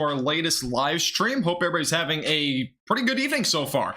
our latest live stream. Hope everybody's having a pretty good evening so far.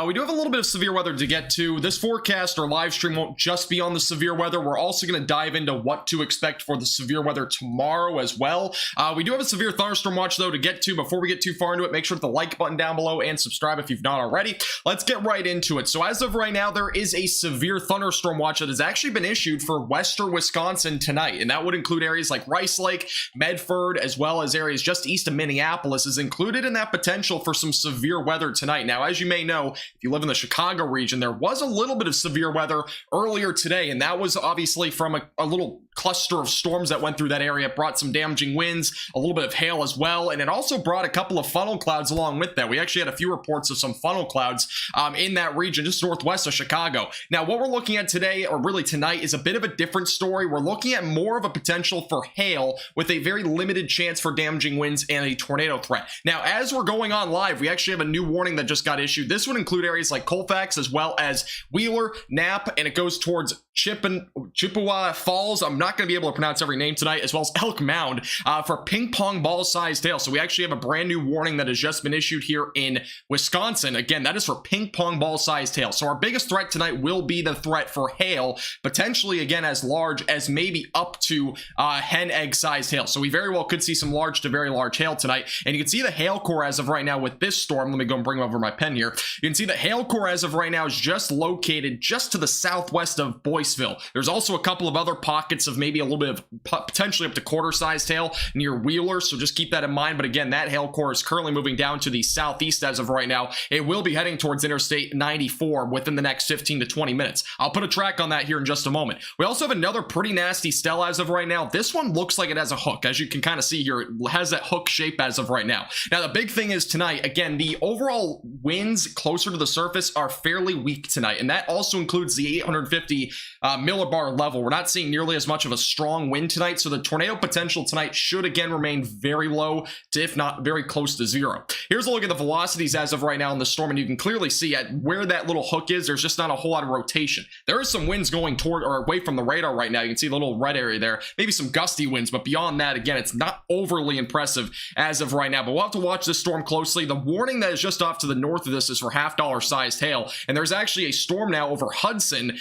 We do have a little bit of severe weather to get to. This forecast or live stream won't just be on the severe weather. We're also going to dive into what to expect for the severe weather tomorrow as well. We do have a severe thunderstorm watch though to get to. Before we get too far into it, make sure to hit the like button down below and subscribe if you've not already. Let's get right into it. So as of right now, there is a severe thunderstorm watch that has actually been issued for western Wisconsin tonight, and that would include areas like Rice Lake, Medford, as well as areas just east of Minneapolis is included in that potential for some severe weather tonight. Now, as you may know, if you live in the Chicago region, there was a little bit of severe weather earlier today, and that was obviously from a little cluster of storms that went through that area. It brought some damaging winds, a little bit of hail as well, and it also brought a couple of funnel clouds along with that. We actually had a few reports of some funnel clouds in that region, just northwest of Chicago. Now, what we're looking at today, or really tonight, is a bit of a different story. We're looking at more of a potential for hail with a very limited chance for damaging winds and a tornado threat. Now, as we're going on live, we actually have a new warning that just got issued. This would include areas like Colfax as well as Wheeler, Knapp, and it goes towards Chippewa Falls. I'm not going to be able to pronounce every name tonight, as well as Elk Mound for ping pong ball sized hail. So we actually have a brand new warning that has just been issued here in Wisconsin. Again, that is for ping pong ball sized hail. So our biggest threat tonight will be the threat for hail, potentially again as large as maybe up to hen egg sized hail. So we very well could see some large to very large hail tonight. And you can see the hail core as of right now with this storm. Let me go and bring over my pen here. You can see the hail core as of right now is just located just to the southwest of Boyceville. There's also a couple of other pockets of maybe a little bit of potentially up to quarter-sized hail near Wheeler, so just keep that in mind. But again, that hail core is currently moving down to the southeast as of right now. It will be heading towards Interstate 94 within the next 15 to 20 minutes. I'll put a track on that here in just a moment. We also have another pretty nasty cell as of right now. This one looks like it has a hook. As you can kind of see here, it has that hook shape as of right now. Now, the big thing is tonight, again, the overall winds closer to the surface are fairly weak tonight, and that also includes the 850 millibar level. We're not seeing nearly as much of a strong wind tonight, so the tornado potential tonight should again remain very low to, if not very close to zero. Here's a look at the velocities as of right now in the storm, and you can clearly see at where that little hook is, there's just not a whole lot of rotation. There is some winds going toward or away from the radar right now. You can see the little red area there, maybe some gusty winds, but beyond that, again, it's not overly impressive as of right now. But we'll have to watch this storm closely. The warning that is just off to the north of this is for $half sized hail, and there's actually a storm now over Hudson,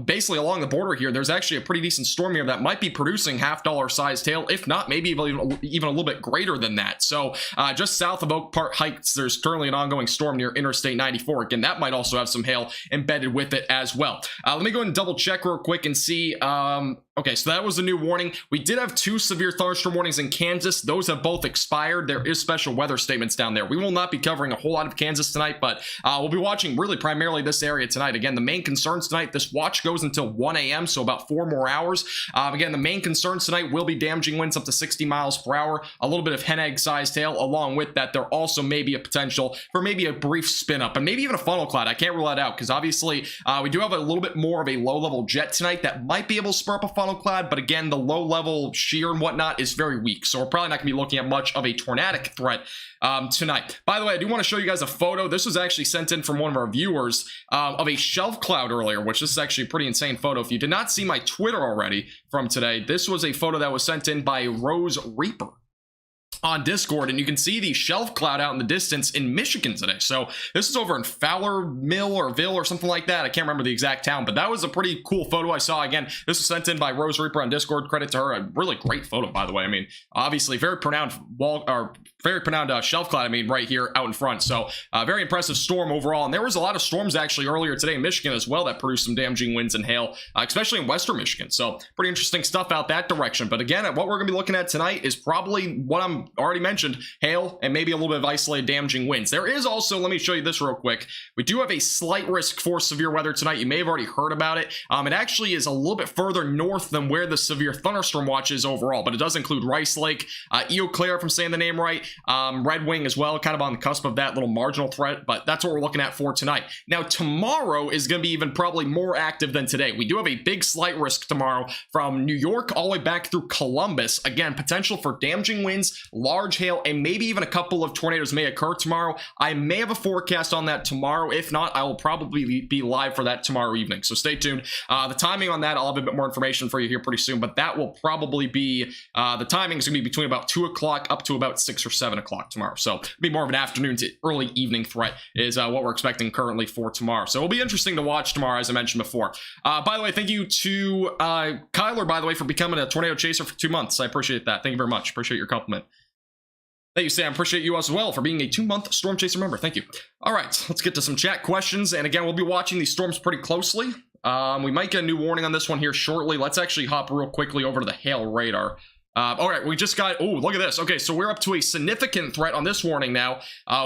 basically along the border here. There's actually a pretty decent storm here that might be producing $half sized hail, if not maybe even a little bit greater than that. So just south of Oak Park Heights, there's currently an ongoing storm near Interstate 94. Again, that might also have some hail embedded with it as well. Let me go and double check real quick and see. Okay, so that was a new warning. We did have two severe thunderstorm warnings in Kansas. Those have both expired. There is special weather statements down there. We will not be covering a whole lot of Kansas tonight, but we'll be watching really primarily this area tonight. Again, the main concerns tonight, this watch goes until 1 a.m., so about 4 more hours. Again, the main concerns tonight will be damaging winds up to 60 miles per hour, a little bit of hen egg sized hail. Along with that, there also may be a potential for maybe a brief spin up and maybe even a funnel cloud. I can't rule that out because obviously we do have a little bit more of a low level jet tonight that might be able to spur up a funnel cloud, but again, the low level shear and whatnot is very weak, so we're probably not going to be looking at much of a tornadic threat tonight. By the way, I do want to show you guys a photo. This was actually sent in from one of our viewers of a shelf cloud earlier, which this is actually a pretty insane photo. If you did not see my Twitter already from today, this was a photo that was sent in by Rose Reaper on Discord, and you can see the shelf cloud out in the distance in Michigan today. So this is over in Fowler Mill or Ville or something like that. I can't remember the exact town, but that was a pretty cool photo I saw. Again, this was sent in by Rose Reaper on Discord. Credit to her. A really great photo, by the way. I mean, obviously very pronounced wall or very pronounced shelf cloud. I mean, right here out in front. So very impressive storm overall. And there was a lot of storms actually earlier today in Michigan as well that produced some damaging winds and hail, especially in western Michigan. So pretty interesting stuff out that direction. But again, what we're going to be looking at tonight is probably what I'm already mentioned, hail and maybe a little bit of isolated damaging winds. There is also, let me show you this real quick. We do have a slight risk for severe weather tonight. You may have already heard about it. It actually is a little bit further north than where the severe thunderstorm watch is overall, but it does include Rice Lake, Eau Claire, if I'm saying the name right, Red Wing as well, kind of on the cusp of that little marginal threat, but that's what we're looking at for tonight. Now, tomorrow is going to be even probably more active than today. We do have a big slight risk tomorrow from New York all the way back through Columbus. Again, potential for damaging winds large hail, and maybe even a couple of tornadoes may occur tomorrow. I may have a forecast on that tomorrow. If not, I will probably be live for that tomorrow evening, so stay tuned. The timing on that, I'll have a bit more information for you here pretty soon, but that will probably be, the timing is going to be between about 2 o'clock up to about 6 or 7 o'clock tomorrow, so it'll be more of an afternoon to early evening threat is what we're expecting currently for tomorrow. So it'll be interesting to watch tomorrow, as I mentioned before. By the way, thank you to Kyler, by the way, for becoming a tornado chaser for 2 months. I appreciate that. Thank you very much. Appreciate your compliment. Thank you, Sam. Appreciate you as well for being a 2-month Storm Chaser member. Thank you. All right, let's get to some chat questions. And again, we'll be watching these storms pretty closely. We might get a new warning on this one here shortly. Let's actually hop real quickly over to the hail radar. All right, we just got, oh, look at this. Okay, so we're up to a significant threat on this warning now.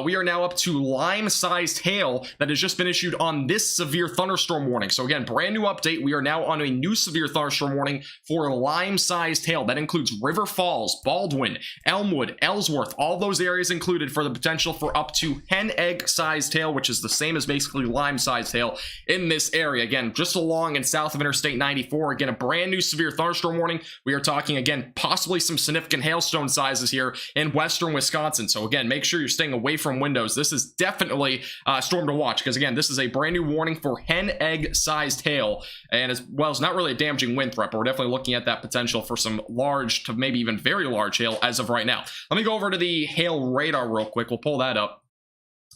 We are now up to lime-sized hail that has just been issued on this severe thunderstorm warning. So again, brand new update. We are now on a new severe thunderstorm warning for lime-sized hail. That includes River Falls, Baldwin, Elmwood, Ellsworth, all those areas included for the potential for up to hen egg-sized hail, which is the same as basically lime-sized hail in this area. Again, just along and south of Interstate 94. Again, a brand new severe thunderstorm warning. We are talking, again, possibly some significant hailstone sizes here in western Wisconsin. So again, make sure you're staying away from windows. This is definitely a storm to watch because again, this is a brand new warning for hen egg sized hail, and as well as not really a damaging wind threat, but we're definitely looking at that potential for some large to maybe even very large hail as of right now. Let me go over to the hail radar real quick. We'll pull that up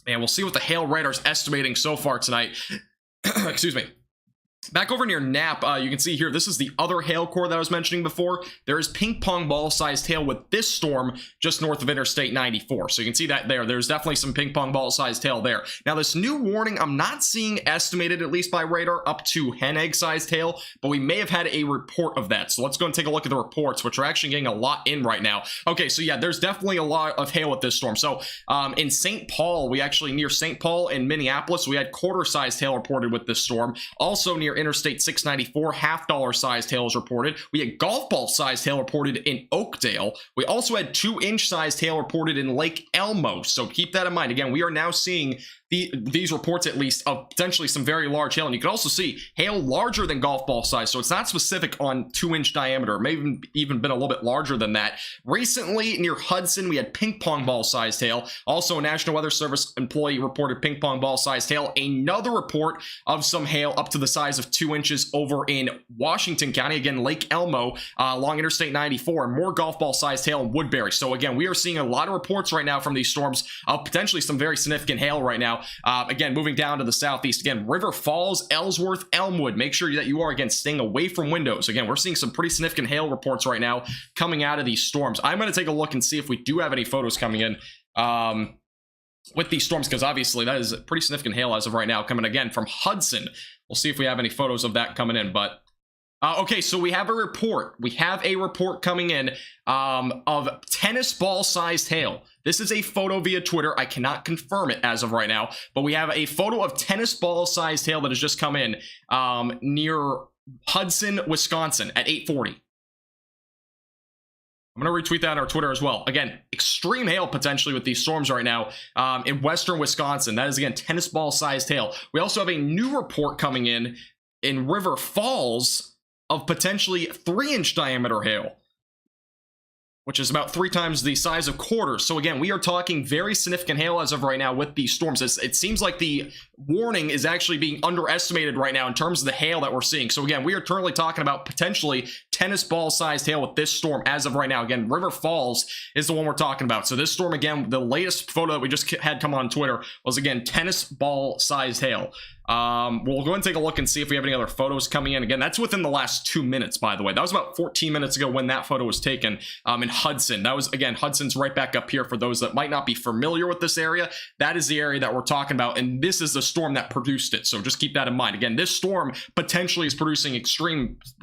and we'll see what the hail radar is estimating so far tonight. Excuse me. Back over near Knapp, you can see here, this is the other hail core that I was mentioning before. There is ping pong ball sized hail with this storm just north of Interstate 94. So you can see that there. There's definitely some ping pong ball sized hail there. Now this new warning, I'm not seeing estimated, at least by radar, up to hen egg sized hail, but we may have had a report of that. So let's go and take a look at the reports, which are actually getting a lot in right now. Okay, so yeah, there's definitely a lot of hail with this storm. So in St. Paul, we actually, near St. Paul in Minneapolis, we had quarter sized hail reported with this storm. Also near Interstate 694, $half sized hail is reported. We had golf ball sized hail reported in Oakdale. We also had 2-inch sized hail reported in Lake Elmo. So keep that in mind. Again, we are now seeing these reports at least of potentially some very large hail, and you can also see hail larger than golf ball size, so it's not specific on 2-inch diameter. It may even been a little bit larger than that. Recently near Hudson, we had ping pong ball sized hail. Also a National Weather Service employee reported ping pong ball sized hail. Another report of some hail up to the size of 2 inches over in Washington County, again Lake Elmo, along Interstate 94, and more golf ball sized hail in Woodbury. So again, we are seeing a lot of reports right now from these storms of potentially some very significant hail right now. Again, moving down to the southeast, again, River Falls, Ellsworth, Elmwood. Make sure that you are, again, staying away from windows. Again, we're seeing some pretty significant hail reports right now coming out of these storms. I'm going to take a look and see if we do have any photos coming in with these storms, because obviously that is pretty significant hail as of right now coming again from Hudson. We'll see if we have any photos of that coming in, but okay, so we have a report. We have a report coming in of tennis ball sized hail. This is a photo via Twitter. I cannot confirm it as of right now, but we have a photo of tennis ball sized hail that has just come in near Hudson, Wisconsin at 8:40. I'm going to retweet that on our Twitter as well. Again, extreme hail potentially with these storms right now in western Wisconsin. That is, again, tennis ball sized hail. We also have a new report coming in River Falls of potentially 3-inch diameter hail, which is about 3 times the size of quarters. So again, we are talking very significant hail as of right now with these storms. It seems like the warning is actually being underestimated right now in terms of the hail that we're seeing. So again, we are currently talking about potentially tennis ball sized hail with this storm as of right now. Again, River Falls is the one we're talking about. So this storm, again, the latest photo that we just had come on Twitter was, again, tennis ball sized hail. We'll go and take a look and see if we have any other photos coming in. Again, that's within the last 2 minutes, by the way. That was about 14 minutes ago when that photo was taken in Hudson. That was, again, Hudson's right back up here for those that might not be familiar with this area. That is the area that we're talking about, and this is the storm that produced it. So just keep that in mind. Again, this storm potentially is producing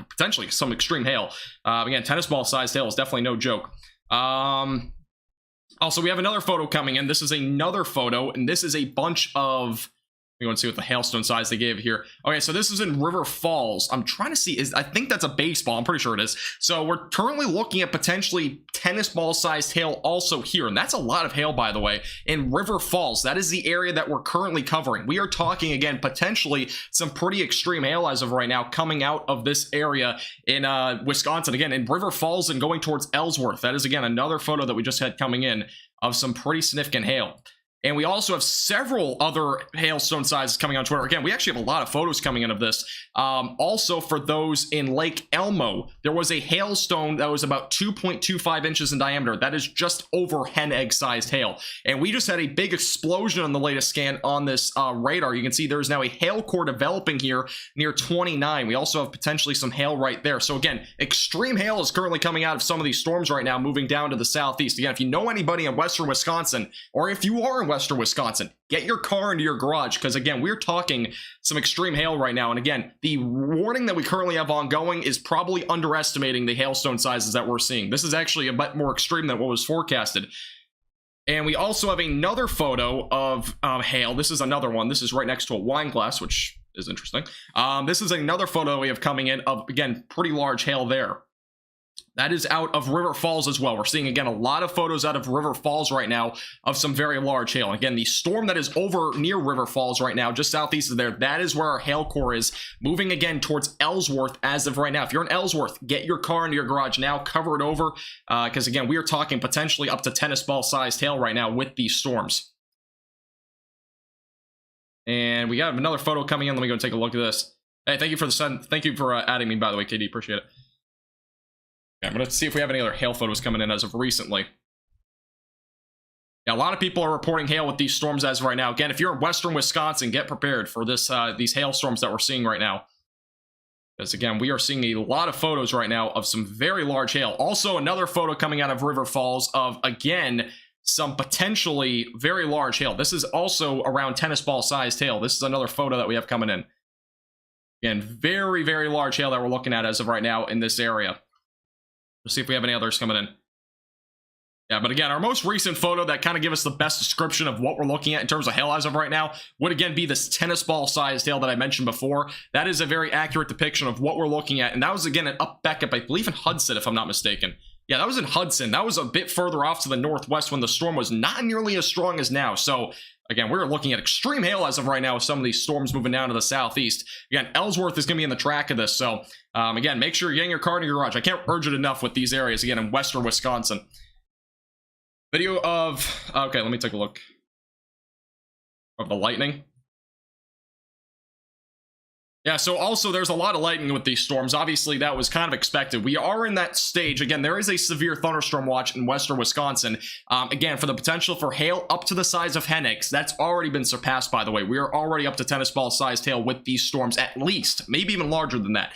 potentially some extreme hail. Again, tennis ball sized hail is definitely no joke. Also, we have another photo coming in. This is another photo, and this is a bunch of We want to see what the hailstone size they gave here. Okay, so this is in River Falls. I'm trying to see, I think that's a baseball. I'm pretty sure it is. So we're currently looking at potentially tennis ball sized hail also here. And that's a lot of hail, by the way, in River Falls. That is the area that we're currently covering. We are talking, again, potentially some pretty extreme hail as of right now coming out of this area in Wisconsin. Again, in River Falls and going towards Ellsworth. That is, again, another photo that we just had coming in of some pretty significant hail. And we also have several other hailstone sizes coming on Twitter. Again, we actually have a lot of photos coming in of this. Also, for those in Lake Elmo, there was a hailstone that was about 2.25 inches in diameter. That is just over hen egg sized hail. And we just had a big explosion on the latest scan on this radar. You can see there's now a hail core developing here near 29. We also have potentially some hail right there. So again, extreme hail is currently coming out of some of these storms right now, moving down to the southeast. Again, if you know anybody in western Wisconsin, or if you are in western Wisconsin, get your car into your garage, because again, we're talking some extreme hail right now. And again, the warning that we currently have ongoing is probably underestimating the hailstone sizes that we're seeing. This is actually a bit more extreme than what was forecasted. And we also have another photo of hail. This is another one. This is right next to a wine glass, which is interesting. This is another photo we have coming in of, again, pretty large hail there. That is out of River Falls as well. We're seeing, again, a lot of photos out of River Falls right now of some very large hail. And again, the storm that is over near River Falls right now, just southeast of there, that is where our hail core is, moving again towards Ellsworth as of right now. If you're in Ellsworth, get your car into your garage now, cover it over, because again, we are talking potentially up to tennis ball sized hail right now with these storms. And we got another photo coming in. Let me go take a look at this. Hey, thank you for adding me, by the way, KD. Appreciate it. I'm going to see if we have any other hail photos coming in as of recently. Yeah, a lot of people are reporting hail with these storms as of right now. Again, if you're in western Wisconsin, get prepared for this these hailstorms that we're seeing right now. Because again, we are seeing a lot of photos right now of some very large hail. Also, another photo coming out of River Falls of, again, some potentially very large hail. This is also around tennis ball sized hail. This is another photo that we have coming in. Again, very, very large hail that we're looking at as of right now in this area. Let's see if we have any others coming in. Yeah, but again, our most recent photo that kind of give us the best description of what we're looking at in terms of hail as of right now would again be this tennis ball sized hail that I mentioned before. That is a very accurate depiction of what we're looking at. And that was again up back up, I believe in Hudson, if I'm not mistaken. Yeah, that was in Hudson. That was a bit further off to the northwest when the storm was not nearly as strong as now. So again, we're looking at extreme hail as of right now with some of these storms moving down to the southeast. Again, Ellsworth is going to be in the track of this. So again, make sure you're getting your car in your garage. I can't urge it enough with these areas, again, in western Wisconsin. Video of, okay, let me take a look. Of the lightning. Yeah, so also there's a lot of lightning with these storms. Obviously, that was kind of expected. We are in that stage. Again, there is a severe thunderstorm watch in western Wisconsin. Again, for the potential for hail up to the size of hen eggs. That's already been surpassed, by the way. We are already up to tennis ball sized hail with these storms, at least. Maybe even larger than that.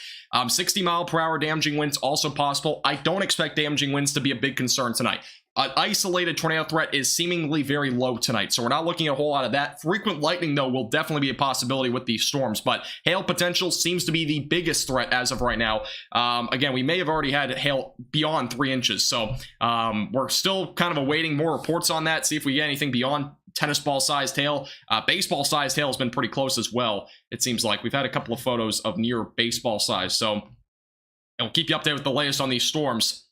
60 mile per hour damaging winds also possible. I don't expect damaging winds to be a big concern tonight. An isolated tornado threat is seemingly very low tonight, so we're not looking at a whole lot of that. Frequent lightning, though, will definitely be a possibility with these storms, but hail potential seems to be the biggest threat as of right now. Again, we may have already had hail beyond 3 inches, so we're still kind of awaiting more reports on that, see if we get anything beyond tennis ball sized hail. Baseball sized hail has been pretty close as well, it seems like. We've had a couple of photos of near baseball size, so we'll keep you updated with the latest on these storms.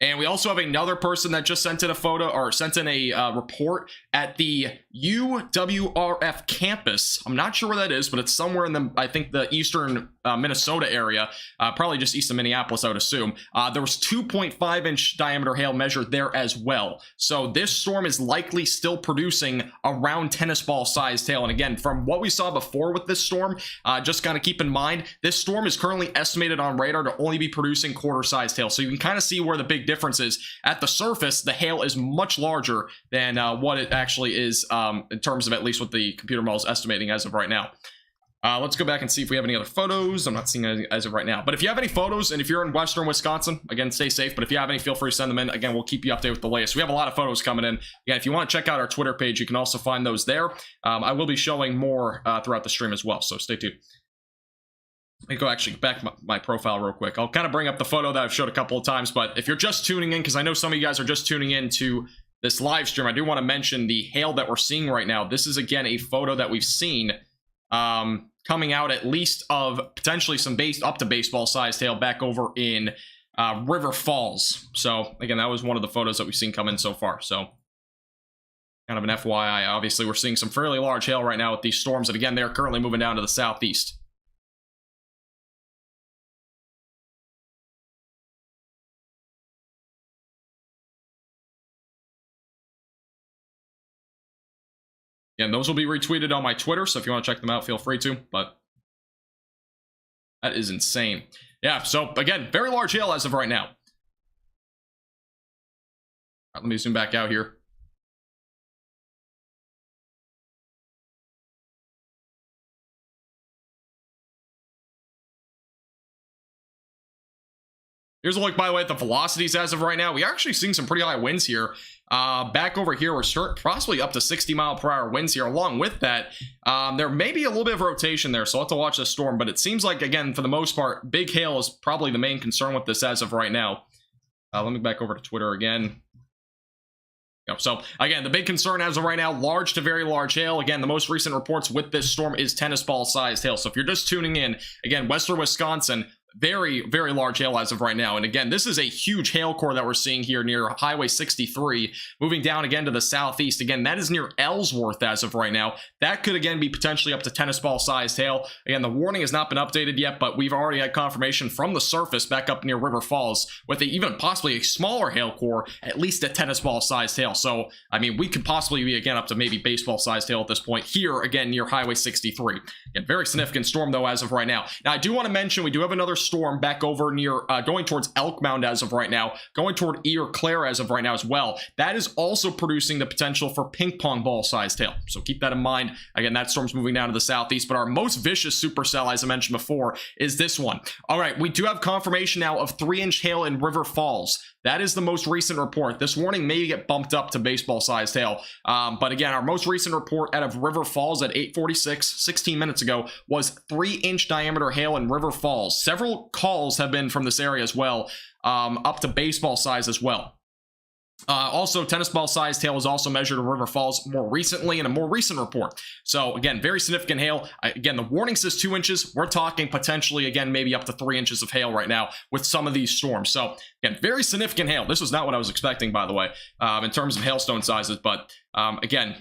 And we also have another person that just sent in a photo, or sent in a report at the UWRF campus. I'm not sure where that is, but it's somewhere in the, I think, the eastern Minnesota area, probably just east of Minneapolis, I would assume. There was 2.5 inch diameter hail measured there as well. So this storm is likely still producing around tennis ball sized hail. And again, from what we saw before with this storm, just kind of keep in mind, this storm is currently estimated on radar to only be producing quarter sized hail. So you can kind of see where the big difference is. At the surface, the hail is much larger than what it actually is in terms of at least what the computer model is estimating as of right now. Let's go back and see if we have any other photos. I'm not seeing any as of right now. But if you have any photos, and if you're in western Wisconsin, again, stay safe. But if you have any, feel free to send them in. Again, we'll keep you updated with the latest. We have a lot of photos coming in. Again, if you want to check out our Twitter page, you can also find those there. I will be showing more throughout the stream as well, so stay tuned. Let me go actually back my profile real quick. I'll kind of bring up the photo that I've showed a couple of times, but if you're just tuning in, because I know some of you guys are just tuning in to this live stream, I do want to mention the hail that we're seeing right now. This is, again, a photo that we've seen coming out at least of potentially some up to baseball sized hail back over in River Falls. So again, that was one of the photos that we've seen come in so far. So kind of an FYI. Obviously, we're seeing some fairly large hail right now with these storms, and again, they're currently moving down to the southeast. Again, those will be retweeted on my Twitter, so if you want to check them out, feel free to, but that is insane. Yeah, so again, very large hail as of right now. All right, let me zoom back out here. Here's a look, by the way, at the velocities as of right now. We are actually seeing some pretty high winds here. Back over here, we're possibly up to 60-mile-per-hour winds here. Along with that, there may be a little bit of rotation there, so I'll have to watch this storm. But it seems like, again, for the most part, big hail is probably the main concern with this as of right now. Let me back over to Twitter again. So, again, the big concern as of right now, large to very large hail. Again, the most recent reports with this storm is tennis ball-sized hail. So if you're just tuning in, again, western Wisconsin, very, very large hail as of right now. And again, this is a huge hail core that we're seeing here near Highway 63, moving down again to the southeast. Again, that is near Ellsworth as of right now. That could again be potentially up to tennis ball sized hail. Again, the warning has not been updated yet, but we've already had confirmation from the surface back up near River Falls with even possibly a smaller hail core, at least a tennis ball sized hail. So, I mean, we could possibly be again up to maybe baseball sized hail at this point here again near Highway 63. Again, very significant storm though as of right now. Now, I do want to mention we do have another storm back over near going towards Elk Mound as of right now, going toward Eau Claire as of right now as well. That is also producing the potential for ping pong ball sized hail, so keep that in mind. Again, that storm's moving down to the southeast, but our most vicious supercell, as I mentioned before, is this one. All right, we do have confirmation now of 3-inch hail in River Falls. That is the most recent report. This warning may get bumped up to baseball-sized hail. But again, our most recent report out of River Falls at 8:46, 16 minutes ago, was 3-inch diameter hail in River Falls. Several calls have been from this area as well, up to baseball size as well. Also, tennis ball sized hail was also measured in River Falls more recently in a more recent report. So again, very significant hail. Again, the warning says 2 inches. We're talking potentially, again, maybe up to 3 inches of hail right now with some of these storms. So again, very significant hail. This was not what I was expecting, by the way, in terms of hailstone sizes. But again,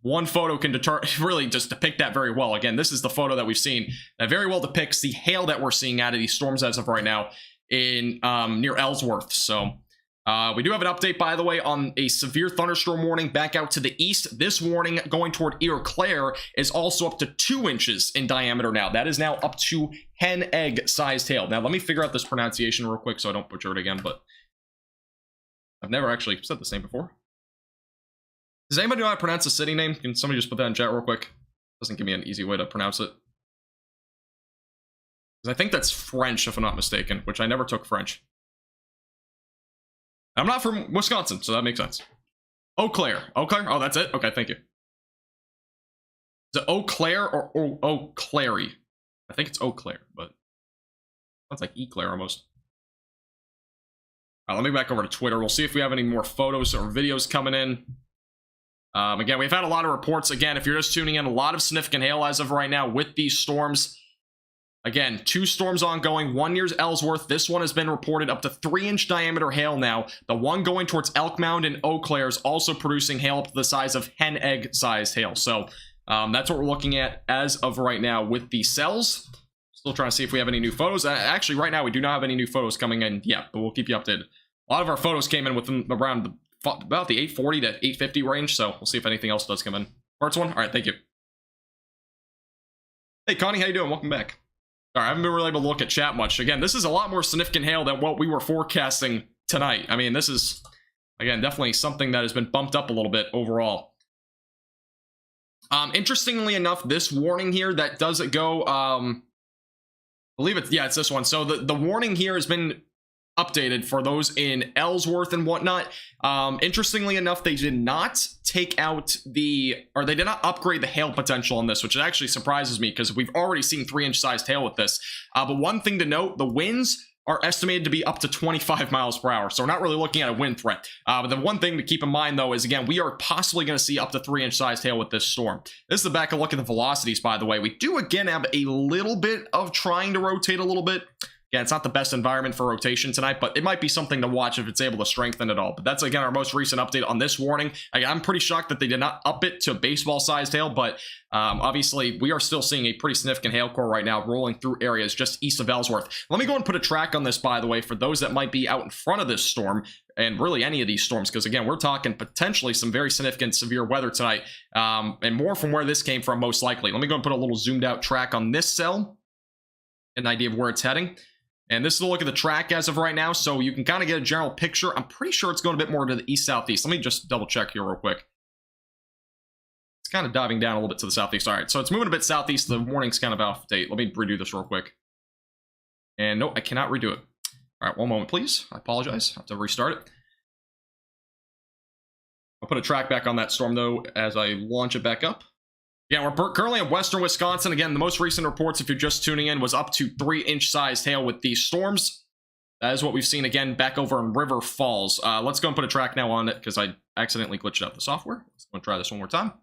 one photo can really just depict that very well. Again, this is the photo that we've seen that very well depicts the hail that we're seeing out of these storms as of right now in near Ellsworth. So we do have an update, by the way, on a severe thunderstorm warning back out to the east. This warning going toward Eau Claire is also up to 2 inches in diameter now. That is now up to hen egg sized hail. Now, let me figure out this pronunciation real quick so I don't butcher it again, but I've never actually said this name before. Does anybody know how to pronounce a city name? Can somebody just put that in chat real quick? Doesn't give me an easy way to pronounce it. I think that's French, if I'm not mistaken, which I never took French. I'm not from Wisconsin, so that makes sense. Eau Claire. Eau Claire? Oh, that's it? Okay, thank you. Is it Eau Claire or Eau Clary? I think it's Eau Claire, but sounds like Eclair almost. All right, let me back over to Twitter. We'll see if we have any more photos or videos coming in. Again, we've had a lot of reports. Again, if you're just tuning in, a lot of significant hail as of right now with these storms. Again, 2 storms ongoing, one near Ellsworth. This one has been reported up to 3-inch diameter hail now. The one going towards Elk Mound and Eau Claire is also producing hail up to the size of hen egg sized hail. So that's what we're looking at as of right now with the cells. Still trying to see if we have any new photos. Actually, right now, we do not have any new photos coming in yet, but we'll keep you updated. A lot of our photos came in within around about the 840 to 850 range, so we'll see if anything else does come in. First one? All right, thank you. Hey, Connie, how you doing? Welcome back. All right, I haven't been really able to look at chat much. Again, this is a lot more significant hail than what we were forecasting tonight. I mean, this is, again, definitely something that has been bumped up a little bit overall. Interestingly enough, this warning here that does it go, I believe it's, yeah, it's this one. So the warning here has been updated for those in Ellsworth and whatnot. Interestingly enough, they did not take out they did not upgrade the hail potential on this, which actually surprises me because we've already seen 3-inch sized hail with this. But one thing to note, the winds are estimated to be up to 25 miles per hour. So we're not really looking at a wind threat. But the one thing to keep in mind, though, is, again, we are possibly going to see up to 3-inch sized hail with this storm. This is the back of look at the velocities, by the way. We do, again, have a little bit of trying to rotate a little bit. Yeah, it's not the best environment for rotation tonight, but it might be something to watch if it's able to strengthen at all. But that's, again, our most recent update on this warning. Again, I'm pretty shocked that they did not up it to baseball-sized hail, but obviously we are still seeing a pretty significant hail core right now rolling through areas just east of Ellsworth. Let me go and put a track on this, by the way, for those that might be out in front of this storm, and really any of these storms, because, again, we're talking potentially some very significant severe weather tonight, and more from where this came from, most likely. Let me go and put a little zoomed-out track on this cell, an idea of where it's heading. And this is a look at the track as of right now, so you can kind of get a general picture. I'm pretty sure it's going a bit more to the east-southeast. Let me just double check here real quick. It's kind of diving down a little bit to the southeast. All right, so it's moving a bit southeast. The warning's kind of out of date. Let me redo this real quick. And no, I cannot redo it. All right, one moment, please. I apologize. I have to restart it. I'll put a track back on that storm, though, as I launch it back up. Yeah, we're currently in western Wisconsin. Again, the most recent reports, if you're just tuning in, was up to 3-inch sized hail with these storms. That is what we've seen, again, back over in River Falls. Let's go and put a track now on it because I accidentally glitched out the software. Let's go and try this one more time.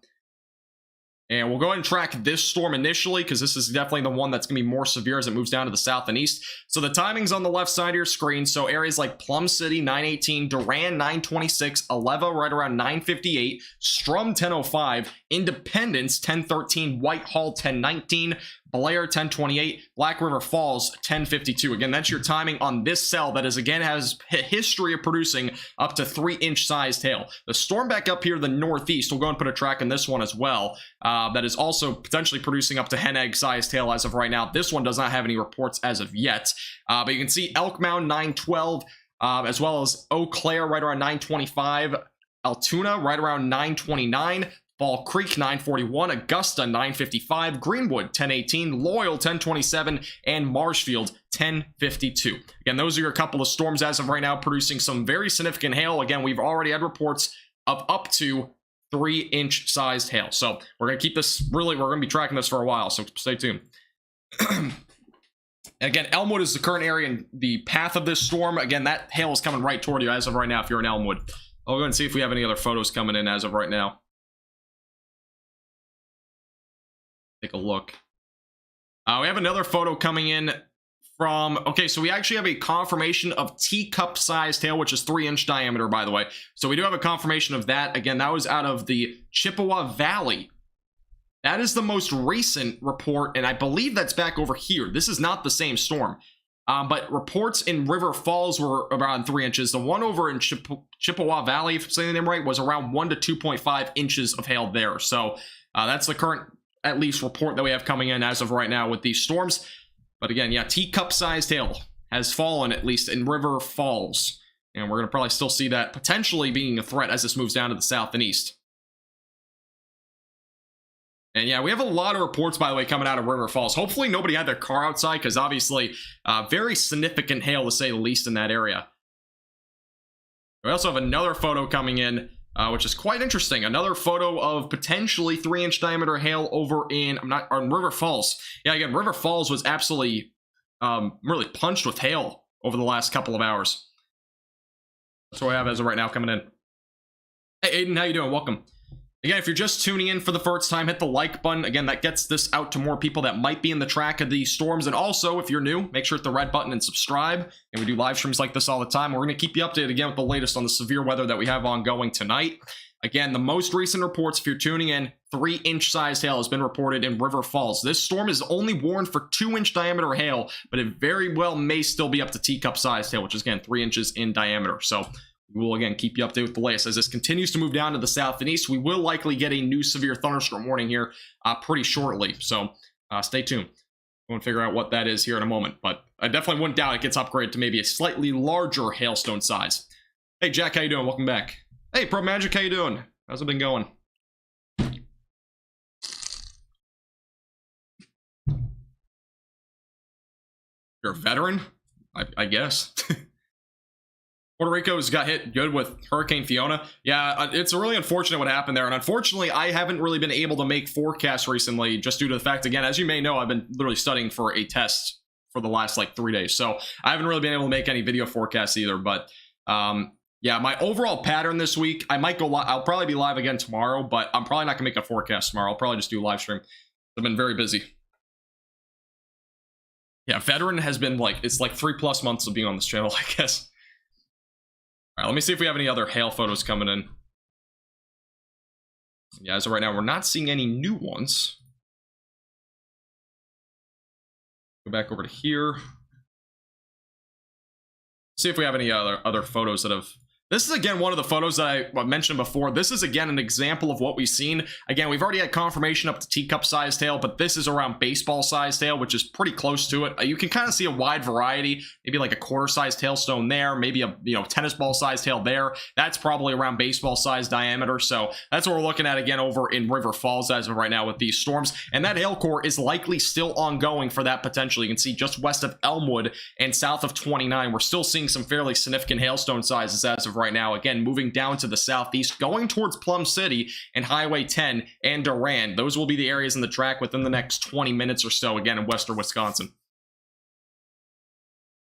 And we'll go ahead and track this storm initially because this is definitely the one that's going to be more severe as it moves down to the south and east. So the timing's on the left side of your screen. So areas like Plum City, 9:18, Duran, 9:26, Aleva, right around 9:58, Strum, 10:05, Independence, 10:13, Whitehall, 10:19, Blair, 10:28, Black River Falls, 10:52. Again, that's your timing on this cell that is, again, has a history of producing up to 3-inch sized hail. The storm back up here to the northeast, we'll go and put a track on this one as well, that is also potentially producing up to hen egg sized hail as of right now. This one does not have any reports as of yet, but you can see Elk Mound, 9:12, as well as Eau Claire right around 9:25, Altoona right around 9:29, Fall Creek, 9:41, Augusta, 9:55, Greenwood, 10:18, Loyal, 10:27, and Marshfield, 10:52. Again, those are your couple of storms as of right now producing some very significant hail. Again, we've already had reports of up to 3-inch sized hail. So we're going to keep this, we're going to be tracking this for a while, so stay tuned. Again, Elmwood is the current area in the path of this storm. Again, that hail is coming right toward you as of right now if you're in Elmwood. I'll go and see if we have any other photos coming in as of right now. Take a look. We have another photo coming in from, okay, so we actually have a confirmation of teacup sized hail, which is 3-inch diameter, by the way. So we do have a confirmation of that. Again, that was out of the Chippewa Valley. That is the most recent report, and I believe that's back over here. This is not the same storm. But reports in River Falls were around 3 inches. The one over in Chippewa Valley, if I'm saying the name right, was around 1 to 2.5 inches of hail there. So that's the current, at least, report that we have coming in as of right now with these storms. But again, yeah, teacup-sized hail has fallen, at least in River Falls. And we're going to probably still see that potentially being a threat as this moves down to the south and east. And yeah, we have a lot of reports, by the way, coming out of River Falls. Hopefully nobody had their car outside, because obviously very significant hail, to say the least, in that area. We also have another photo coming in, which is quite interesting. Another photo of potentially 3-inch diameter hail over in, on River Falls. Yeah, again, River Falls was absolutely really punched with hail over the last couple of hours. That's what I have as of right now coming in. Hey, Aiden, how you doing? Welcome. Again, if you're just tuning in for the first time, hit the like button. Again, that gets this out to more people that might be in the track of these storms. And also, if you're new, make sure to hit the red button and subscribe. And we do live streams like this all the time. We're going to keep you updated again with the latest on the severe weather that we have ongoing tonight. Again, the most recent reports, if you're tuning in, 3-inch sized hail has been reported in River Falls. This storm is only warned for 2-inch diameter hail, but it very well may still be up to teacup sized hail, which is, again, 3 inches in diameter. So we will, again, keep you updated with the latest. As this continues to move down to the south and east, we will likely get a new severe thunderstorm warning here pretty shortly. So stay tuned. We'll figure out what that is here in a moment. But I definitely wouldn't doubt it gets upgraded to maybe a slightly larger hailstone size. Hey, Jack, how you doing? Welcome back. Hey, Pro Magic, how you doing? How's it been going? You're a veteran? I guess. Puerto Rico's got hit good with Hurricane Fiona. Yeah, it's really unfortunate what happened there. And unfortunately, I haven't really been able to make forecasts recently just due to the fact, again, as you may know, I've been literally studying for a test for the last like 3 days. So I haven't really been able to make any video forecasts either. But yeah, my overall pattern this week, I might go live. I'll probably be live again tomorrow, but I'm probably not gonna make a forecast tomorrow. I'll probably just do a live stream. I've been very busy. Yeah, veteran has been like, it's like 3+ months of being on this channel, I guess. All right, let me see if we have any other hail photos coming in. Yeah, as of right now, we're not seeing any new ones. Go back over to here. See if we have any other photos that have... This is, again, one of the photos that I mentioned before. This is, again, an example of what we've seen. Again, we've already had confirmation up to teacup-sized hail, but this is around baseball-sized hail, which is pretty close to it. You can kind of see a wide variety, maybe like a quarter-sized hailstone there, maybe a tennis ball-sized hail there. That's probably around baseball-sized diameter, so that's what we're looking at, again, over in River Falls as of right now with these storms. And that hail core is likely still ongoing for that potential. You can see just west of Elmwood and south of 29, we're still seeing some fairly significant hailstone sizes as of right now. Again, moving down to the southeast, going towards Plum City and Highway 10 and Durand. Those will be the areas in the track within the next 20 minutes or so, again, in western Wisconsin.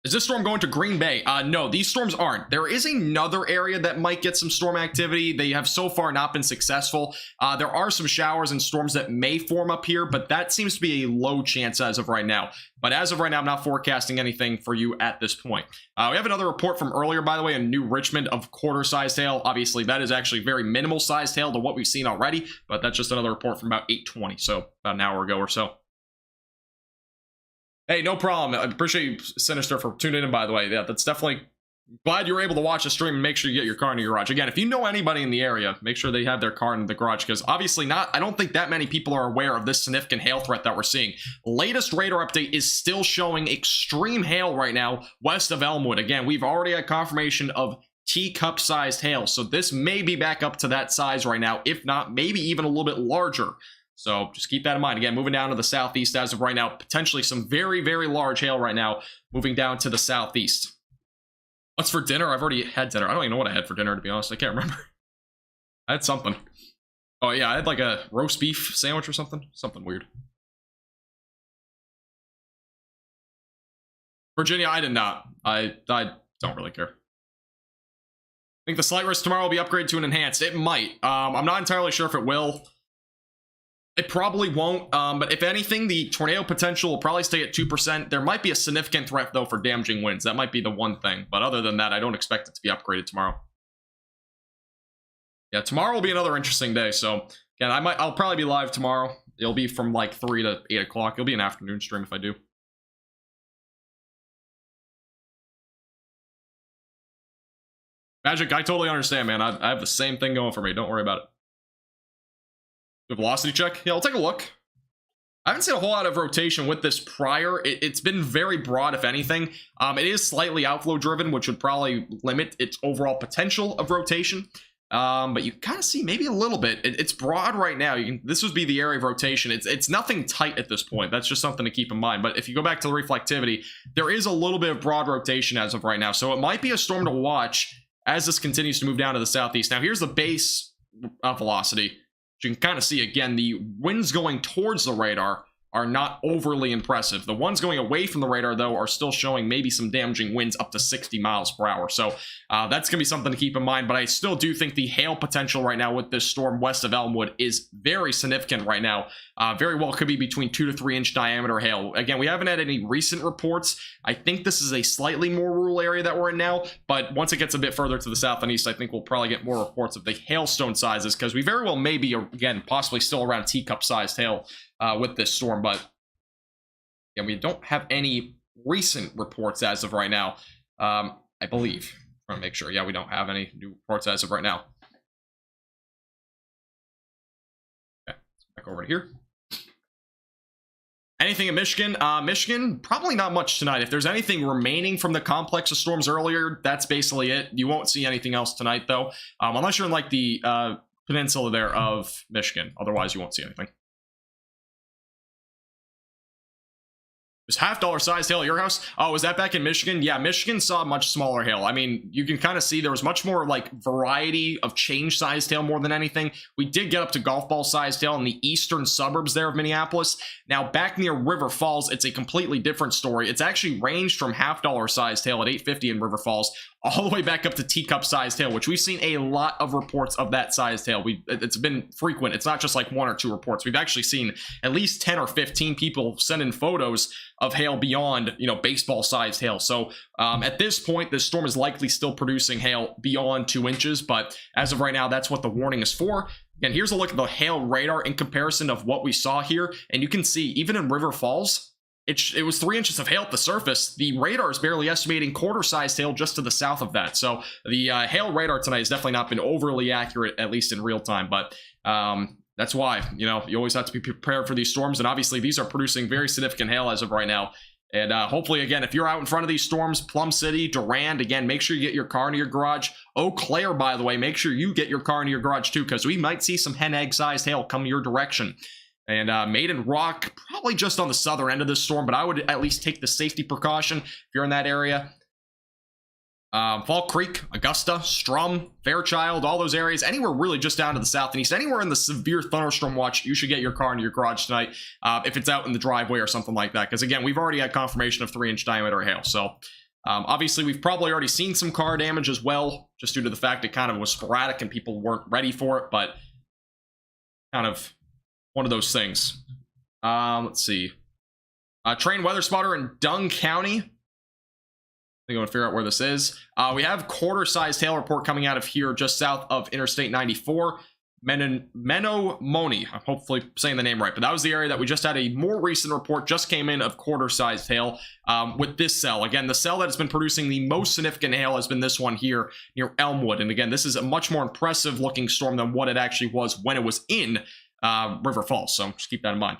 Is this storm going to Green Bay? No, these storms aren't. There is another area that might get some storm activity. They have so far not been successful. There are some showers and storms that may form up here, but that seems to be a low chance as of right now. But as of right now, I'm not forecasting anything for you at this point. We have another report from earlier, by the way, in New Richmond of quarter-sized hail. Obviously, that is actually very minimal-sized hail to what we've seen already, but that's just another report from about 8:20, so about an hour ago or so. Hey, no problem. I appreciate you, Sinister, for tuning in, by the way. Yeah, that's definitely... Glad you were able to watch the stream and make sure you get your car in your garage. Again, if you know anybody in the area, make sure they have their car in the garage, because obviously I don't think that many people are aware of this significant hail threat that we're seeing. Latest radar update is still showing extreme hail right now west of Elmwood. Again, we've already had confirmation of teacup-sized hail, so this may be back up to that size right now. If not, maybe even a little bit larger. So just keep that in mind. Again, moving down to the southeast as of right now, potentially some very, very large hail right now, moving down to the southeast. What's for dinner? I've already had dinner. I don't even know what I had for dinner, to be honest. I can't remember. I had something. Oh, yeah, I had like a roast beef sandwich or something. Something weird. Virginia, I did not. I don't really care. I think the slight risk tomorrow will be upgraded to an enhanced. It might. I'm not entirely sure if it will. It probably won't, but if anything, the tornado potential will probably stay at 2%. There might be a significant threat, though, for damaging winds. That might be the one thing, but other than that, I don't expect it to be upgraded tomorrow. Yeah, tomorrow will be another interesting day, so, again, I'll probably be live tomorrow. It'll be from, like, 3 to 8 o'clock. It'll be an afternoon stream if I do. Magic, I totally understand, man. I have the same thing going for me. Don't worry about it. The velocity check? Yeah, I'll take a look. I haven't seen a whole lot of rotation with this prior. It's been very broad, if anything. It is slightly outflow driven, which would probably limit its overall potential of rotation. But you kind of see maybe a little bit. It's broad right now. This would be the area of rotation. It's nothing tight at this point. That's just something to keep in mind. But if you go back to the reflectivity, there is a little bit of broad rotation as of right now. So it might be a storm to watch as this continues to move down to the southeast. Now, here's the base velocity. You can kind of see, again, the winds going towards the radar are not overly impressive. The ones going away from the radar, though, are still showing maybe some damaging winds up to 60 miles per hour. So that's going to be something to keep in mind. But I still do think the hail potential right now with this storm west of Elmwood is very significant right now. Very well could be between 2 to 3 inch diameter hail. Again, we haven't had any recent reports. I think this is a slightly more rural area that we're in now. But once it gets a bit further to the south and east, I think we'll probably get more reports of the hailstone sizes, because we very well may be, again, possibly still around teacup-sized hail with this storm. But yeah, we don't have any recent reports as of right now, I believe. I'm trying to make sure. Yeah, we don't have any new reports as of right now. Okay, back over to here. Anything in Michigan? Michigan, probably not much tonight. If there's anything remaining from the complex of storms earlier, that's basically it. You won't see anything else tonight, though, unless you're in like the peninsula there of Michigan. Otherwise, you won't see anything. Was $half sized hail at your house? Oh, was that back in Michigan? Yeah, Michigan saw much smaller hail. I mean, you can kind of see there was much more like variety of change sized hail more than anything. We did get up to golf ball sized hail in the eastern suburbs there of Minneapolis. Now, back near River Falls, it's a completely different story. It's actually ranged from $half sized hail at 850 in River Falls all the way back up to teacup sized hail, which we've seen a lot of reports of that sized hail. It's been frequent. It's not just like 1 or 2 reports. We've actually seen at least 10 or 15 people send in photos of hail beyond, baseball sized hail. So at this point, this storm is likely still producing hail beyond 2 inches, but as of right now, that's what the warning is for. Again, here's a look at the hail radar in comparison of what we saw here, and you can see even in River Falls, it was 3 inches of hail at the surface. The radar is barely estimating quarter-sized hail just to the south of that. So the hail radar tonight has definitely not been overly accurate, at least in real time. But that's why, you always have to be prepared for these storms. And obviously, these are producing very significant hail as of right now. And hopefully, again, if you're out in front of these storms, Plum City, Durand, again, make sure you get your car into your garage. Eau Claire, by the way, make sure you get your car into your garage too, because we might see some hen egg-sized hail come your direction. And Maiden Rock, probably just on the southern end of this storm, but I would at least take the safety precaution if you're in that area. Fall Creek, Augusta, Strum, Fairchild, all those areas, anywhere really just down to the south and east, anywhere in the severe thunderstorm watch, you should get your car into your garage tonight if it's out in the driveway or something like that. Because again, we've already had confirmation of 3-inch diameter hail. So obviously, we've probably already seen some car damage as well, just due to the fact it kind of was sporadic and people weren't ready for it, but kind of one of those things. Let's see. Train weather spotter in Dung County. I think I'm going to figure out where this is. We have quarter-sized hail report coming out of here just south of Interstate 94. Menomonee. I'm hopefully saying the name right, but that was the area that we just had a more recent report just came in of quarter-sized hail with this cell. Again, the cell that has been producing the most significant hail has been this one here near Elmwood. And again, this is a much more impressive looking storm than what it actually was when it was in River Falls, so just keep that in mind.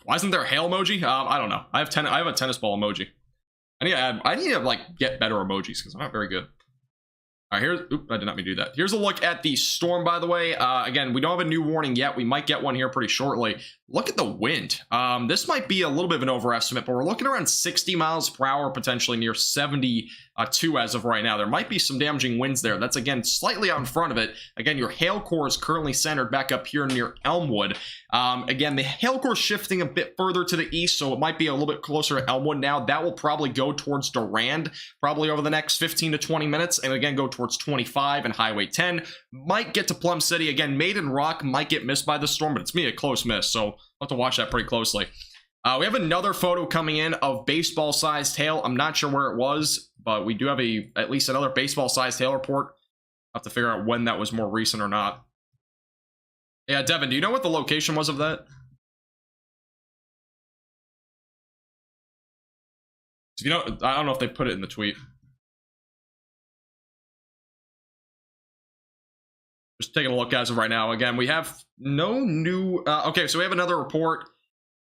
Why isn't there a hail emoji? I don't know. I have a tennis ball emoji. I need to like get better emojis because I'm not very good. All right, I did not mean to do that. Here's a look at the storm, by the way. Again, we don't have a new warning yet. We might get one here pretty shortly. Look at the wind. This might be a little bit of an overestimate, but we're looking around 60 miles per hour, potentially near 72 as of right now. There might be some damaging winds there. That's, again, slightly out in front of it. Again, your hail core is currently centered back up here near Elmwood. Again, the hail core is shifting a bit further to the east, so it might be a little bit closer to Elmwood now. That will probably go towards Durand, probably over the next 15 to 20 minutes, and again, go towards 25 and Highway 10. Might get to Plum City. Again, Maiden Rock might get missed by the storm, but it's me a close miss, so I'll have to watch that pretty closely. We have another photo coming in of baseball-sized hail. I'm not sure where it was, but we do have at least another baseball-sized hail report. I'll have to figure out when that was more recent or not. Yeah, Devin, do you know what the location was of that? If you know, I don't know if they put it in the tweet. Just taking a look as of right now. Again, we have no new... okay, so we have another report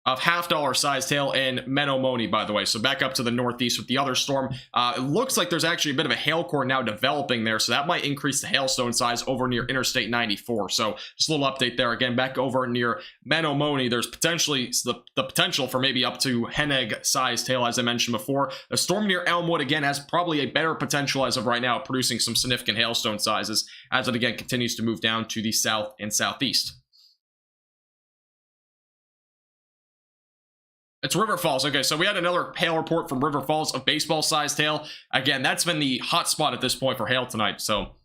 of $half-sized hail in Menomonee, by the way. So back up to the northeast with the other storm. It looks like there's actually a bit of a hail core now developing there, so that might increase the hailstone size over near Interstate 94. So just a little update there. Again, back over near Menomonee, there's potentially the potential for maybe up to hen egg-sized hail, as I mentioned before. The storm near Elmwood, again, has probably a better potential as of right now, producing some significant hailstone sizes as it, again, continues to move down to the south and southeast. It's River Falls. Okay, so we had another hail report from River Falls of baseball-sized hail. Again, that's been the hot spot at this point for hail tonight, so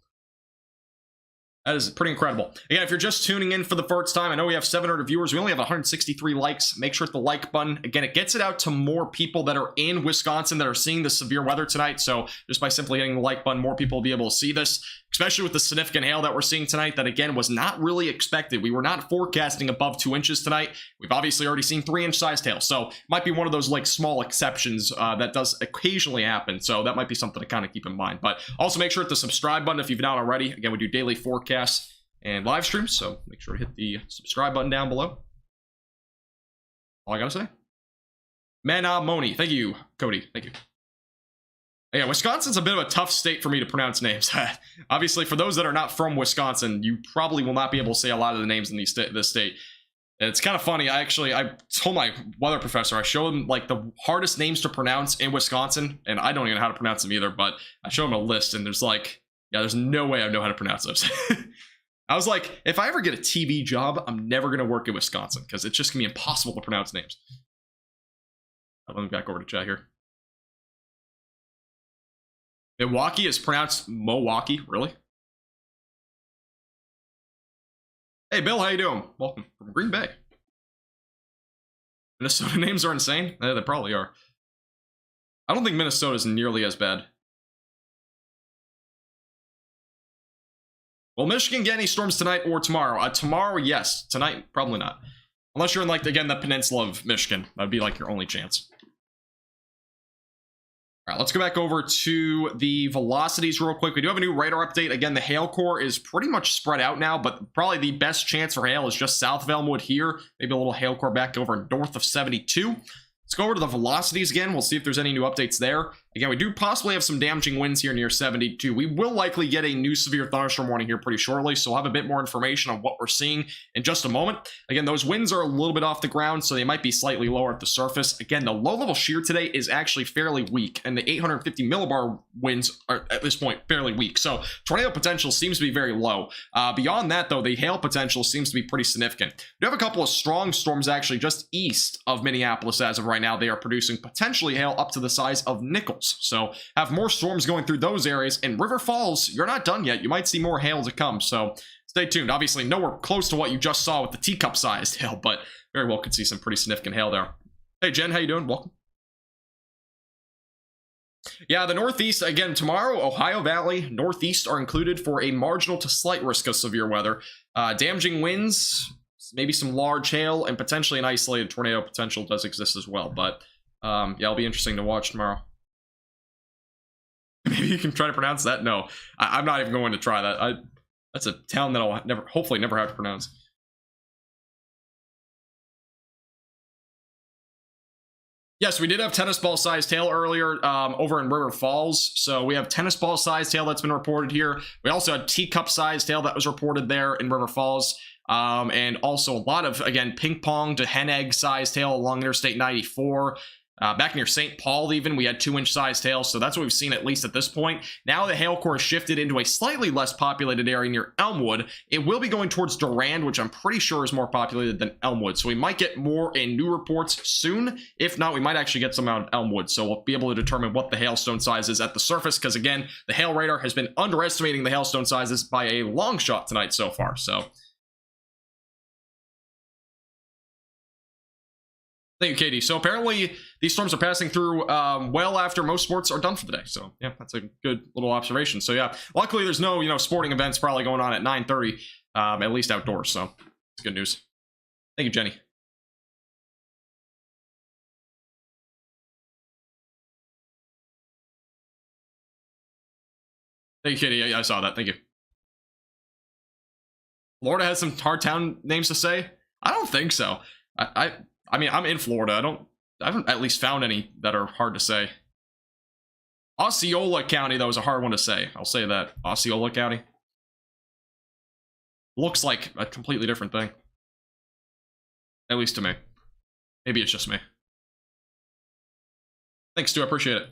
that is pretty incredible. Again, if you're just tuning in for the first time, I know we have 700 viewers. We only have 163 likes. Make sure to hit the like button. Again, it gets it out to more people that are in Wisconsin that are seeing the severe weather tonight. So just by simply hitting the like button, more people will be able to see this, especially with the significant hail that we're seeing tonight that, again, was not really expected. We were not forecasting above 2 inches tonight. We've obviously already seen 3-inch sized hail. So it might be one of those like small exceptions that does occasionally happen. So that might be something to kind of keep in mind. But also make sure to hit the subscribe button if you've not already. Again, we do daily forecasts and live streams, so make sure to hit the subscribe button down below. All I gotta say. Menomonee. Thank you, Cody. Thank you. Yeah, Wisconsin's a bit of a tough state for me to pronounce names. Obviously, for those that are not from Wisconsin, you probably will not be able to say a lot of the names in this state. And it's kind of funny. I told my weather professor, I showed him like the hardest names to pronounce in Wisconsin, and I don't even know how to pronounce them either, but I showed him a list, and there's like, yeah, there's no way I know how to pronounce those. I was like, if I ever get a TV job, I'm never going to work in Wisconsin because it's just going to be impossible to pronounce names. Let me back over to chat here. Milwaukee is pronounced Milwaukee, really? Hey, Bill, how you doing? Welcome from Green Bay. Minnesota names are insane. They probably are. I don't think Minnesota is nearly as bad. Will Michigan get any storms tonight or tomorrow? Tomorrow, yes. Tonight, probably not. Unless you're in, like, again, the peninsula of Michigan. That'd be, like, your only chance. All right, let's go back over to the velocities real quick. We do have a new radar update. Again, the hail core is pretty much spread out now, but probably the best chance for hail is just south of Elmwood here. Maybe a little hail core back over north of 72. Let's go over to the velocities again. We'll see if there's any new updates there. Again, we do possibly have some damaging winds here near 72. We will likely get a new severe thunderstorm warning here pretty shortly, so we'll have a bit more information on what we're seeing in just a moment. Again, those winds are a little bit off the ground, so they might be slightly lower at the surface. Again, the low-level shear today is actually fairly weak, and the 850 millibar winds are, at this point, fairly weak. So tornado potential seems to be very low. Beyond that, though, the hail potential seems to be pretty significant. We have a couple of strong storms actually just east of Minneapolis as of right now. They are producing potentially hail up to the size of Nichols. So have more storms going through those areas. In River Falls, you're not done yet. You might see more hail to come. So stay tuned. Obviously, nowhere close to what you just saw with the teacup-sized hail, but very well could see some pretty significant hail there. Hey, Jen, how you doing? Welcome. Yeah, the Northeast, again, tomorrow, Ohio Valley, Northeast are included for a marginal to slight risk of severe weather. Damaging winds, maybe some large hail, and potentially an isolated tornado potential does exist as well. But yeah, it'll be interesting to watch tomorrow. Maybe you can try to pronounce that. No, I'm not even going to try that. That's a town that I'll hopefully never have to pronounce. Yes, we did have tennis ball sized hail earlier over in River Falls. So we have tennis ball sized hail that's been reported here. We also had teacup sized hail that was reported there in River Falls. And also a lot of, again, ping pong to hen egg sized hail along Interstate 94. Back near St. Paul, even, we had 2-inch sized hail, so that's what we've seen at least at this point. Now the hail core shifted into a slightly less populated area near Elmwood. It will be going towards Durand, which I'm pretty sure is more populated than Elmwood, so we might get more in new reports soon. If not, we might actually get some out of Elmwood, so we'll be able to determine what the hailstone size is at the surface, because again, the hail radar has been underestimating the hailstone sizes by a long shot tonight so far, so... Thank you, Katie. So apparently these storms are passing through well after most sports are done for the day. So yeah, that's a good little observation. So yeah, luckily there's no sporting events probably going on at 9:30, at least outdoors. So it's good news. Thank you, Jenny. Thank you, Katie. Yeah, I saw that. Thank you. Florida has some hard town names to say. I don't think so. I mean, I'm in Florida. I haven't at least found any that are hard to say. Osceola County, though, is a hard one to say. I'll say that. Osceola County. Looks like a completely different thing. At least to me. Maybe it's just me. Thanks, Stu. I appreciate it.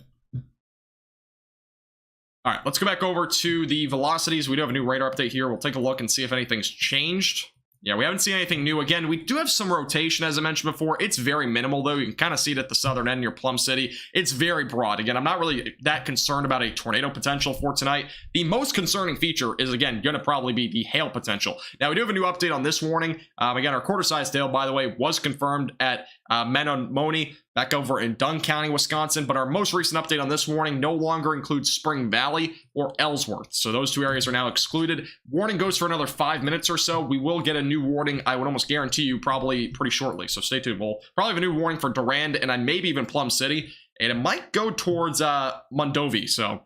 All right, let's go back over to the velocities. We do have a new radar update here. We'll take a look and see if anything's changed. Yeah, we haven't seen anything new. Again, we do have some rotation, as I mentioned before. It's very minimal, though. You can kind of see it at the southern end near Plum City. It's very broad. Again, I'm not really that concerned about a tornado potential for tonight. The most concerning feature is, again, going to probably be the hail potential. Now, we do have a new update on this warning. Again, our quarter-sized hail, by the way, was confirmed at Menomonee, back over in Dunn County, Wisconsin. But our most recent update on this warning no longer includes Spring Valley or Ellsworth. So those two areas are now excluded. Warning goes for another 5 minutes or so. We will get a new warning, I would almost guarantee you, probably pretty shortly. So stay tuned. We'll probably have a new warning for Durand and maybe even Plum City. And it might go towards Mondovi. So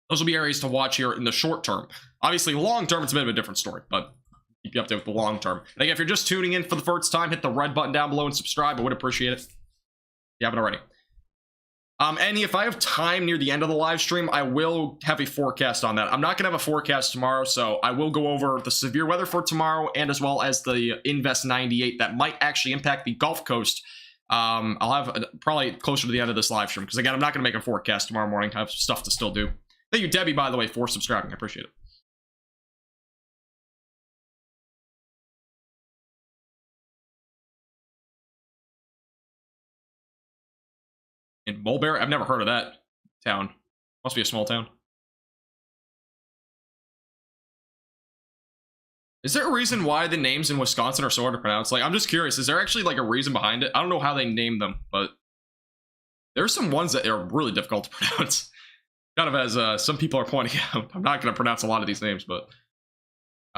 those will be areas to watch here in the short term. Obviously, long term, it's a bit of a different story. But keep you updated with the long term. And again, if you're just tuning in for the first time, hit the red button down below and subscribe. I would appreciate it if you haven't already. And if I have time near the end of the live stream, I will have a forecast on that. I'm not going to have a forecast tomorrow, so I will go over the severe weather for tomorrow and as well as the Invest 98 that might actually impact the Gulf Coast. I'll have probably closer to the end of this live stream because, again, I'm not going to make a forecast tomorrow morning. I have stuff to still do. Thank you, Debbie, by the way, for subscribing. I appreciate it. In Mulberry? I've never heard of that town. Must be a small town. Is there a reason why the names in Wisconsin are so hard to pronounce? Like, I'm just curious. Is there actually like a reason behind it? I don't know how they name them, but there's some ones that are really difficult to pronounce. Kind of as some people are pointing out. I'm not going to pronounce a lot of these names, but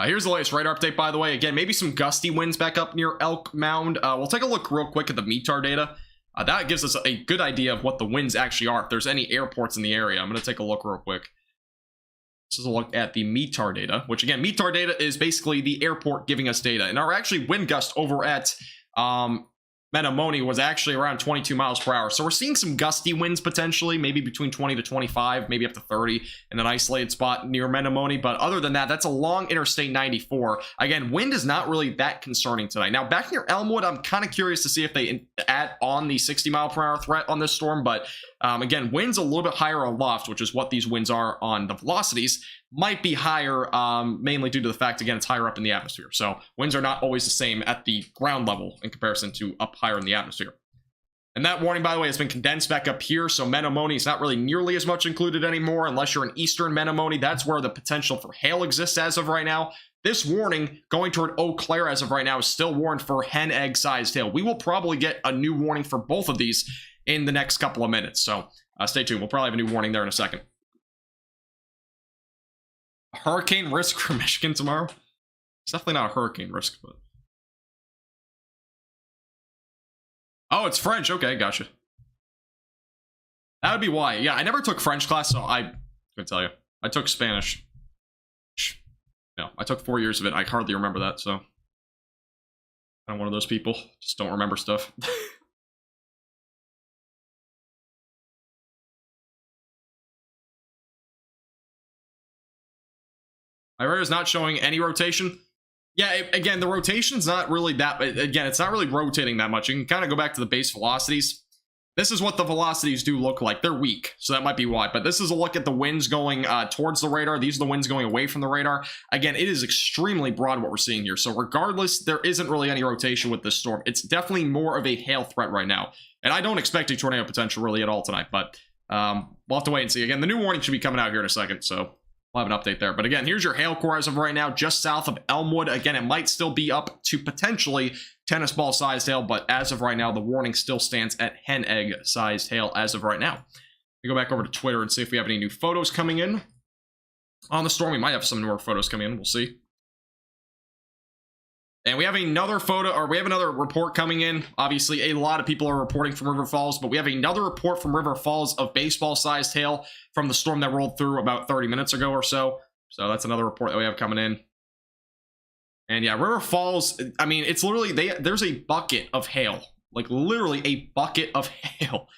here's the latest radar update, by the way. Again, maybe some gusty winds back up near Elk Mound. We'll take a look real quick at the METAR data. That gives us a good idea of what the winds actually are, if there's any airports in the area. I'm going to take a look real quick. This is a look at the METAR data, which, again, METAR data is basically the airport giving us data. And our actually wind gust over at Menomonee was actually around 22 miles per hour. So we're seeing some gusty winds potentially, maybe between 20 to 25, maybe up to 30 in an isolated spot near Menomonee. But other than that, that's along Interstate 94. Again, wind is not really that concerning tonight. Now, back near Elmwood, I'm kind of curious to see if they add on the 60 mile per hour threat on this storm. But again, winds a little bit higher aloft, which is what these winds are on the velocities, might be higher, mainly due to the fact, again, it's higher up in the atmosphere. So winds are not always the same at the ground level in comparison to up higher in the atmosphere. And that warning, by the way, has been condensed back up here. So Menomonee is not really nearly as much included anymore, unless you're in eastern Menomonee. That's where the potential for hail exists as of right now. This warning going toward Eau Claire as of right now is still warned for hen egg sized hail. We will probably get a new warning for both of these in the next couple of minutes. So stay tuned. We'll probably have a new warning there in a second. Hurricane risk for Michigan tomorrow? It's definitely not a hurricane risk, but... Oh, it's French. Okay, gotcha. That would be why. Yeah, I never took French class, so I couldn't tell you. I took Spanish. No, I took 4 years of it. I hardly remember that, so... I'm one of those people. Just don't remember stuff. My radar is not showing any rotation. Yeah, again, the rotation's not really that... Again, it's not really rotating that much. You can kind of go back to the base velocities. This is what the velocities do look like. They're weak, so that might be why. But this is a look at the winds going towards the radar. These are the winds going away from the radar. Again, it is extremely broad what we're seeing here. So regardless, there isn't really any rotation with this storm. It's definitely more of a hail threat right now. And I don't expect a tornado potential really at all tonight. But we'll have to wait and see. Again, the new warning should be coming out here in a second, so... we'll have an update there. But again, here's your hail core as of right now, just south of Elmwood. Again, it might still be up to potentially tennis ball sized hail, but as of right now, the warning still stands at hen egg sized hail as of right now. We go back over to Twitter and see if we have any new photos coming in on the storm. We might have some newer photos coming in. We'll see. And we have another photo, or we have another report coming in. Obviously, a lot of people are reporting from River Falls, but we have another report from River Falls of baseball-sized hail from the storm that rolled through about 30 minutes ago or so. So that's another report that we have coming in. And yeah, River Falls, I mean, it's literally, there's a bucket of hail. Like, literally a bucket of hail.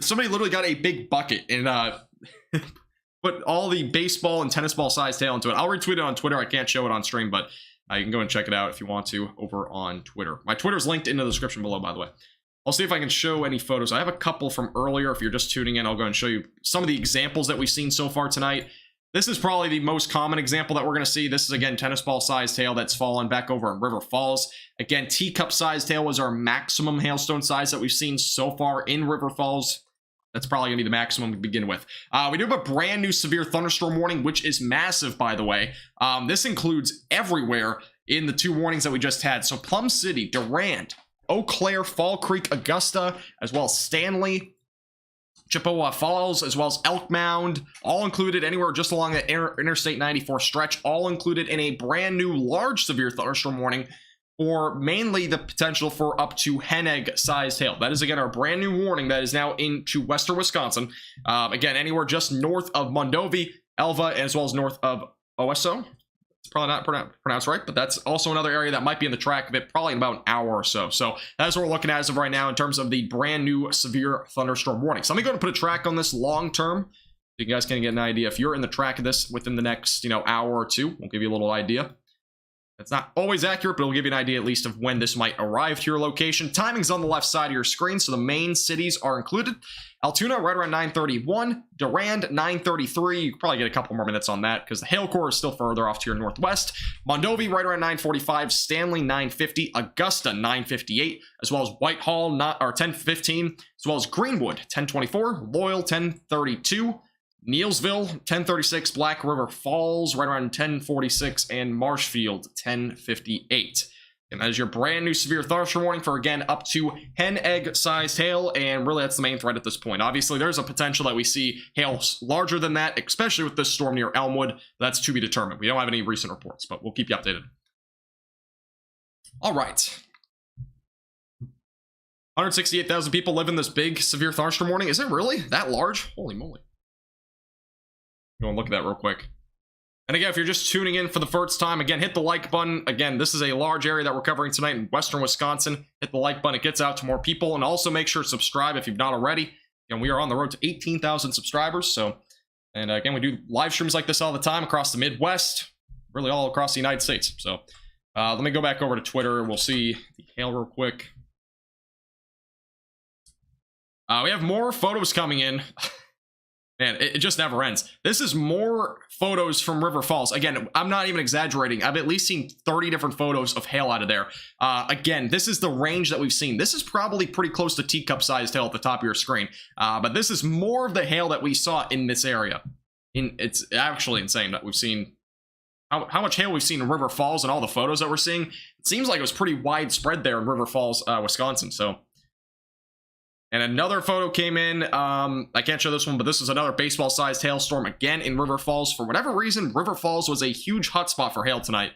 Somebody literally got a big bucket and put all the baseball and tennis ball-sized hail into it. I'll retweet it on Twitter. I can't show it on stream, but... you can go and check it out if you want to over on Twitter. My Twitter's linked in the description below, by the way. I'll see if I can show any photos. I have a couple from earlier. If you're just tuning in, I'll go and show you some of the examples that we've seen so far tonight. This is probably the most common example that we're going to see. This is, again, tennis ball-sized hail that's fallen back over in River Falls. Again, teacup-sized hail was our maximum hailstone size that we've seen so far in River Falls. That's probably going to be the maximum to begin with. We do have a brand new severe thunderstorm warning, which is massive, by the way. This includes everywhere in the two warnings that we just had. So Plum City, Durand, Eau Claire, Fall Creek, Augusta, as well as Stanley, Chippewa Falls, as well as Elk Mound, all included anywhere just along the Interstate 94 stretch, all included in a brand new large severe thunderstorm warning for mainly the potential for up to hen egg sized hail. That is, again, our brand new warning that is now into western Wisconsin. Again, anywhere just north of Mondovi, Elva, as well as north of Oso. It's probably not pronounced right, but that's also another area that might be in the track of it, probably in about an hour or so. So that's what we're looking at as of right now in terms of the brand new severe thunderstorm warning. So let me go and put a track on this long term. You guys can get an idea. If you're in the track of this within the next, hour or two, we'll give you a little idea. It's not always accurate, but it'll give you an idea at least of when this might arrive to your location. Timing's on the left side of your screen, so the main cities are included. Altoona right around 9:31, Durand 9:33. You can probably get a couple more minutes on that because the hail core is still further off to your northwest. Mondovi right around 9:45, Stanley 9:50, Augusta 9:58, as well as Whitehall 10:15, as well as Greenwood 10:24, Loyal 10:32. Neilsville 10:36, Black River Falls right around 10:46, and Marshfield 10:58. And that is your brand new severe thunderstorm warning for, again, up to hen egg sized hail, and really that's the main threat at this point. Obviously there's a potential that we see hail larger than that, especially with this storm near Elmwood. That's to be determined. We don't have any recent reports, but we'll keep you updated. All right. 168,000 people live in this big severe thunderstorm warning. Is it really that large? Holy moly. Go and look at that real quick. And again, if you're just tuning in for the first time, again, hit the like button. Again, this is a large area that we're covering tonight in western Wisconsin. Hit the like button. It gets out to more people. And also make sure to subscribe if you've not already. And we are on the road to 18,000 subscribers. So, and again, we do live streams like this all the time across the Midwest, really all across the United States. So let me go back over to Twitter. We'll see the hail real quick. We have more photos coming in. Man, it just never ends. This is more photos from River Falls. Again, I'm not even exaggerating. I've at least seen 30 different photos of hail out of there. Again, this is the range that we've seen. This is probably pretty close to teacup-sized hail at the top of your screen. But this is more of the hail that we saw in this area. It's actually insane that we've seen how much hail we've seen in River Falls and all the photos that we're seeing. It seems like it was pretty widespread there in River Falls, Wisconsin. So. And another photo came in. I can't show this one, but this is another baseball-sized hailstorm again in River Falls. For whatever reason, River Falls was a huge hotspot for hail tonight.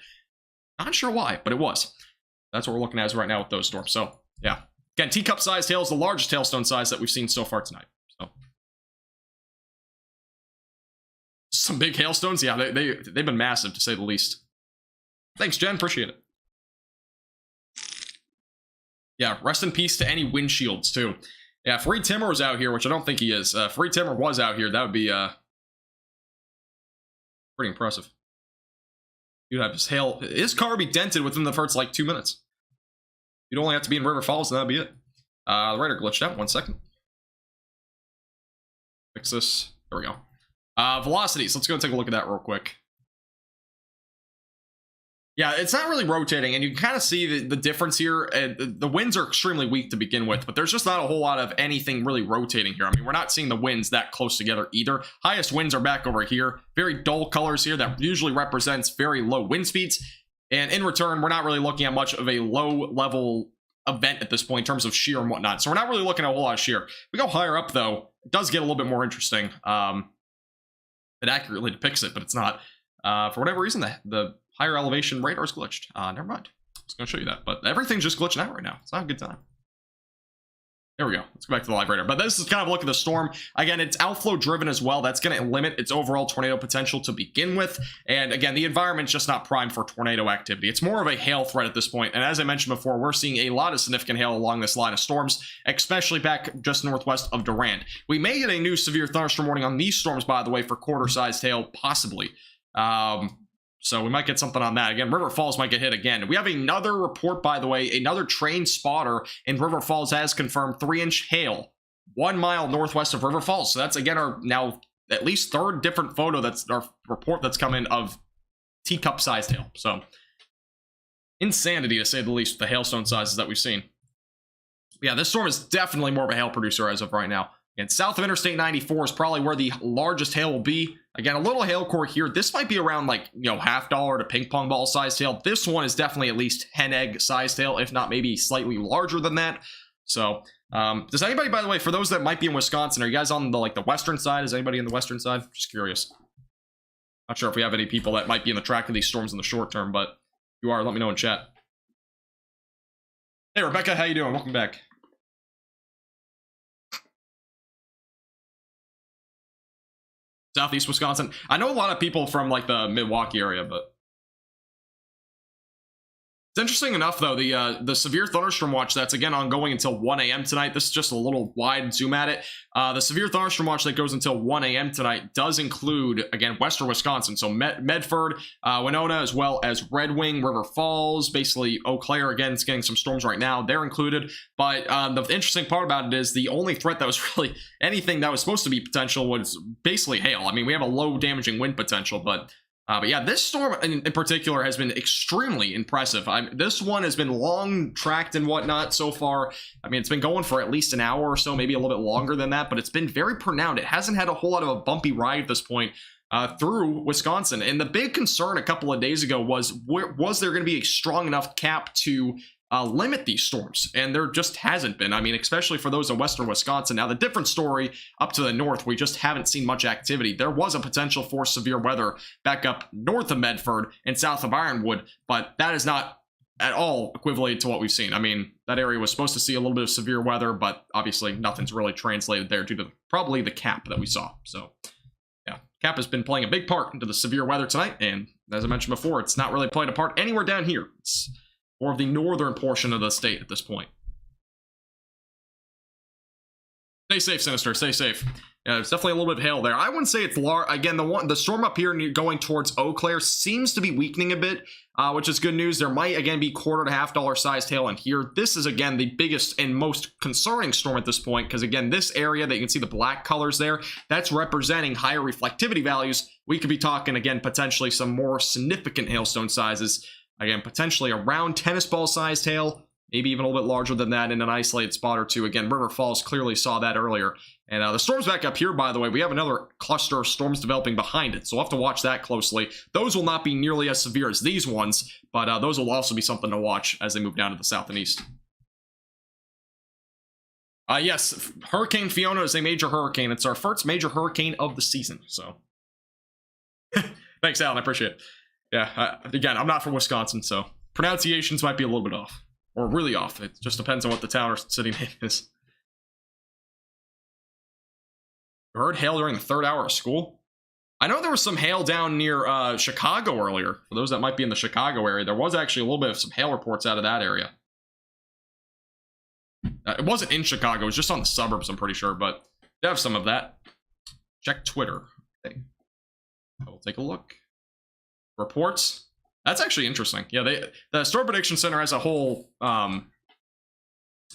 Not sure why, but it was. That's what we're looking at right now with those storms. So, yeah. Again, teacup-sized hail is the largest hailstone size that we've seen so far tonight. So, some big hailstones. Yeah, they've been massive, to say the least. Thanks, Jen. Appreciate it. Yeah, rest in peace to any windshields, too. Yeah, if Reed Timmer was out here, which I don't think he is, if Reed Timmer was out here, that would be pretty impressive. You'd have his car would be dented within the first, 2 minutes. You'd only have to be in River Falls, and that'd be it. The radar glitched out. 1 second. Fix this. There we go. Velocities. Let's go and take a look at that real quick. Yeah, it's not really rotating, and you can kind of see the difference here. The winds are extremely weak to begin with, but there's just not a whole lot of anything really rotating here. I mean, we're not seeing the winds that close together either. Highest winds are back over here. Very dull colors here that usually represents very low wind speeds. And in return, we're not really looking at much of a low-level event at this point in terms of shear and whatnot. So we're not really looking at a whole lot of shear. If we go higher up, though, it does get a little bit more interesting. It accurately depicts it, but it's not. For whatever reason, the higher elevation radar is glitched. Never mind. I was going to show you that, but everything's just glitching out right now. It's not a good time. There we go. Let's go back to the live radar. But this is kind of a look at the storm. Again, it's outflow driven as well. That's going to limit its overall tornado potential to begin with. And again, the environment's just not primed for tornado activity. It's more of a hail threat at this point. And as I mentioned before, we're seeing a lot of significant hail along this line of storms, especially back just northwest of Durand. We may get a new severe thunderstorm warning on these storms, by the way, for quarter-sized hail, possibly. So we might get something on that. Again, River Falls might get hit again. We have another report, by the way. Another train spotter in River Falls has confirmed 3-inch hail 1 mile northwest of River Falls. So that's, again, our now at least third different photo that's our report that's come in of teacup-sized hail. So insanity, to say the least, the hailstone sizes that we've seen. Yeah, this storm is definitely more of a hail producer as of right now. And south of Interstate 94 is probably where the largest hail will be. Again, a little hail core here. This might be around $half to ping pong ball sized hail. This one is definitely at least hen egg sized hail, if not maybe slightly larger than that. So, does anybody, by the way, for those that might be in Wisconsin, are you guys on the western side? Is anybody in the western side? Just curious. Not sure if we have any people that might be in the track of these storms in the short term, but if you are, let me know in chat. Hey, Rebecca, how you doing? Welcome back. Southeast Wisconsin. I know a lot of people from the Milwaukee area, but It's interesting enough, though, the severe thunderstorm watch that's again ongoing until 1 a.m. tonight. This is just a little wide zoom at it. The severe thunderstorm watch that goes until 1 a.m. tonight does include, again, western Wisconsin. So Medford, Winona, as well as Red Wing, River Falls, basically Eau Claire, again, it's getting some storms right now. They're included. But the interesting part about it is the only threat that was really anything that was supposed to be potential was basically hail. I mean, we have a low damaging wind potential, but yeah, this storm in particular has been extremely impressive. This one has been long tracked and whatnot so far. I mean, it's been going for at least an hour or so, maybe a little bit longer than that, but it's been very pronounced. It hasn't had a whole lot of a bumpy ride at this point through Wisconsin. And the big concern a couple of days ago was there going to be a strong enough cap to limit these storms, and there just hasn't been. I mean, especially for those in western Wisconsin. Now, the different story up to the north, we just haven't seen much activity. There was a potential for severe weather back up north of Medford and south of Ironwood, but that is not at all equivalent to what we've seen. I mean, that area was supposed to see a little bit of severe weather, but obviously nothing's really translated there due to probably the cap that we saw. So yeah, cap has been playing a big part into the severe weather tonight, and as I mentioned before, it's not really playing a part anywhere down here. It's or of the northern portion of the state at this point. Stay safe, Sinister. Stay safe. Yeah, there's definitely a little bit of hail there. I wouldn't say it's large. Again, the storm up here going towards Eau Claire seems to be weakening a bit, which is good news. There might, again, be $quarter to $half sized hail in here. This is, again, the biggest and most concerning storm at this point, because, again, this area that you can see the black colors there, that's representing higher reflectivity values. We could be talking, again, potentially some more significant hailstone sizes. Again, potentially around tennis ball sized hail, maybe even a little bit larger than that in an isolated spot or two. Again, River Falls clearly saw that earlier. And the storms back up here, by the way, we have another cluster of storms developing behind it. So we'll have to watch that closely. Those will not be nearly as severe as these ones, but those will also be something to watch as they move down to the south and east. Yes, Hurricane Fiona is a major hurricane. It's our first major hurricane of the season. So thanks, Alan. I appreciate it. Yeah, again, I'm not from Wisconsin, so pronunciations might be a little bit off, or really off. It just depends on what the town or city name is. You heard hail during the third hour of school? I know there was some hail down near Chicago earlier. For those that might be in the Chicago area, there was actually a little bit of some hail reports out of that area. It wasn't in Chicago, it was just on the suburbs, I'm pretty sure, but they have some of that. Check Twitter. Okay. I will take a look. Reports. That's actually interesting. Yeah, the Storm Prediction Center has a whole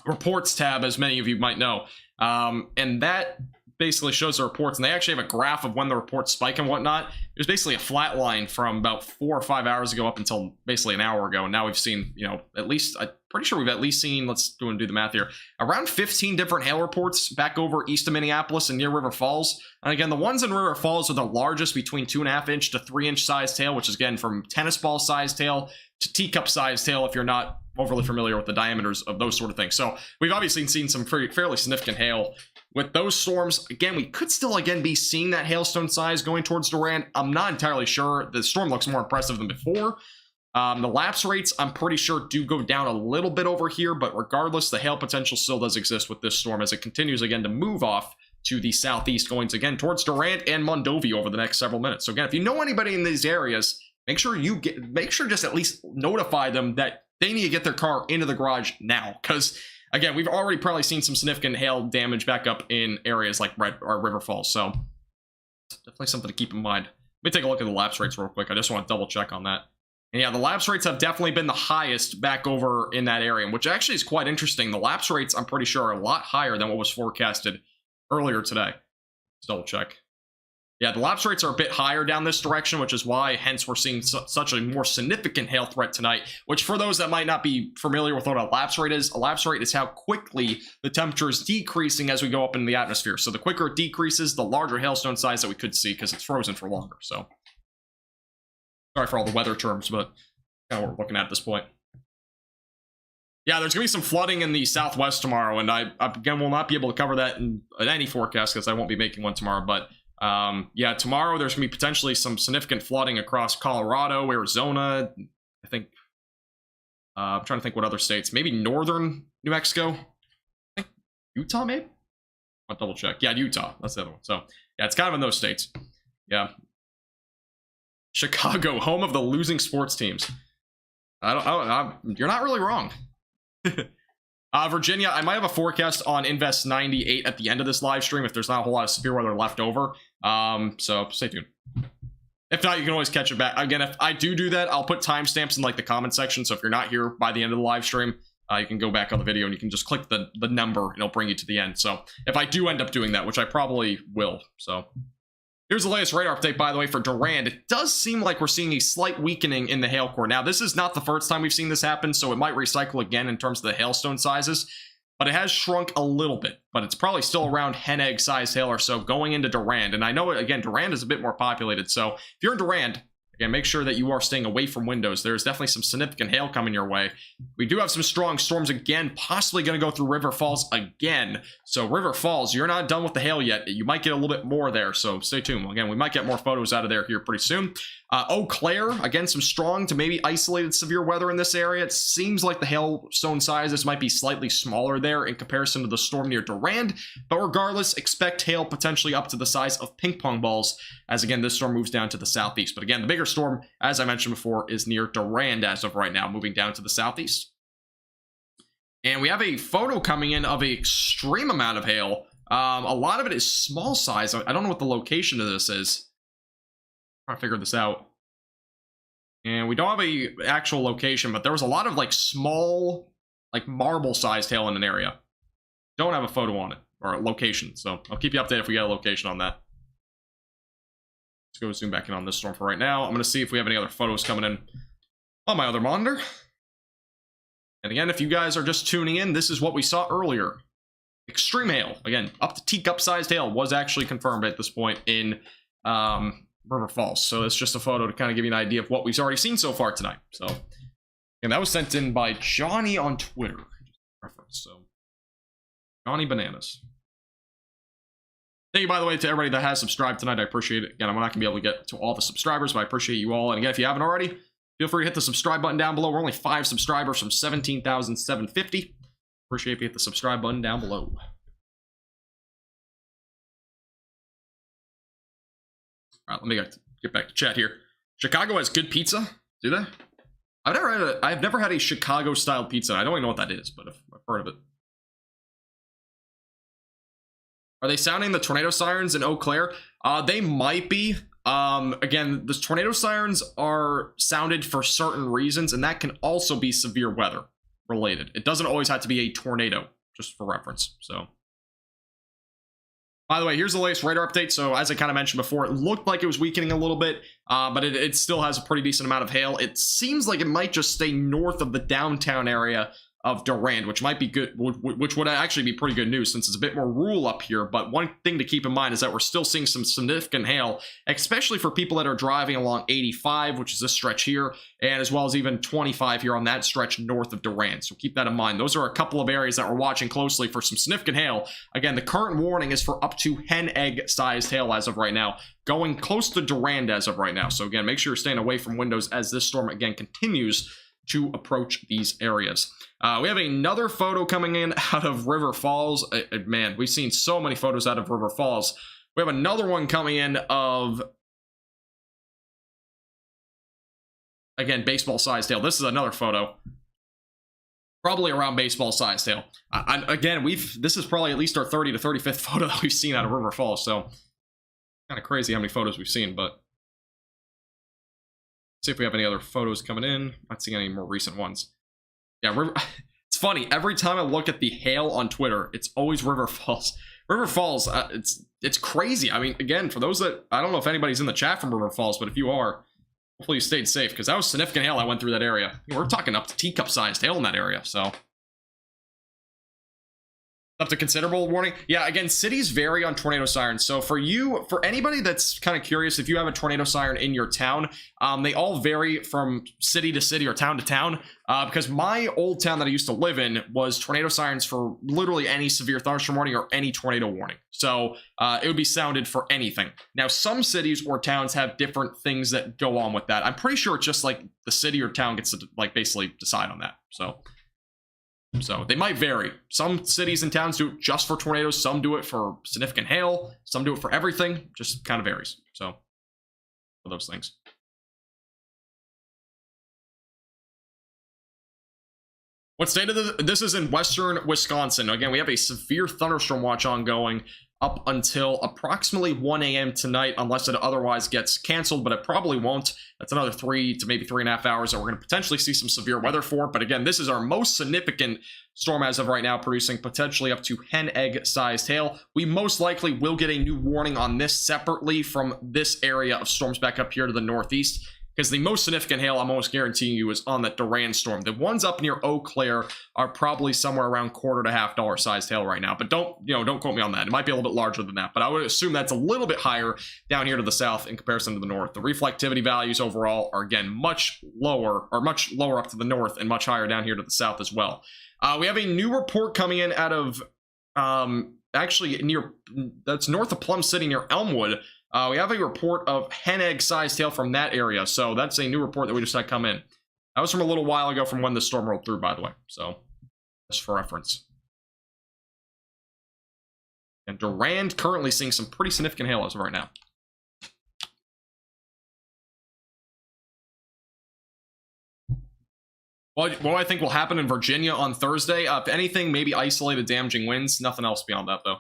reports tab, as many of you might know, and that basically shows the reports, and they actually have a graph of when the reports spike and whatnot. There's basically a flat line from about 4 or 5 hours ago up until basically an hour ago, and now we've seen, you know, at least, I'm pretty sure we've at least seen, let's do the math here, around 15 different hail reports back over east of Minneapolis and near River Falls. And again, the ones in River Falls are the largest, between 2.5 inch to 3 inch sized hail, which is again from tennis ball sized hail to teacup sized hail, if you're not overly familiar with the diameters of those sort of things. So we've obviously seen some fairly significant hail with those storms. Again, we could still again be seeing that hailstone size going towards Durant. I'm not entirely sure. The storm looks more impressive than before. The lapse rates, I'm pretty sure, do go down a little bit over here, but regardless, the hail potential still does exist with this storm as it continues again to move off to the southeast, going to, again, towards Durant and Mondovi over the next several minutes. So again, if you know anybody in these areas, make sure just at least notify them that they need to get their car into the garage now, because again, we've already probably seen some significant hail damage back up in areas like River Falls. So definitely something to keep in mind. Let me take a look at the lapse rates real quick. I just want to double check on that. And yeah, the lapse rates have definitely been the highest back over in that area, which actually is quite interesting. The lapse rates, I'm pretty sure, are a lot higher than what was forecasted earlier today. Let's double check. Yeah, the lapse rates are a bit higher down this direction, which is why, hence, we're seeing such a more significant hail threat tonight, which for those that might not be familiar with what a lapse rate is how quickly the temperature is decreasing as we go up in the atmosphere. So the quicker it decreases, the larger hailstone size that we could see, because it's frozen for longer. So sorry for all the weather terms, but kind of what we're looking at this point. Yeah, there's going to be some flooding in the southwest tomorrow, and I again, will not be able to cover that in any forecast because I won't be making one tomorrow, but yeah, tomorrow there's going to be potentially some significant flooding across Colorado, Arizona, I think, I'm trying to think what other states, maybe northern New Mexico, I think Utah maybe? I'll double check. Yeah, Utah, that's the other one. So yeah, it's kind of in those states. Yeah. Chicago, home of the losing sports teams. You're not really wrong. Virginia, I might have a forecast on Invest 98 at the end of this live stream if there's not a whole lot of severe weather left over. So stay tuned. If not, you can always catch it back. Again, if I do that, I'll put timestamps in like the comment section. So if you're not here by the end of the live stream, you can go back on the video and you can just click the number and it'll bring you to the end. So if I do end up doing that, which I probably will. So here's the latest radar update, by the way, for Durand. It does seem like we're seeing a slight weakening in the hail core. Now, this is not the first time we've seen this happen, so it might recycle again in terms of the hailstone sizes, but it has shrunk a little bit, but it's probably still around hen egg size hail or so going into Durand. And I know, again, Durand is a bit more populated, so if you're in Durand, again, make sure that you are staying away from windows. There's definitely some significant hail coming your way. We do have some strong storms again, possibly going to go through River Falls again. So River Falls, you're not done with the hail yet. You might get a little bit more there, so stay tuned. Again, we might get more photos out of there here pretty soon. Eau Claire, again, some strong to maybe isolated severe weather in this area. It seems like the hailstone sizes might be slightly smaller there in comparison to the storm near Durand, but regardless, expect hail potentially up to the size of ping pong balls as, again, this storm moves down to the southeast. But again, the bigger storm, as I mentioned before, is near Durand as of right now, moving down to the southeast. And we have a photo coming in of an extreme amount of hail. A lot of it is small size. I don't know what the location of this is. Trying to figure this out. And we don't have a actual location, but there was a lot of like small, like marble sized hail in an area. Don't have a photo on it or a location, so I'll keep you updated if we get a location on that. Let's go zoom back in on this storm for right now. I'm going to see if we have any other photos coming in on my other monitor. And again, if you guys are just tuning in, this is what we saw earlier. Extreme hail. Again, up to teacup sized hail was actually confirmed at this point in River Falls. So it's just a photo to kind of give you an idea of what we've already seen so far tonight. So, and that was sent in by Johnny on Twitter. So, Johnny Bananas. Thank you, by the way, to everybody that has subscribed tonight. I appreciate it. Again, I'm not going to be able to get to all the subscribers, but I appreciate you all. And again, if you haven't already, feel free to hit the subscribe button down below. We're only 5 subscribers from 17,750. Appreciate if you hit the subscribe button down below. All right, let me get back to chat here. Chicago has good pizza. Do they? I've never had a Chicago-style pizza. I don't even know what that is, but I've heard of it. Are they sounding the tornado sirens in Eau Claire? They might be. Again, the tornado sirens are sounded for certain reasons, and that can also be severe weather related. It doesn't always have to be a tornado, just for reference. So, by the way, here's the latest radar update. So, as I kind of mentioned before, it looked like it was weakening a little bit, but it still has a pretty decent amount of hail. It seems like it might just stay north of the downtown area of Durand, which might be good, which would actually be pretty good news since it's a bit more rural up here. But one thing to keep in mind is that we're still seeing some significant hail, especially for people that are driving along 85, which is this stretch here, and as well as even 25 here on that stretch north of Durand. So keep that in mind. Those are a couple of areas that we're watching closely for some significant hail. Again, the current warning is for up to hen egg sized hail as of right now, going close to Durand as of right now. So again, make sure you're staying away from windows as this storm again continues to approach these areas. We have another photo coming in out of River Falls. Man, we've seen so many photos out of River Falls. We have another one coming in of, again, baseball-sized hail. This is another photo. Probably around baseball-sized hail. Again, this is probably at least our 30 to 35th photo that we've seen out of River Falls. So, kind of crazy how many photos we've seen, but see if we have any other photos coming in. Not seeing any more recent ones. Yeah, it's funny. Every time I look at the hail on Twitter, it's always River Falls. River Falls, it's crazy. I mean, again, for those that, I don't know if anybody's in the chat from River Falls, but if you are, hopefully you stayed safe, because that was significant hail that went through that area. We're talking up to teacup-sized hail in that area, so. Up to considerable warning. Yeah, again, cities vary on tornado sirens. So for anybody that's kind of curious, if you have a tornado siren in your town, they all vary from city to city or town to town. Because my old town that I used to live in was tornado sirens for literally any severe thunderstorm warning or any tornado warning. So it would be sounded for anything. Now, some cities or towns have different things that go on with that. I'm pretty sure it's just like the city or town gets to like basically decide on that. So they might vary. Some cities and towns do it just for tornadoes. Some do it for significant hail. Some do it for everything. Just kind of varies. So for those things. What state of this is in western Wisconsin. Again, we have a severe thunderstorm watch ongoing up until approximately 1 a.m. tonight, unless it otherwise gets canceled, but it probably won't. That's another 3 to maybe 3.5 hours that we're going to potentially see some severe weather for. But again, this is our most significant storm as of right now, producing potentially up to hen egg sized hail. We most likely will get a new warning on this separately from this area of storms back up here to the northeast, because the most significant hail, I'm almost guaranteeing you, is on that Durand storm. The ones up near Eau Claire are probably somewhere around $1.25 to $1/2 sized hail right now. But don't quote me on that. It might be a little bit larger than that, but I would assume that's a little bit higher down here to the south in comparison to the north. The reflectivity values overall are again much lower up to the north and much higher down here to the south as well. We have a new report coming in out of actually that's north of Plum City near Elmwood. We have a report of hen egg sized hail from that area, so that's a new report that we just had come in. That was from a little while ago from when the storm rolled through, by the way, so just for reference. And Durand currently seeing some pretty significant hail as of right now. What do I think will happen in Virginia on Thursday? If anything, maybe isolated damaging winds. Nothing else beyond that, though.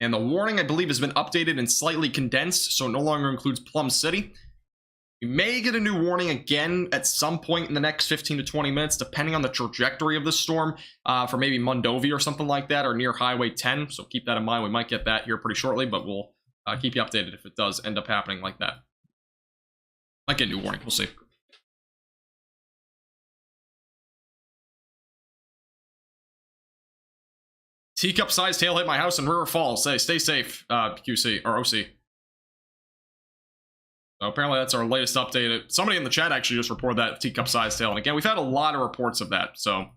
And the warning, I believe, has been updated and slightly condensed, so it no longer includes Plum City. We may get a new warning again at some point in the next 15 to 20 minutes, depending on the trajectory of the storm, for maybe Mondovi or something like that, or near Highway 10. So keep that in mind. We might get that here pretty shortly, but we'll keep you updated if it does end up happening like that. Might get a new warning. We'll see. Teacup-sized hail hit my house in River Falls. Stay safe, QC, or OC. So apparently that's our latest update. Somebody in the chat actually just reported that teacup-sized hail. And again, we've had a lot of reports of that, so.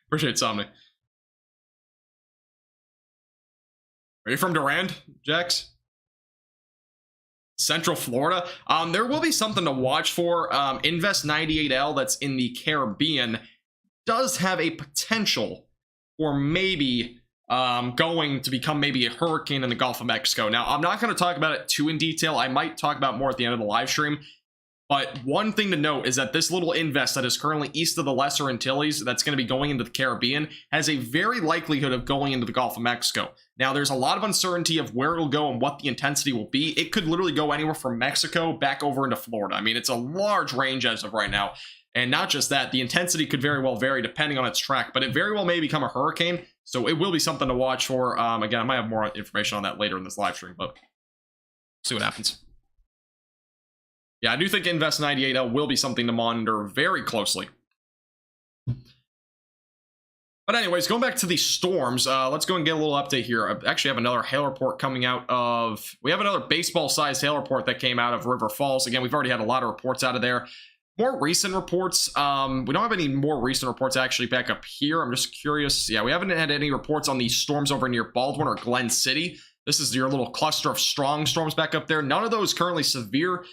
Appreciate Somni. Are you from Durand, Jax? Central Florida. There will be something to watch for. Invest 98L that's in the Caribbean does have a potential for maybe going to become maybe a hurricane in the Gulf of Mexico. Now, I'm not going to talk about it too in detail. I might talk about more at the end of the live stream. But one thing to note is that this little invest that is currently east of the Lesser Antilles that's going to be going into the Caribbean has a very likelihood of going into the Gulf of Mexico. Now, there's a lot of uncertainty of where it'll go and what the intensity will be. It could literally go anywhere from Mexico back over into Florida. I mean, it's a large range as of right now. And not just that, the intensity could very well vary depending on its track, but it very well may become a hurricane. So it will be something to watch for. Again, I might have more information on that later in this live stream, but see what happens. Yeah, I do think Invest 98L will be something to monitor very closely. But anyways, going back to the storms, let's go and get a little update here. I actually have another hail report coming out of... We have another baseball-sized hail report that came out of River Falls. Again, we've already had a lot of reports out of there. More recent reports, we don't have any more recent reports actually back up here. I'm just curious. Yeah, we haven't had any reports on these storms over near Baldwin or Glen City. This is your little cluster of strong storms back up there. None of those currently severe.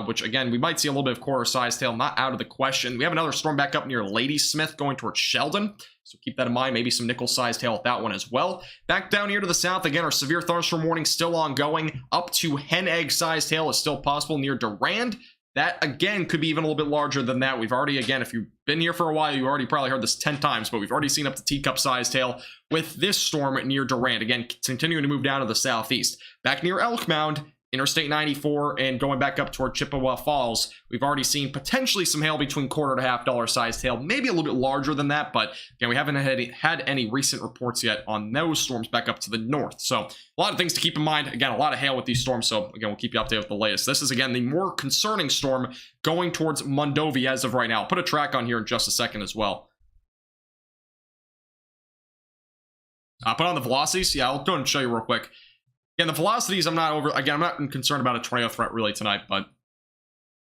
Which, again, we might see a little bit of quarter-sized hail, not out of the question. We have another storm back up near Ladysmith going towards Sheldon, so keep that in mind. Maybe some nickel-sized hail at that one as well. Back down here to the south, again, our severe thunderstorm warning still ongoing. Up to hen egg-sized hail is still possible near Durand. That, again, could be even a little bit larger than that. We've already, again, if you've been here for a while, you've already probably heard this 10 times, but we've already seen up to teacup-sized hail with this storm near Durand. Again, continuing to move down to the southeast. Back near Elk Mound, Interstate 94 and going back up toward Chippewa Falls, we've already seen potentially some hail between $1.25 to $1/2 sized hail, maybe a little bit larger than that, but again, we haven't had any recent reports yet on those storms back up to the north. So a lot of things to keep in mind. Again, a lot of hail with these storms, so again, we'll keep you updated with the latest. This is, again, the more concerning storm going towards Mondovi as of right now. I'll put a track on here in just a second as well. Put on the velocities. Yeah, I'll go and show you real quick. Again, the velocities, I'm not concerned about a tornado threat really tonight, but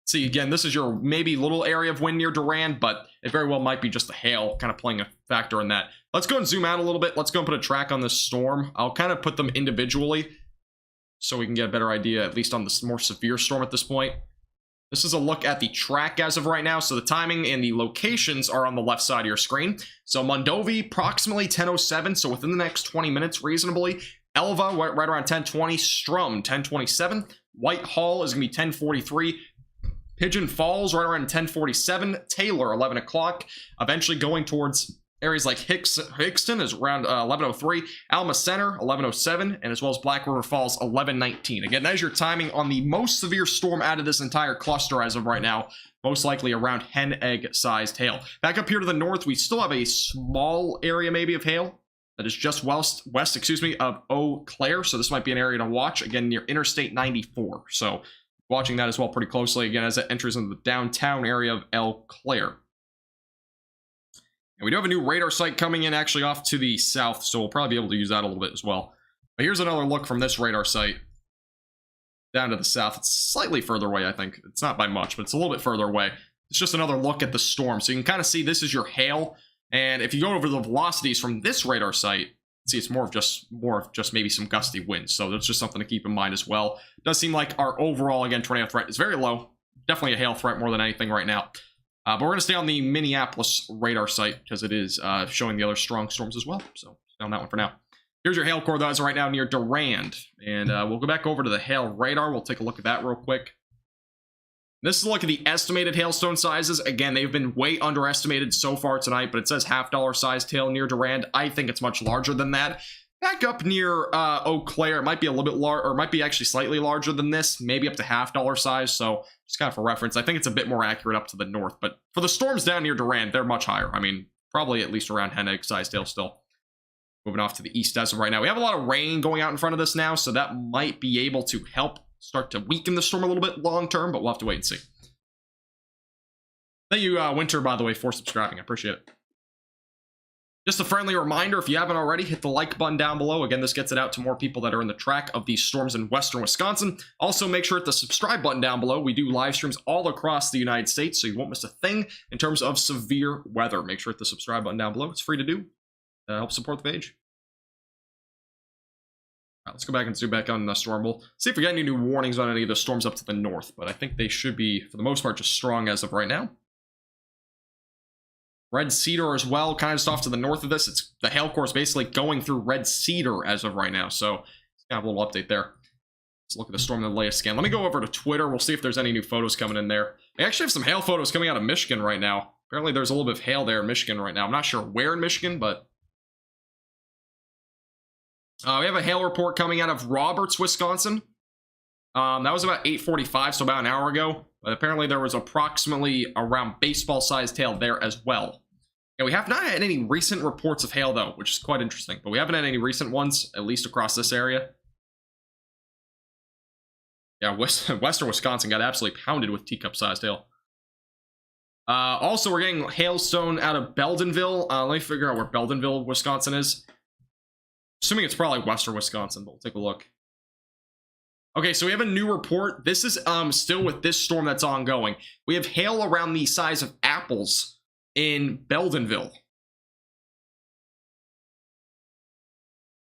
see, again, this is your maybe little area of wind near Durand, but it very well might be just the hail kind of playing a factor in that. Let's go and zoom out a little bit. Let's go and put a track on this storm. I'll kind of put them individually so we can get a better idea, at least on this more severe storm at this point. This is a look at the track as of right now. So the timing and the locations are on the left side of your screen. So Mondovi, approximately 10:07, so within the next 20 minutes, reasonably. Elva, right around 1020. Strum, 1027. Whitehall is going to be 1043. Pigeon Falls, right around 1047. Taylor, 11 o'clock. Eventually going towards areas like Hickston is around 1103. Alma Center, 1107. And as well as Black River Falls, 1119. Again, that is your timing on the most severe storm out of this entire cluster as of right now. Most likely around hen egg-sized hail. Back up here to the north, we still have a small area maybe of hail that is just west of Eau Claire. So this might be an area to watch, again, near Interstate 94. So watching that as well pretty closely, again, as it enters into the downtown area of Eau Claire. And we do have a new radar site coming in actually off to the south, so we'll probably be able to use that a little bit as well. But here's another look from this radar site. Down to the south. It's slightly further away, I think. It's not by much, but it's a little bit further away. It's just another look at the storm. So you can kind of see this is your hail. And if you go over the velocities from this radar site, see it's more of just maybe some gusty winds. So that's just something to keep in mind as well. It does seem like our overall, again, tornado threat is very low. Definitely a hail threat more than anything right now. But we're going to stay on the Minneapolis radar site because it is showing the other strong storms as well. So stay on that one for now. Here's your hail core, though, as right now near Durand. And we'll go back over to the hail radar. We'll take a look at that real quick. This is a look at the estimated hailstone sizes. Again, they've been way underestimated so far tonight, but it says $half sized hail near Durand. I think it's much larger than that. Back up near Eau Claire, it might be a little bit larger, or it might be actually slightly larger than this, maybe up to $half size. So just kind of for reference, I think it's a bit more accurate up to the north. But for the storms down near Durand, they're much higher. I mean, probably at least around hen egg sized hail still. Moving off to the east as of right now. We have a lot of rain going out in front of this now, so that might be able to help start to weaken the storm a little bit long term, but we'll have to wait and see. Thank you, Winter, by the way, for subscribing. I appreciate it. Just a friendly reminder, if you haven't already, hit the like button down below. Again, this gets it out to more people that are in the track of these storms in western Wisconsin. Also, make sure to hit the subscribe button down below. We do live streams all across the United States, so you won't miss a thing in terms of severe weather. Make sure to hit the subscribe button down below. It's free to do. Help support the page. All right, let's go back and zoom back on the storm. We'll see if we got any new warnings on any of the storms up to the north, but I think they should be, for the most part, just strong as of right now. Red Cedar as well, kind of just off to the north of this. It's the hail course basically going through Red Cedar as of right now, so it's kind of a little update there. Let's look at the storm in the latest scan. Let me go over to Twitter. We'll see if there's any new photos coming in there. We actually have some hail photos coming out of Michigan right now. Apparently there's a little bit of hail there in Michigan right now. I'm not sure where in Michigan, but we have a hail report coming out of Roberts, Wisconsin. That was about 8:45, so about an hour ago. But apparently there was approximately around baseball-sized hail there as well. And we have not had any recent reports of hail, though, which is quite interesting. But we haven't had any recent ones, at least across this area. Yeah, western Wisconsin got absolutely pounded with teacup-sized hail. Also, we're getting hailstone out of Beldenville. Let me figure out where Beldenville, Wisconsin is. Assuming it's probably western Wisconsin, but we'll take a look. Okay, so we have a new report. This is still with this storm that's ongoing. We have hail around the size of apples in Beldenville.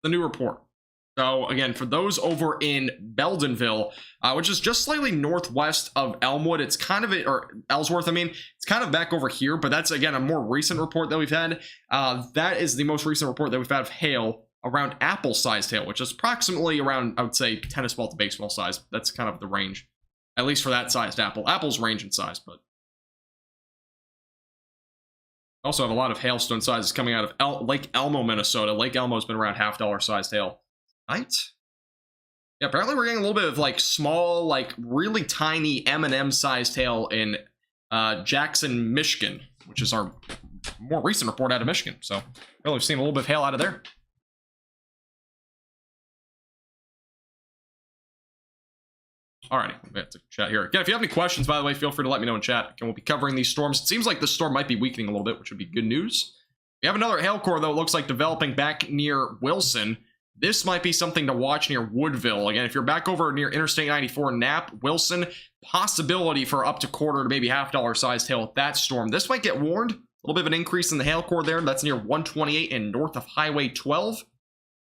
The new report. So again, for those over in Beldenville, which is just slightly northwest of Elmwood, it's kind of or Ellsworth, I mean, it's kind of back over here, but that's again a more recent report that we've had. That is the most recent report that we've had of hail around apple-sized hail, which is approximately around, I would say, tennis ball to baseball size. That's kind of the range, at least for that sized apple. Apples range in size, but also have a lot of hailstone sizes coming out of Lake Elmo, Minnesota. Lake Elmo's been around $half sized hail. Right? Yeah, apparently we're getting a little bit of like small, like really tiny M&M sized hail in Jackson, Michigan, which is our more recent report out of Michigan. So really we've seen a little bit of hail out of there. Alrighty, we have to chat here. Again, if you have any questions, by the way, feel free to let me know in chat. Again, we'll be covering these storms. It seems like the storm might be weakening a little bit, which would be good news. We have another hail core, though, it looks like developing back near Wilson. This might be something to watch near Woodville. Again, if you're back over near Interstate 94, Knapp, Wilson, possibility for up to quarter to maybe $half sized hail with that storm. This might get warned. A little bit of an increase in the hail core there. That's near 128 and north of Highway 12.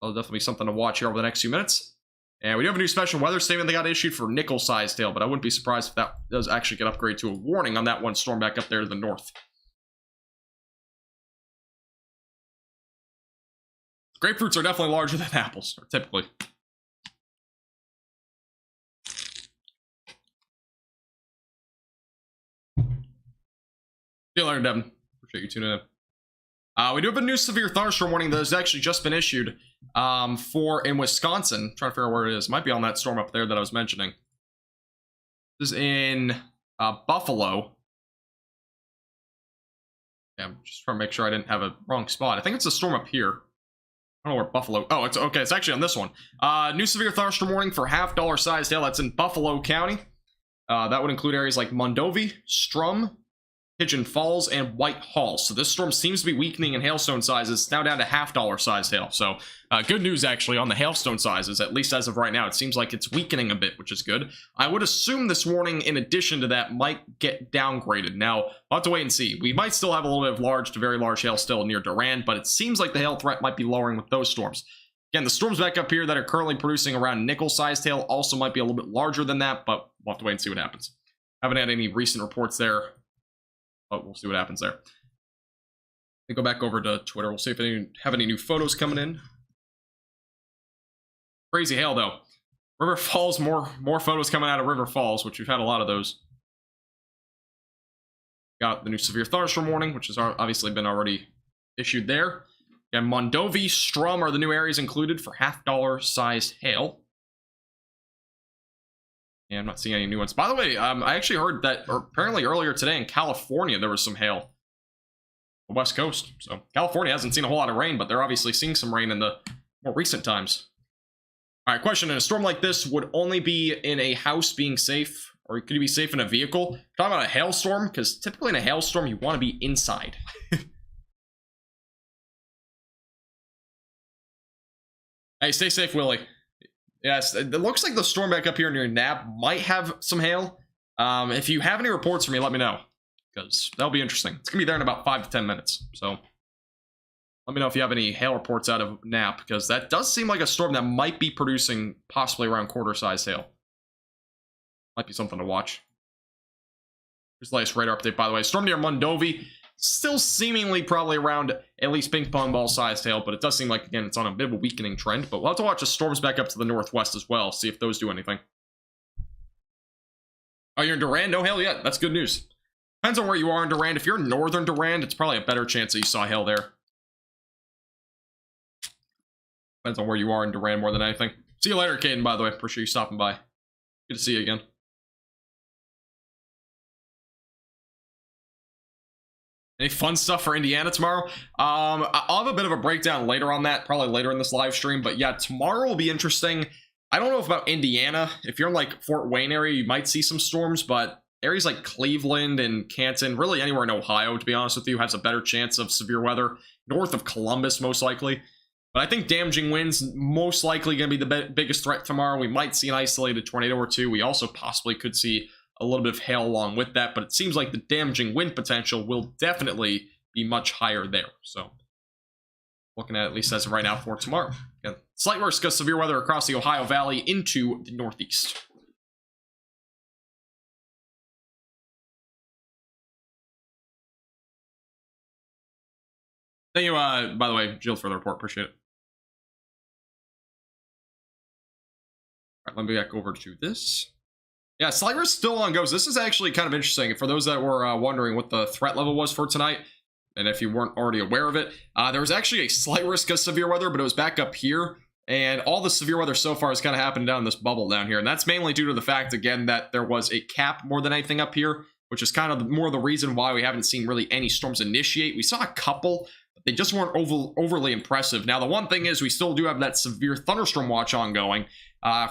That'll definitely be something to watch here over the next few minutes. And we do have a new special weather statement that got issued for nickel-sized hail, but I wouldn't be surprised if that does actually get upgraded to a warning on that one storm back up there to the north. Grapefruits are definitely larger than apples, typically. See you later, Devin. Appreciate you tuning in. We do have a new severe thunderstorm warning that has actually just been issued for in Wisconsin. I'm trying to figure out where it is. It might be on that storm up there that I was mentioning. This is in Buffalo. Yeah, I'm just trying to make sure I didn't have a wrong spot. I think it's a storm up here. I don't know where Buffalo... Oh, it's okay. It's actually on this one. New severe thunderstorm warning for half-dollar sized hail. That's in Buffalo County. That would include areas like Mondovi, Strum, Pigeon Falls, and Whitehall. So this storm seems to be weakening in hailstone sizes. It's now down to half-dollar sized hail. So good news, actually, on the hailstone sizes, at least as of right now. It seems like it's weakening a bit, which is good. I would assume this warning, in addition to that, might get downgraded. Now, we'll have to wait and see. We might still have a little bit of large to very large hail still near Durand, but it seems like the hail threat might be lowering with those storms. Again, the storms back up here that are currently producing around nickel-sized hail also might be a little bit larger than that, but we'll have to wait and see what happens. Haven't had any recent reports there. But we'll see what happens there. We go back over to Twitter. We'll see if they have any new photos coming in. Crazy hail, though. River Falls, more photos coming out of River Falls, which we've had a lot of those. Got the new severe thunderstorm warning, which has obviously been already issued there. And Mondovi, Strum are the new areas included for half-dollar sized hail. Yeah, I'm not seeing any new ones. By the way, I actually heard that apparently earlier today in California, there was some hail. The West Coast. So California hasn't seen a whole lot of rain, but they're obviously seeing some rain in the more recent times. All right, question. In a storm like this, would only be in a house being safe, or could you be safe in a vehicle? We're talking about a hailstorm, because typically in a hailstorm, you want to be inside. Hey, stay safe, Willie. Yes, it looks like the storm back up here near Nap might have some hail. If you have any reports for me, let me know, because that'll be interesting. It's going to be there in about 5 to 10 minutes, so let me know if you have any hail reports out of Nap, because that does seem like a storm that might be producing possibly around quarter-sized hail. Might be something to watch. Here's the latest radar update, by the way. Storm near Mondovi. Still seemingly probably around at least ping pong ball sized hail, but it does seem like, again, it's on a bit of a weakening trend. But we'll have to watch the storms back up to the northwest as well, see if those do anything. Oh, you're in Durand? No hail yet. That's good news. Depends on where you are in Durand. If you're in northern Durand, it's probably a better chance that you saw hail there. Depends on where you are in Durand more than anything. See you later, Caden, by the way. Appreciate you stopping by. Good to see you again. Any fun stuff for Indiana tomorrow? I'll have a bit of a breakdown later on that, probably later in this live stream. But yeah, tomorrow will be interesting. I don't know if about Indiana. If you're in like Fort Wayne area, you might see some storms, but areas like Cleveland and Canton, really anywhere in Ohio, to be honest with you, has a better chance of severe weather. North of Columbus, most likely. But I think damaging winds most likely going to be the biggest threat tomorrow. We might see an isolated tornado or two. We also possibly could see a little bit of hail along with that, but it seems like the damaging wind potential will definitely be much higher there. So, looking at least as of right now for tomorrow. Again, slight risk of severe weather across the Ohio Valley into the Northeast. Thank you, by the way, Jill, for the report. Appreciate it. All right, let me back over to this. Yeah, slight risk still on goes. This is actually kind of interesting. For those that were wondering what the threat level was for tonight, and if you weren't already aware of it, there was actually a slight risk of severe weather, but it was back up here. And all the severe weather so far is kind of happening down in this bubble down here. And that's mainly due to the fact, again, that there was a cap more than anything up here, which is kind of more the reason why we haven't seen really any storms initiate. We saw a couple, but they just weren't overly impressive. Now, the one thing is we still do have that severe thunderstorm watch ongoing.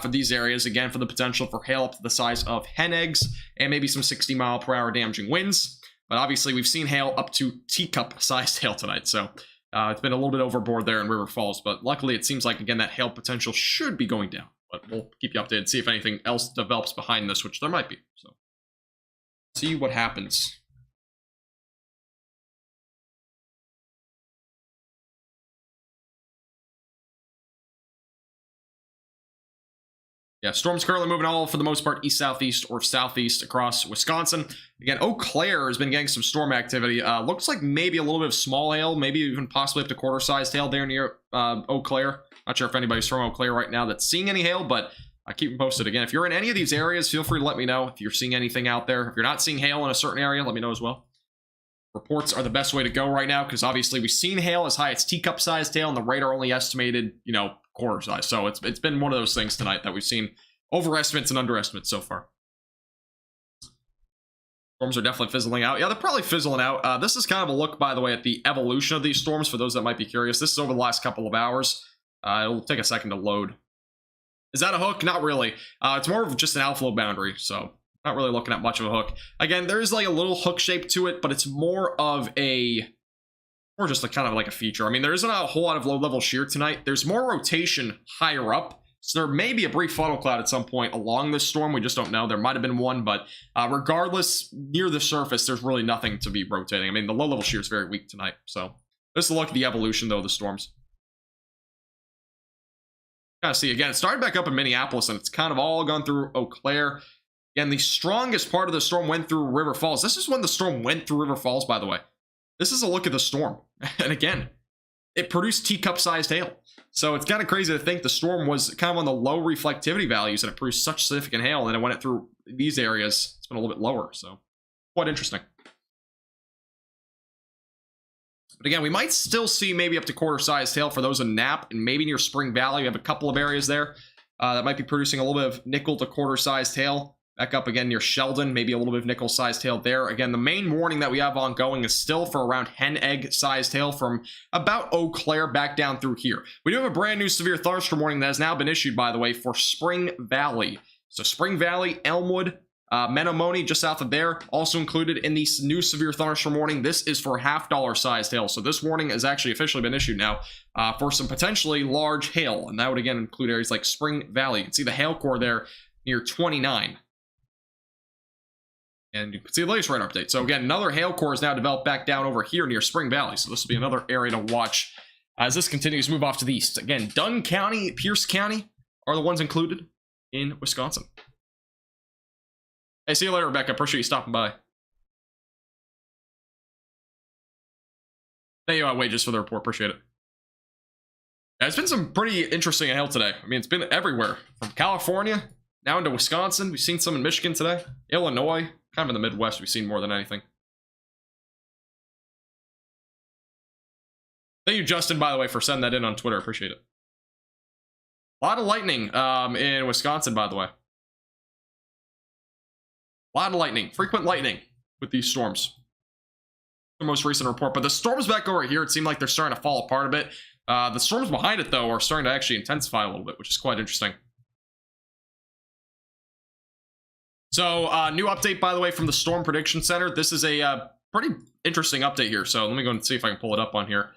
For these areas, again, for the potential for hail up to the size of hen eggs and maybe some 60-mile-per-hour damaging winds. But obviously, we've seen hail up to teacup-sized hail tonight, so it's been a little bit overboard there in River Falls. But luckily, it seems like, again, that hail potential should be going down. But we'll keep you updated, see if anything else develops behind this, which there might be. So, see what happens. Yeah, storms currently moving all for the most part east, southeast, or southeast across Wisconsin. Again, Eau Claire has been getting some storm activity. Looks like maybe a little bit of small hail, maybe even possibly up to quarter-sized hail there near Eau Claire. Not sure if anybody's from Eau Claire right now that's seeing any hail, but I keep them posted. Again, if you're in any of these areas, feel free to let me know if you're seeing anything out there. If you're not seeing hail in a certain area, let me know as well. Reports are the best way to go right now because obviously we've seen hail as high as teacup-sized hail, and the radar only estimated, quarter size. So it's been one of those things tonight that we've seen overestimates and underestimates so far. Storms are definitely fizzling out. Yeah, they're probably fizzling out. This is kind of a look, by the way, at the evolution of these storms for those that might be curious. This is over the last couple of hours. It'll take a second to load. Is that a hook? Not really. It's more of just an outflow boundary, so not really looking at much of a hook. Again, there is like a little hook shape to it, but it's more of or just kind of like a feature. I mean, there isn't a whole lot of low-level shear tonight. There's more rotation higher up, so there may be a brief funnel cloud at some point along this storm. We just don't know. There might have been one, but regardless, near the surface, there's really nothing to be rotating. I mean, the low-level shear is very weak tonight, so this is a look at the evolution, though, of the storms. Kind of see, again, it started back up in Minneapolis, and it's kind of all gone through Eau Claire. And the strongest part of the storm went through River Falls. This is when the storm went through River Falls, by the way. This is a look at the storm. And again, it produced teacup-sized hail. So it's kind of crazy to think the storm was kind of on the low reflectivity values, and it produced such significant hail, and then when it through these areas, it's been a little bit lower. So quite interesting. But again, we might still see maybe up to quarter-sized hail for those in Knapp, and maybe near Spring Valley. We have a couple of areas there that might be producing a little bit of nickel to quarter-sized hail. Back up again near Sheldon, maybe a little bit of nickel-sized hail there. Again, the main warning that we have ongoing is still for around hen egg-sized hail from about Eau Claire back down through here. We do have a brand new severe thunderstorm warning that has now been issued, by the way, for Spring Valley. So Spring Valley, Elmwood, Menomonee, just south of there, also included in the new severe thunderstorm warning. This is for $half-sized hail. So this warning has actually officially been issued now for some potentially large hail. And that would, again, include areas like Spring Valley. You can see the hail core there near 29. And you can see the latest radar update. So again, another hail core is now developed back down over here near Spring Valley. So this will be another area to watch as this continues to move off to the east. Again, Dunn County, Pierce County are the ones included in Wisconsin. Hey, see you later, Rebecca. Appreciate you stopping by. Thank you, Wages, for the report. Appreciate it. Yeah, it's been some pretty interesting hail today. I mean, it's been everywhere. From California now into Wisconsin. We've seen some in Michigan today. Illinois. Kind of in the Midwest, we've seen more than anything. Thank you, Justin, by the way, for sending that in on Twitter. Appreciate it. A lot of lightning in Wisconsin, by the way. A lot of lightning. Frequent lightning with these storms. The most recent report. But the storms back over here, it seemed like they're starting to fall apart a bit. The storms behind it, though, are starting to actually intensify a little bit, which is quite interesting. So, new update, by the way, from the Storm Prediction Center. This is a pretty interesting update here. So, let me go and see if I can pull it up on here.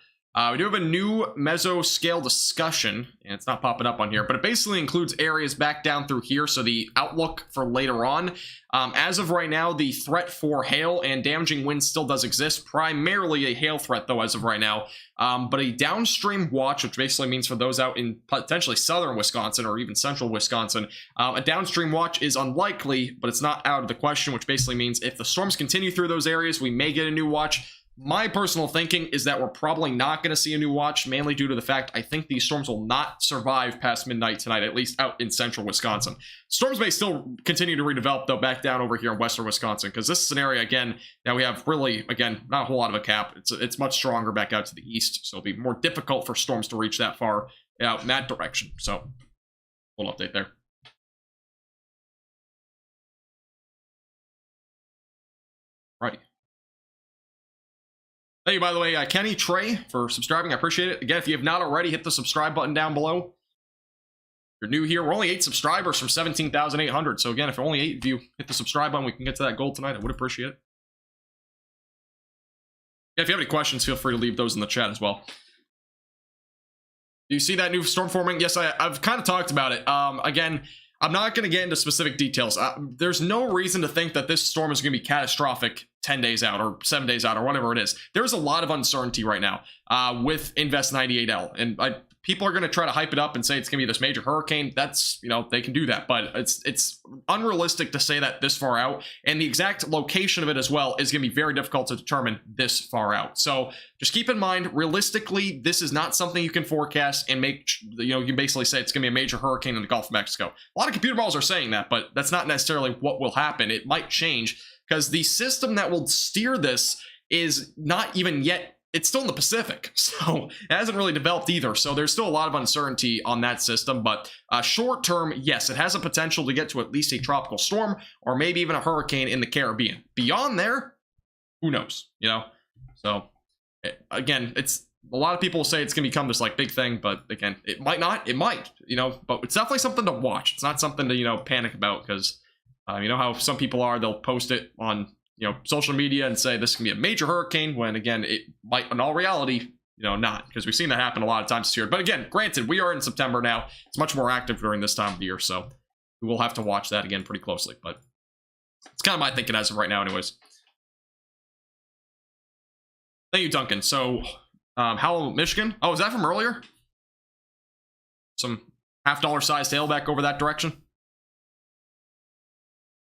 We do have a new mesoscale discussion, and it's not popping up on here, but it basically includes areas back down through here. So, the outlook for later on. As of right now, the threat for hail and damaging winds still does exist. Primarily a hail threat, though, as of right now. But a downstream watch, which basically means for those out in potentially southern Wisconsin or even central Wisconsin, a downstream watch is unlikely, but it's not out of the question, which basically means if the storms continue through those areas, we may get a new watch. My personal thinking is that we're probably not going to see a new watch, mainly due to the fact I think these storms will not survive past midnight tonight, at least out in central Wisconsin. Storms may still continue to redevelop, though, back down over here in western Wisconsin, because this is an area, again, that we have really, again, not a whole lot of a cap. It's much stronger back out to the east, so it'll be more difficult for storms to reach that far out in that direction. So, little update there. Righty. Thank you, by the way, Kenny Trey, for subscribing. I appreciate it. Again, if you have not already, hit the subscribe button down below. If you're new here, we're only 8 subscribers from 17,800. So again, if only 8 of you hit the subscribe button, we can get to that goal tonight. I would appreciate it. Yeah, if you have any questions, feel free to leave those in the chat as well. Do you see that new storm forming? Yes, I've kind of talked about it. Again, I'm not going to get into specific details. There's no reason to think that this storm is going to be catastrophic 10 days out or 7 days out or whatever it is. There's a lot of uncertainty right now with Invest 98L. And people are going to try to hype it up and say it's going to be this major hurricane, that's, you know, they can do that, but it's unrealistic to say that this far out, and the exact location of it as well is going to be very difficult to determine this far out. So just keep in mind, realistically, this is not something you can forecast and make, you know, you can basically say it's going to be a major hurricane in the Gulf of Mexico. A lot of computer models are saying that, but that's not necessarily what will happen. It might change because the system that will steer this is not even yet, it's still in the Pacific, so it hasn't really developed either. So there's still a lot of uncertainty on that system, but short term, yes, it has a potential to get to at least a tropical storm or maybe even a hurricane in the Caribbean. Beyond there, who knows, you know? So again, it's a lot of people say it's going to become this like big thing, but again, it might not, it might, you know, but it's definitely something to watch. It's not something to, you know, panic about, because you know how some people are, they'll post it on, you know, social media and say this can be a major hurricane, when again, it might in all reality, you know, not, because we've seen that happen a lot of times this year. But again, granted, we are in September now. It's much more active during this time of the year, so we will have to watch that again pretty closely. But it's kind of my thinking as of right now anyways. Thank you, Duncan. So Howell, Michigan. Oh, is that from earlier? Some $half sized hail back over that direction.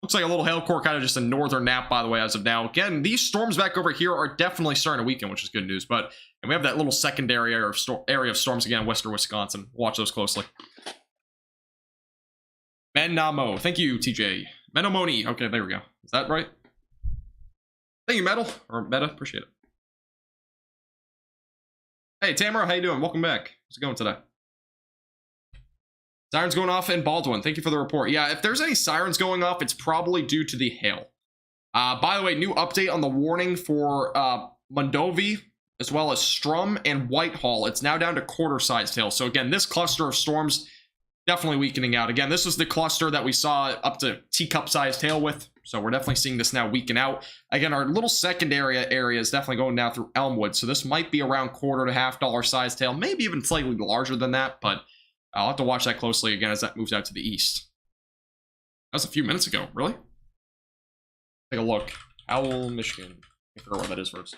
Looks like a little hail core, kind of just a northern nap, by the way, as of now. Again, these storms back over here are definitely starting to weaken, which is good news. But and we have that little secondary area of storms again in western Wisconsin. Watch those closely. Menamo. Thank you, TJ. Menomoni. Okay, there we go. Is that right? Thank you, Metal. Or Meta. Appreciate it. Hey, Tamara. How you doing? Welcome back. How's it going today? Sirens going off in Baldwin. Thank you for the report. Yeah, if there's any sirens going off, it's probably due to the hail. By the way, new update on the warning for Mondovi, as well as Strum and Whitehall. It's now down to quarter-sized hail. So again, this cluster of storms definitely weakening out. Again, this was the cluster that we saw up to teacup-sized hail with. So we're definitely seeing this now weaken out. Again, our little secondary area is definitely going down through Elmwood. So this might be around quarter to $half sized hail, maybe even slightly larger than that, but I'll have to watch that closely again as that moves out to the east. That was a few minutes ago, really? Take a look. Howell, Michigan. I forget where that is first.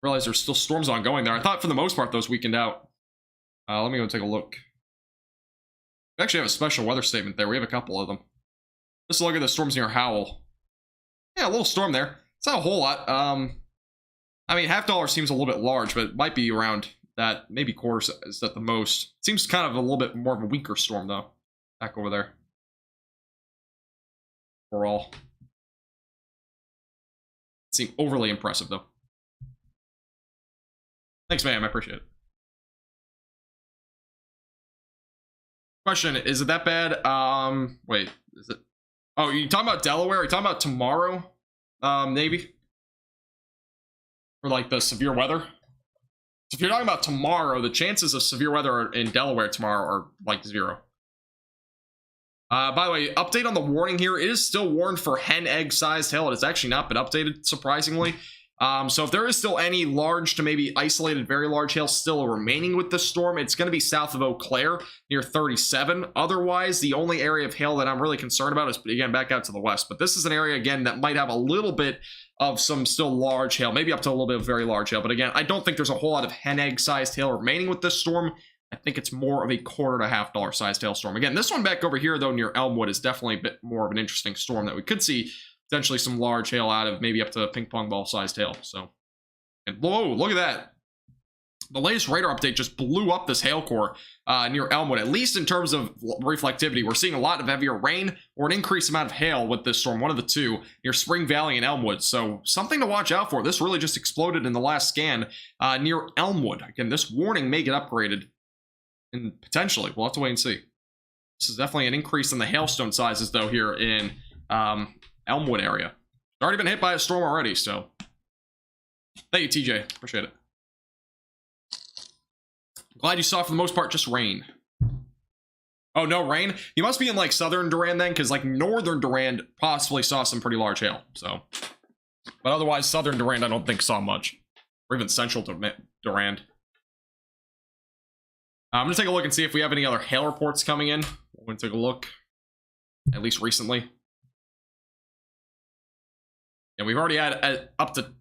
Realize there's still storms ongoing there. I thought for the most part those weakened out. Let me go take a look. We actually have a special weather statement there. We have a couple of them. Let's look at the storms near Howell. Yeah, a little storm there. It's not a whole lot. I mean, $half seems a little bit large, but it might be around that, maybe quarter is at the most. Seems kind of a little bit more of a weaker storm though, back over there. Overall, seem overly impressive though. Thanks, man. I appreciate it. Question: is it that bad? Wait, is it? Oh, you talking about Delaware? Are you talking about tomorrow? Maybe. For like the severe weather. If you're talking about tomorrow, the chances of severe weather in Delaware tomorrow are like 0. By the way, update on the warning here. It is still warned for hen egg sized hail. It has actually not been updated, surprisingly. So if there is still any large to maybe isolated very large hail still remaining with this storm, it's going to be south of Eau Claire near 37. Otherwise, the only area of hail that I'm really concerned about is, again, back out to the west. But this is an area, again, that might have a little bit of some still large hail, maybe up to a little bit of very large hail. But again, I don't think there's a whole lot of hen egg sized hail remaining with this storm. I think it's more of a quarter to $half sized hailstorm. Again, this one back over here, though, near Elmwood is definitely a bit more of an interesting storm that we could see potentially some large hail out of, maybe up to ping pong ball sized hail. So, and whoa, look at that. The latest radar update just blew up this hail core near Elmwood, at least in terms of reflectivity. We're seeing a lot of heavier rain or an increased amount of hail with this storm, one of the two, near Spring Valley and Elmwood. So something to watch out for. This really just exploded in the last scan near Elmwood. Again, this warning may get upgraded, and potentially, we'll have to wait and see. This is definitely an increase in the hailstone sizes, though, here in Elmwood area. It's already been hit by a storm already, so thank you, TJ. Appreciate it. Glad you saw, for the most part, just rain. Oh, no rain? You must be in, like, southern Durand then, because, like, northern Durand possibly saw some pretty large hail, so. But otherwise, southern Durand, I don't think saw much. Or even central Durand. I'm going to take a look and see if we have any other hail reports coming in. I'm going to take a look, at least recently. Yeah, we've already had up to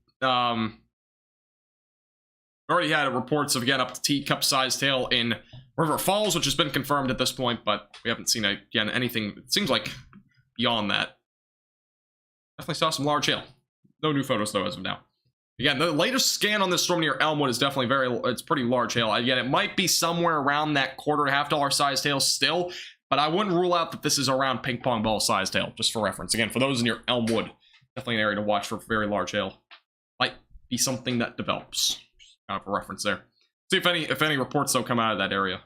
We already had reports of, again, up to teacup sized hail in River Falls, which has been confirmed at this point, but we haven't seen, again, anything, it seems like, beyond that. Definitely saw some large hail. No new photos, though, as of now. Again, the latest scan on this storm near Elmwood is definitely it's pretty large hail. Again, it might be somewhere around that $quarter to $half sized hail still, but I wouldn't rule out that this is around ping pong ball sized hail, just for reference. Again, for those near Elmwood, definitely an area to watch for very large hail. Might be something that develops. Kind of a reference there. See if any reports, though, come out of that area.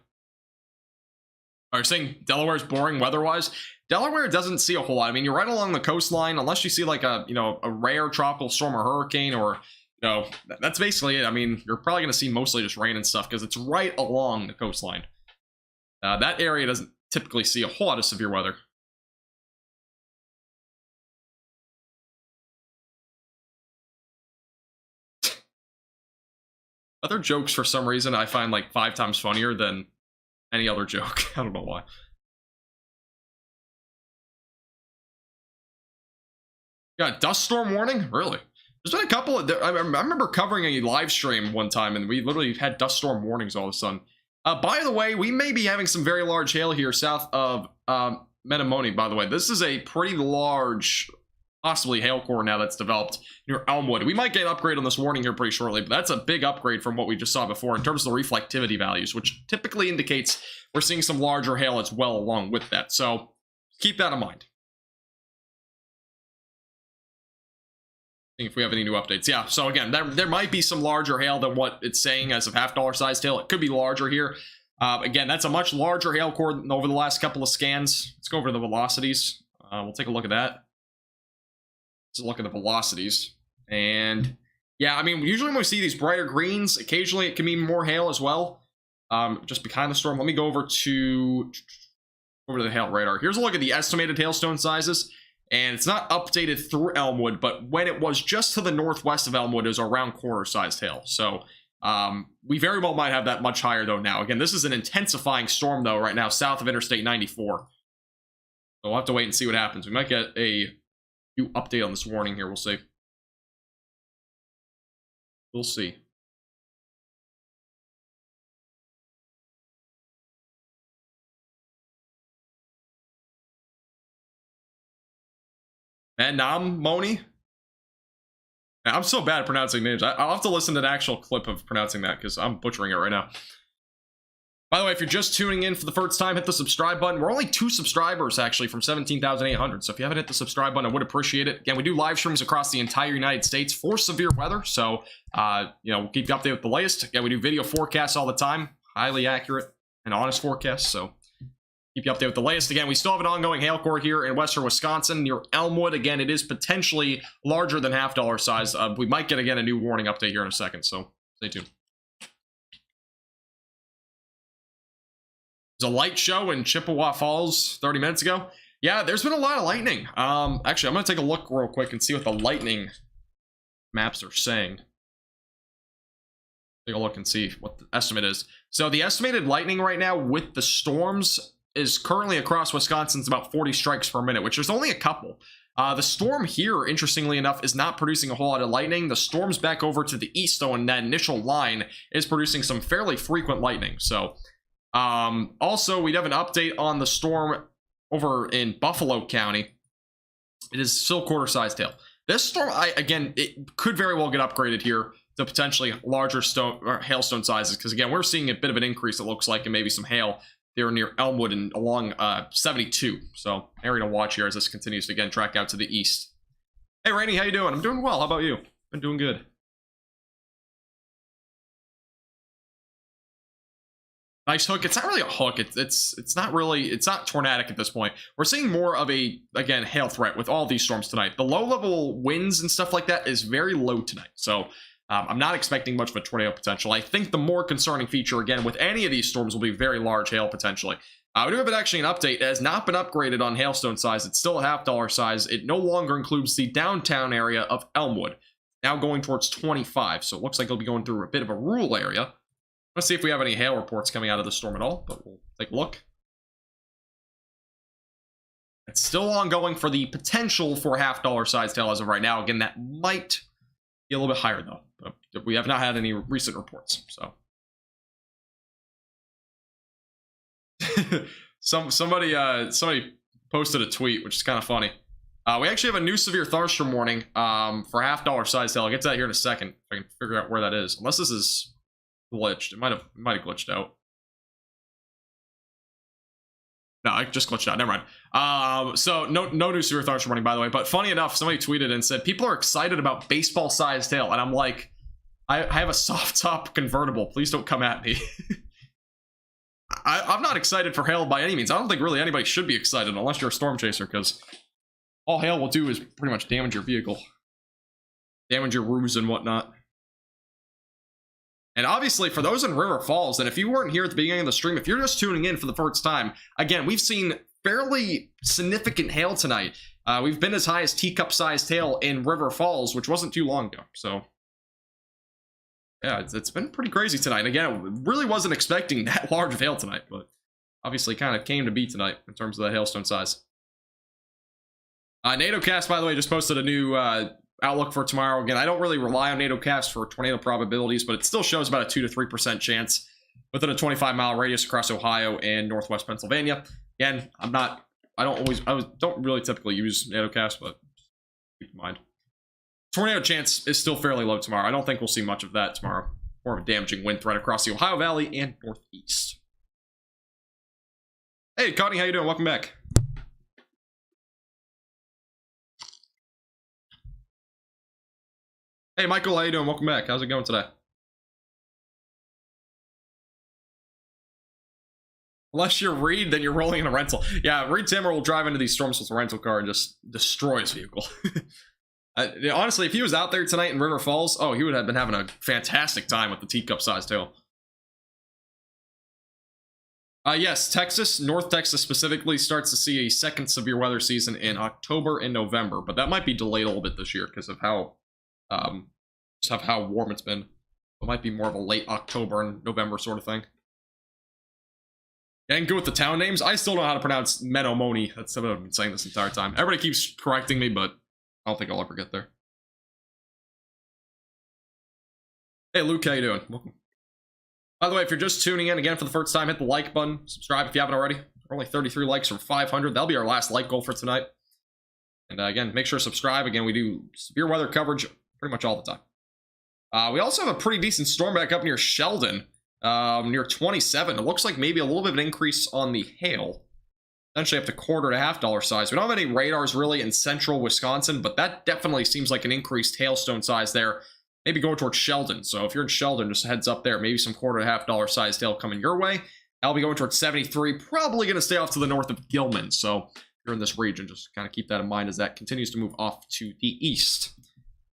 Are you saying Delaware's boring weather-wise? Delaware doesn't see a whole lot. I mean, you're right along the coastline, unless you see like a rare tropical storm or hurricane, or that's basically it. I mean, you're probably going to see mostly just rain and stuff because it's right along the coastline. That area doesn't typically see a whole lot of severe weather. Other jokes, for some reason, I find like 5 times funnier than any other joke. I don't know why. Yeah, dust storm warning? Really? There's been a couple of... I remember covering a live stream one time, and we literally had dust storm warnings all of a sudden. By the way, we may be having some very large hail here south of Menomonee, by the way. This is a pretty large, possibly hail core now that's developed near Elmwood. We might get an upgrade on this warning here pretty shortly, but that's a big upgrade from what we just saw before in terms of the reflectivity values, which typically indicates we're seeing some larger hail as well along with that. So keep that in mind. If we have any new updates. Yeah, so again, there might be some larger hail than what it's saying as of $half sized hail. It could be larger here. Again, that's a much larger hail core than over the last couple of scans. Let's go over the velocities. We'll take a look at that. Let's look at the velocities. And yeah, I mean, usually when we see these brighter greens, occasionally it can mean more hail as well. Just behind the storm. Let me go over to the hail radar. Here's a look at the estimated hailstone sizes. And it's not updated through Elmwood, but when it was just to the northwest of Elmwood, it was around quarter-sized hail. So we very well might have that much higher, though, now. Again, this is an intensifying storm, though, right now, south of Interstate 94. So we'll have to wait and see what happens. We might get a new update on this warning here. We'll see. We'll see. Menomonee? I'm so bad at pronouncing names. I'll have to listen to an actual clip of pronouncing that because I'm butchering it right now. By the way, if you're just tuning in for the first time, hit the subscribe button. We're only 2 subscribers, actually, from 17,800. So if you haven't hit the subscribe button, I would appreciate it. Again, we do live streams across the entire United States for severe weather. So, we'll keep you updated with the latest. Again, we do video forecasts all the time. Highly accurate and honest forecasts. So keep you updated with the latest. Again, we still have an ongoing hail core here in western Wisconsin near Elmwood. Again, it is potentially larger than $half size. We might get, again, a new warning update here in a second. So stay tuned. There's a light show in Chippewa Falls 30 minutes ago. Yeah, there's been a lot of lightning. Actually, I'm going to take a look real quick and see what the lightning maps are saying. Take a look and see what the estimate is. So the estimated lightning right now with the storms is currently across Wisconsin's about 40 strikes per minute, which there's only a couple. The storm here, interestingly enough, is not producing a whole lot of lightning. The storms back over to the east, though, and that initial line is producing some fairly frequent lightning. So also, we'd have an update on the storm over in Buffalo County. It is still quarter-sized hail. This storm, again, it could very well get upgraded here to potentially larger hailstone sizes, because again, we're seeing a bit of an increase, it looks like, and maybe some hail there near Elmwood and along 72. So area to watch here as this continues to again track out to the east. Hey Rainey, how you doing? I'm doing well. How about you? I'm doing good. Nice hook. It's not really a hook. It's not really, it's not tornadic at this point. We're seeing more of a, again, hail threat with all these storms tonight. The low level winds and stuff like that is very low tonight. So I'm not expecting much of a tornado potential. I think the more concerning feature, again, with any of these storms will be very large hail potentially. We do have actually an update. It has not been upgraded on hailstone size. It's still a $half size. It no longer includes the downtown area of Elmwood. Now going towards 25. So it looks like it'll be going through a bit of a rural area. Let's see if we have any hail reports coming out of the storm at all, but we'll take a look. It's still ongoing for the potential for $half sized hail as of right now. Again, that might be a little bit higher though. But we have not had any recent reports. So somebody posted a tweet, which is kind of funny. We actually have a new severe thunderstorm warning for $half size hail. I'll get to that here in a second if I can figure out where that is. Unless this is glitched. It might have glitched out. No, I just glitched out. Never mind. So no new severe thunderstorm warning, by the way. But funny enough, somebody tweeted and said people are excited about baseball-sized hail, and I'm like, I have a soft top convertible. Please don't come at me. I'm not excited for hail by any means. I don't think really anybody should be excited unless you're a storm chaser, because all hail will do is pretty much damage your vehicle, damage your roofs and whatnot. And obviously, for those in River Falls, and if you weren't here at the beginning of the stream, if you're just tuning in for the first time, again, we've seen fairly significant hail tonight. We've been as high as teacup-sized hail in River Falls, which wasn't too long ago. So, yeah, it's been pretty crazy tonight. And again, really wasn't expecting that large of hail tonight, but obviously kind of came to be tonight in terms of the hailstone size. NATOcast, by the way, just posted a new outlook for tomorrow. Again, I don't really rely on NATOcast for tornado probabilities, but it still shows about a 2 to 3% chance within a 25-mile radius across Ohio and northwest Pennsylvania. Again, I don't really typically use NATOcast, but keep in mind. Tornado chance is still fairly low tomorrow. I don't think we'll see much of that tomorrow. More of a damaging wind threat across the Ohio Valley and northeast. Hey, Connie, how you doing? Welcome back. Hey, Michael, how you doing? Welcome back. How's it going today? Unless you're Reed, then you're rolling in a rental. Yeah, Reed Timmer will drive into these storms with a rental car and just destroy his vehicle. Honestly, if he was out there tonight in River Falls, oh, he would have been having a fantastic time with the teacup-sized hail. Yes, Texas, North Texas specifically, starts to see a second severe weather season in October and November, but that might be delayed a little bit this year because of how warm it's been. It might be more of a late October and November sort of thing. And go with the town names. I still don't know how to pronounce Menomonee. That's what I've been saying this entire time. Everybody keeps correcting me, but I don't think I'll ever get there. Hey, Luke, how you doing? Welcome. By the way, if you're just tuning in again for the first time, hit the like button. Subscribe if you haven't already. We're only 33 likes from 500. That'll be our last like goal for tonight. And again, make sure to subscribe. Again, we do severe weather coverage pretty much all the time. We also have a pretty decent storm back up near Sheldon, near 27. It looks like maybe a little bit of an increase on the hail. Essentially up to $quarter to $half size. We don't have any radars really in central Wisconsin, but that definitely seems like an increased hailstone size there. Maybe going towards Sheldon. So if you're in Sheldon, just heads up there. Maybe some $quarter to $half sized hail coming your way. I'll be going towards 73. Probably going to stay off to the north of Gilman. So if you're in this region, just kind of keep that in mind as that continues to move off to the east.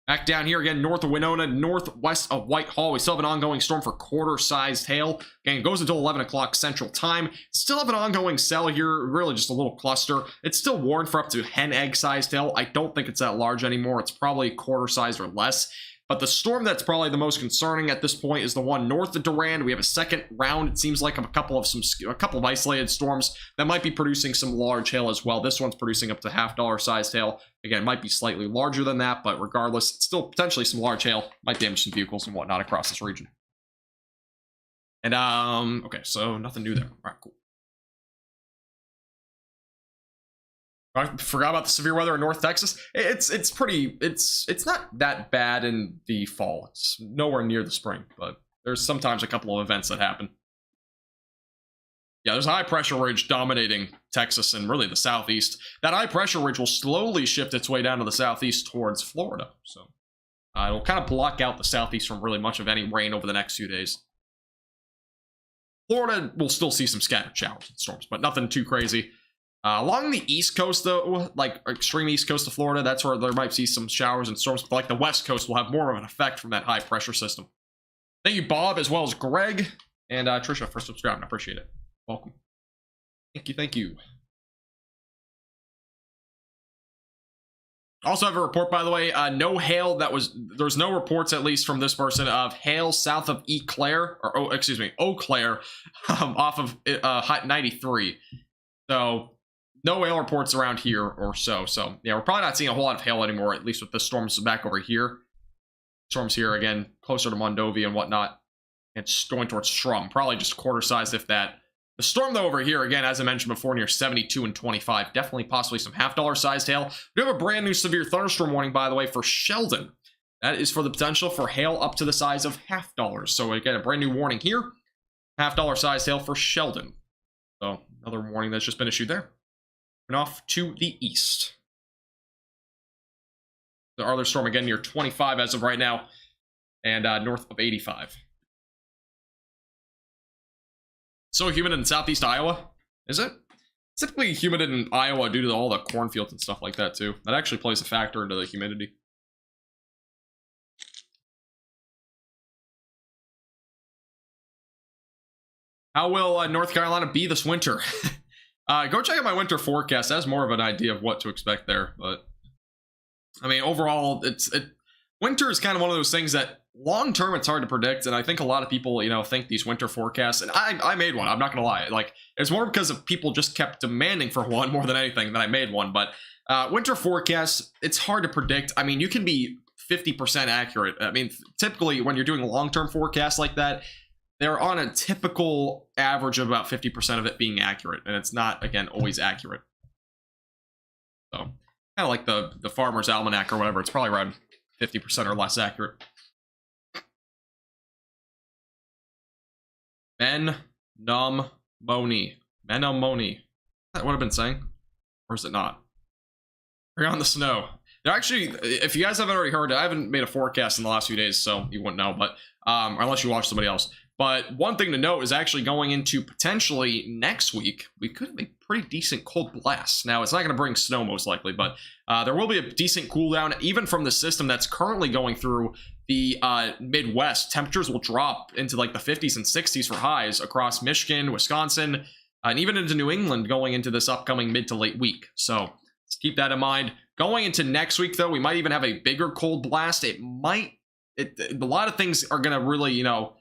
Back down here again, north of Winona, northwest of Whitehall. We still have an ongoing storm for quarter-sized hail. Again, it goes until 11 o'clock Central Time. Still have an ongoing cell here, really just a little cluster. It's still warned for up to hen egg-sized hail. I don't think it's that large anymore. It's probably quarter-sized or less. But the storm that's probably the most concerning at this point is the one north of Durand. We have a second round. It seems like a couple of isolated storms that might be producing some large hail as well. This one's producing up to $half sized hail. Again, it might be slightly larger than that, but regardless, it's still potentially some large hail. Might damage some vehicles and whatnot across this region. And okay, so nothing new there. All right, cool. I forgot about the severe weather in North Texas. It's not that bad in the fall. It's nowhere near the spring, but there's sometimes a couple of events that happen. Yeah, there's a high pressure ridge dominating Texas and really the southeast. That high pressure ridge will slowly shift its way down to the southeast towards Florida. So it'll kind of block out the southeast from really much of any rain over the next few days. Florida will still see some scattered showers and storms, but nothing too crazy. Along the east coast, though, like extreme east coast of Florida, that's where there might be some showers and storms. But like the west coast will have more of an effect from that high pressure system. Thank you, Bob, as well as Greg and Trisha for subscribing. I appreciate it. Welcome. Thank you, thank you. Also have a report, by the way, no hail there's no reports, at least from this person, of hail south of Eau Claire, off of 93. So no hail reports around here or so. So yeah, we're probably not seeing a whole lot of hail anymore, at least with the storms back over here. storms here again, closer to Mondovi and whatnot. It's going towards Strum, probably just quarter sized if that. The storm, though, over here, again, as I mentioned before, near 72 and 25. Definitely possibly some $half sized hail. We have a brand new severe thunderstorm warning, by the way, for Sheldon. That is for the potential for hail up to the size of $half. So, again, a brand new warning here. $half sized hail for Sheldon. So, another warning that's just been issued there. And off to the east. The Arthur storm, again, near 25 as of right now. And north of 85. So humid in southeast Iowa, is it? It's typically humid in Iowa due to all the cornfields and stuff like that, too. That actually plays a factor into the humidity. How will North Carolina be this winter? Go check out my winter forecast. That's more of an idea of what to expect there. But, I mean, overall, winter is kind of one of those things that long term it's hard to predict, and I think a lot of people, you know, think these winter forecasts, and I made one, I'm not gonna lie, like, it's more because of people just kept demanding for one more than anything that I made one. But winter forecasts, it's hard to predict. I mean, you can be 50% accurate. I mean, typically when you're doing a long-term forecast like that, they're on a typical average of about 50% of it being accurate, and it's not, again, always accurate. So kind of like the Farmer's Almanac or whatever, it's probably around 50% or less accurate. Menomoni. That would have been saying, or is it not? We're on the snow. They're actually, if you guys haven't already heard, I haven't made a forecast in the last few days, so you wouldn't know, but unless you watch somebody else. But one thing to note is actually going into potentially next week, we could have a pretty decent cold blast. Now, it's not going to bring snow most likely, but there will be a decent cool down, even from the system that's currently going through the Midwest. Temperatures will drop into like the 50s and 60s for highs across Michigan, Wisconsin, and even into New England going into this upcoming mid to late week. So let's keep that in mind. Going into next week, though, we might even have a bigger cold blast. A lot of things are going to really, you know,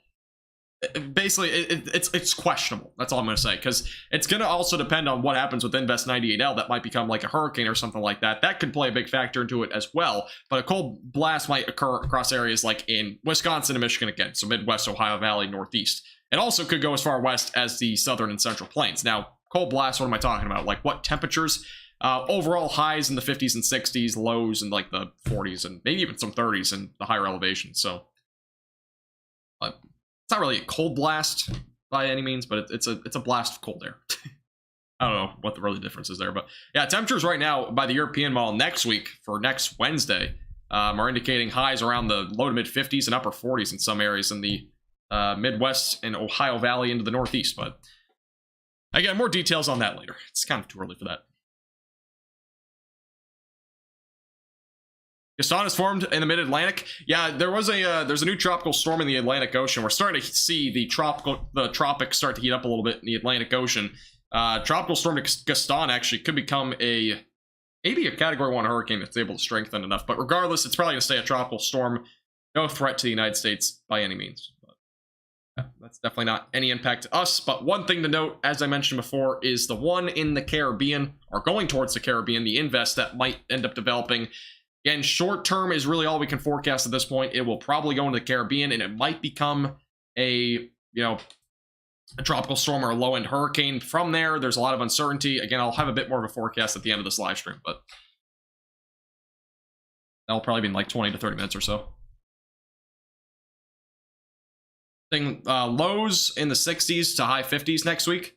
basically it's questionable. That's all I'm going to say, because it's going to also depend on what happens with Invest 98L. That might become like a hurricane or something like that. That could play a big factor into it as well. But a cold blast might occur across areas like in Wisconsin and Michigan again, so Midwest, Ohio Valley, Northeast. It also could go as far west as the southern and central plains. Now, cold blast, what am I talking about? Like what temperatures? Overall highs in the 50s and 60s, lows in like the 40s and maybe even some 30s in the higher elevation. So it's not really a cold blast by any means, but it's a blast of cold air. I don't know what the really difference is there, but yeah, temperatures right now by the European model next week for next Wednesday are indicating highs around the low to mid 50s and upper 40s in some areas in the Midwest and Ohio Valley into the Northeast. But again, more details on that later. It's kind of too early for that. Gaston is formed in the mid-Atlantic. Yeah, there's a new tropical storm in the Atlantic Ocean. We're starting to see the tropics start to heat up a little bit in the Atlantic Ocean. Tropical storm Gaston actually could become maybe a Category 1 hurricane that's able to strengthen enough. But regardless, it's probably going to stay a tropical storm. No threat to the United States by any means. But yeah, that's definitely not any impact to us. But one thing to note, as I mentioned before, is the one in the Caribbean, or going towards the Caribbean, the Invest that might end up developing. Again, short term is really all we can forecast at this point. It will probably go into the Caribbean, and it might become a tropical storm or a low-end hurricane. From there, there's a lot of uncertainty. Again, I'll have a bit more of a forecast at the end of this live stream, but that'll probably be in like 20 to 30 minutes or so. Lows in the 60s to high 50s next week.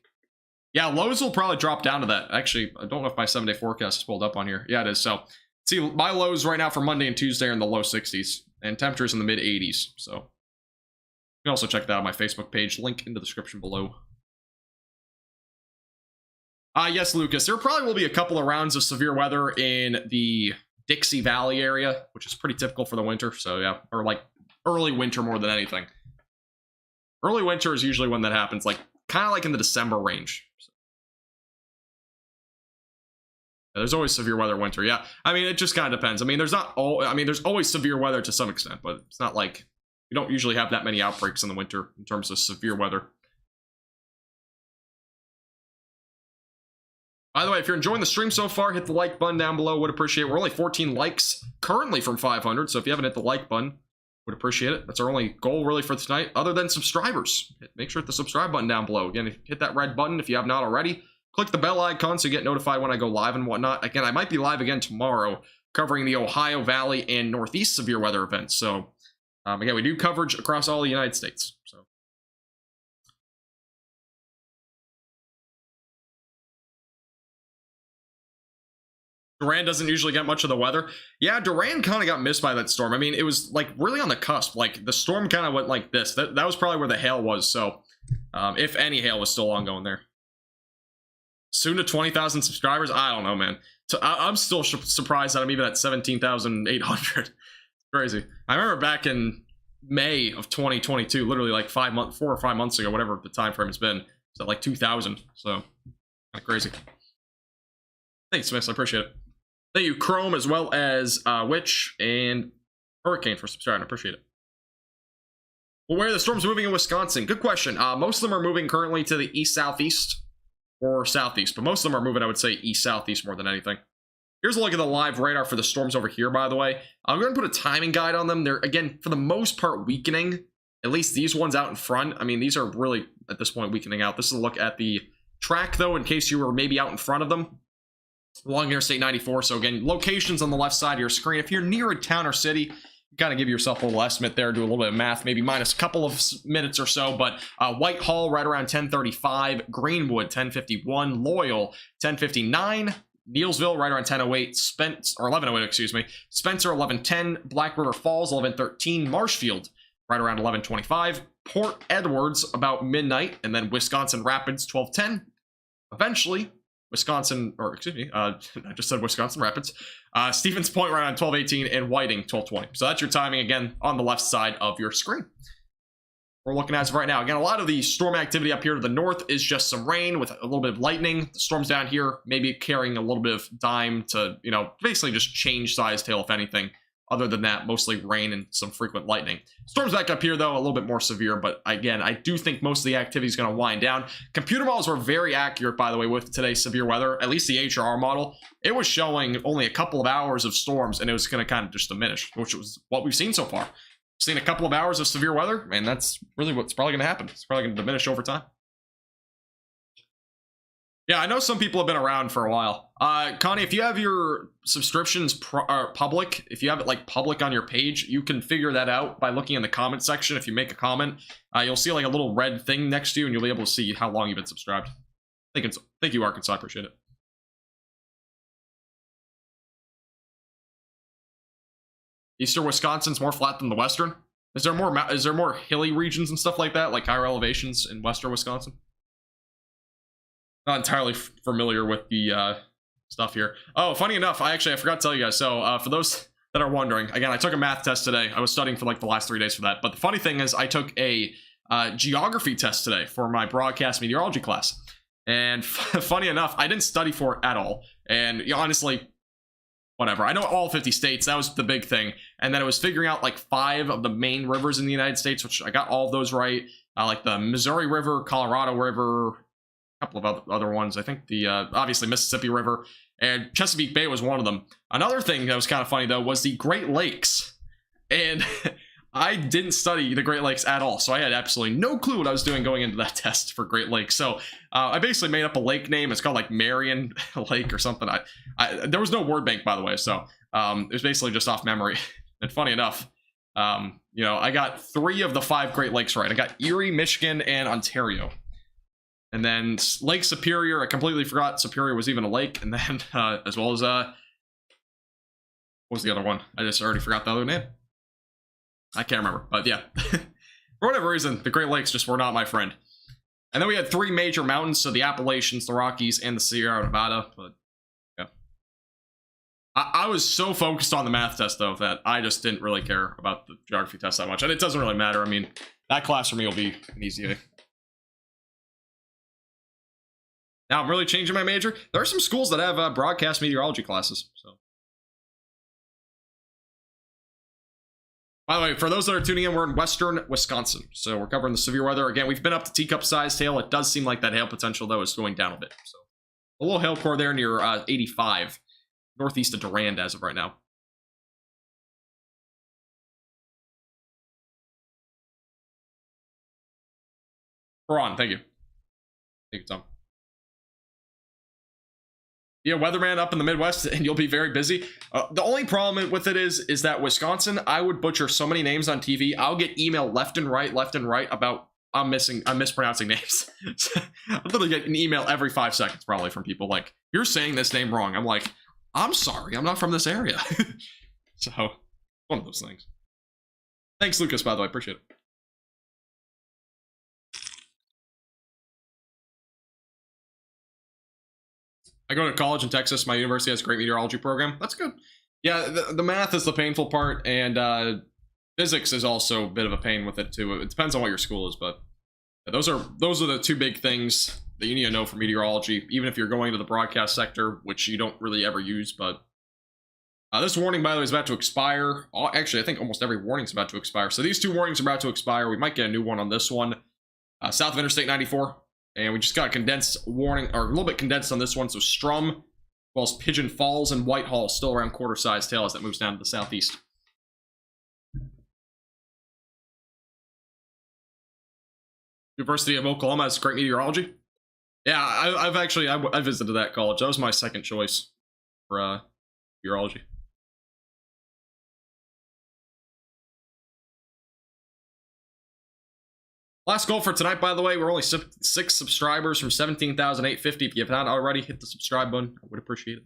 Yeah, lows will probably drop down to that. Actually, I don't know if my 7-day forecast is pulled up on here. Yeah, it is. So see, my lows right now for Monday and Tuesday are in the low 60s, and temperatures in the mid 80s. So you can also check that out on my Facebook page. Link in the description below. Yes, Lucas, there probably will be a couple of rounds of severe weather in the Dixie Valley area, which is pretty typical for the winter. So yeah, or like early winter more than anything. Early winter is usually when that happens, like kind of like in the December range. There's always severe weather winter. Yeah, I mean, it just kind of depends. I mean, there's always severe weather to some extent, but it's not like you don't usually have that many outbreaks in the winter in terms of severe weather. By the way, if you're enjoying the stream so far, hit the like button down below. Would appreciate it. We're only 14 likes currently from 500, so if you haven't hit the like button, Would appreciate it. That's our only goal really for tonight, other than subscribers. Make sure to hit the subscribe button down below. Again, hit that red button if you have not already. Click the bell icon so you get notified when I go live and whatnot. Again, I might be live again tomorrow covering the Ohio Valley and Northeast severe weather events. So, again, we do coverage across all the United States. So. Durand doesn't usually get much of the weather. Yeah, Durand kind of got missed by that storm. I mean, it was like really on the cusp. Like the storm kind of went like this. That was probably where the hail was. So, if any hail was still ongoing there. Soon to 20,000 subscribers. I don't know, man. So I'm still surprised that I'm even at 17,800. Crazy. I remember back in May of 2022, literally like 4 or 5 months ago, whatever the time frame has been, it's at like 2,000. So kind of crazy. Thanks, Smith. I appreciate it. Thank you, Chrome, as well as Witch and Hurricane for subscribing. I appreciate it. Well, where are the storms moving in Wisconsin? Good question. Most of them are moving currently to the east-southeast or southeast, but most of them are moving, I would say, east-southeast more than anything. Here's a look at the live radar for the storms over here, by the way. I'm going to put a timing guide on them. They're, again, for the most part, weakening. At least these ones out in front. I mean, these are really, at this point, weakening out. This is a look at the track, though, in case you were maybe out in front of them. Along Interstate 94. So again, locations on the left side of your screen. If you're near a town or city, you gotta give yourself a little estimate there, do a little bit of math, maybe minus a couple of minutes or so. But Whitehall right around 10:35, Greenwood 10:51, Loyal 10:59, Neilsville right around 10:08, Spence or 11:08, excuse me, Spencer 11:10, Black River Falls 11:13, Marshfield right around 11:25, Port Edwards about midnight, and then Wisconsin Rapids 12:10. Eventually, Wisconsin, or excuse me, I just said Wisconsin Rapids, Stevens Point right around 12:18, and Whiting 12:20. So that's your timing, again, on the left side of your screen. We're looking as of right now. Again, a lot of the storm activity up here to the north is just some rain with a little bit of lightning. The storms down here maybe carrying a little bit of dime to, you know, basically just change size tail, if anything. Other than that, mostly rain and some frequent lightning. Storms back up here, though, a little bit more severe. But again, I do think most of the activity is going to wind down. Computer models were very accurate, by the way, with today's severe weather. At least the HRR model. It was showing only a couple of hours of storms, and it was going to kind of just diminish, which was what we've seen so far. Seen a couple of hours of severe weather, and that's really what's probably going to happen. It's probably going to diminish over time. Yeah, I know some people have been around for a while. Connie, if you have your subscriptions public, if you have it like public on your page, you can figure that out by looking in the comment section. If you make a comment, you'll see like a little red thing next to you, and you'll be able to see how long you've been subscribed. Thank you, Arkansas. I appreciate it. Eastern Wisconsin's more flat than the western. Is there more hilly regions and stuff like that, like higher elevations in western Wisconsin? Not entirely familiar with the stuff here. Oh, funny enough, I forgot to tell you guys. So for those that are wondering, again, I took a math test today. I was studying for like the last 3 days for that. But the funny thing is I took a geography test today for my broadcast meteorology class. And funny enough, I didn't study for it at all. And honestly, whatever. I know all 50 states. That was the big thing. And then it was figuring out like 5 of the main rivers in the United States, which I got all of those right. Like the Missouri River, Colorado River, couple of other ones. I think the obviously Mississippi River, and Chesapeake Bay was one of them. Another thing that was kind of funny though was the Great Lakes, and I didn't study the Great Lakes at all, so I had absolutely no clue what I was doing going into that test for Great Lakes. So I basically made up a lake name. It's called like Marion Lake or something. There was no word bank, by the way, so it was basically just off memory. And funny enough, you know, I got 3 of the 5 Great Lakes right. I got Erie, Michigan, and Ontario. And then Lake Superior, I completely forgot Superior was even a lake. And then, as well as, what was the other one? I just already forgot the other name. I can't remember, but yeah. For whatever reason, the Great Lakes just were not my friend. And then we had 3 major mountains, so the Appalachians, the Rockies, and the Sierra Nevada. But, yeah. I was so focused on the math test, though, that I just didn't really care about the geography test that much. And it doesn't really matter. I mean, that class for me will be an easy A. Now I'm really changing my major. There are some schools that have broadcast meteorology classes. So, by the way, for those that are tuning in, we're in western Wisconsin. So we're covering the severe weather. Again, we've been up to teacup size hail. It does seem like that hail potential, though, is going down a bit. So a little hail core there near 85, northeast of Durand as of right now. Ron, thank you. Thank you, Tom. Yeah, weatherman up in the Midwest, and you'll be very busy. The only problem with it is that Wisconsin, I would butcher so many names on TV. I'll get email left and right about I'm mispronouncing names. I literally get an email every 5 seconds probably from people like, you're saying this name wrong. I'm like, I'm sorry, I'm not from this area. So, one of those things. Thanks, Lucas, by the way, appreciate it. I go to college in Texas. My university has a great meteorology program. That's good. Yeah, the math is the painful part, and physics is also a bit of a pain with it too. It depends on what your school is, but those are the two big things that you need to know for meteorology, even if you're going to the broadcast sector, which you don't really ever use. But this warning, by the way, is about to expire. Actually, I think almost every warning is about to expire. So these two warnings are about to expire. We might get a new one on this one. South of Interstate 94. And we just got a condensed warning, or a little bit condensed on this one. So Strum, as well as Pigeon Falls and Whitehall, still around quarter-sized tail as that moves down to the southeast. University of Oklahoma has great meteorology. Yeah, I visited that college. That was my second choice for meteorology. Last goal for tonight, by the way. We're only 6 subscribers from 17,850. If you have not already, hit the subscribe button. I would appreciate it.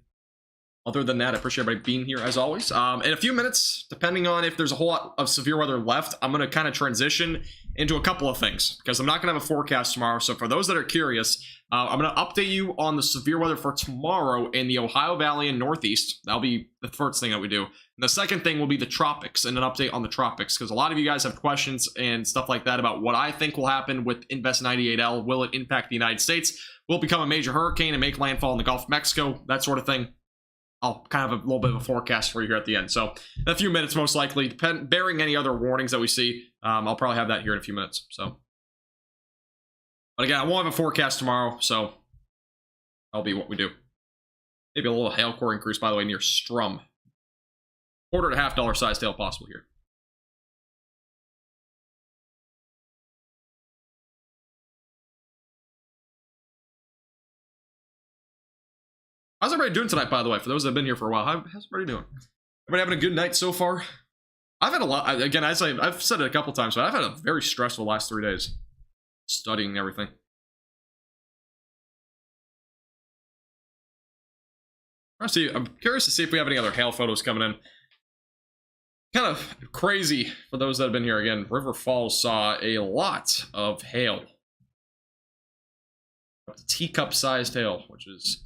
Other than that, I appreciate everybody being here, as always. In a few minutes, depending on if there's a whole lot of severe weather left, I'm going to kind of transition into a couple of things, because I'm not going to have a forecast tomorrow. So for those that are curious, I'm going to update you on the severe weather for tomorrow in the Ohio Valley and Northeast. That'll be the first thing that we do. And the second thing will be the tropics and an update on the tropics, because a lot of you guys have questions and stuff like that about what I think will happen with Invest 98L. Will it impact the United States? Will it become a major hurricane and make landfall in the Gulf of Mexico? That sort of thing. I'll kind of have a little bit of a forecast for you here at the end. So in a few minutes, most likely, bearing any other warnings that we see, I'll probably have that here in a few minutes. So, but again, I won't have a forecast tomorrow, so that'll be what we do. Maybe a little hail core increase, by the way, near Strum. $1.25 to $1 size tail possible here. How's everybody doing tonight, by the way? For those that have been here for a while, how's everybody doing? Everybody having a good night so far? I've had a lot, again, I've said it a couple times, but I've had a very stressful last 3 days. Studying everything. I'm curious to see if we have any other hail photos coming in. Kind of crazy for those that have been here. Again, River Falls saw a lot of hail. Teacup-sized hail, which is...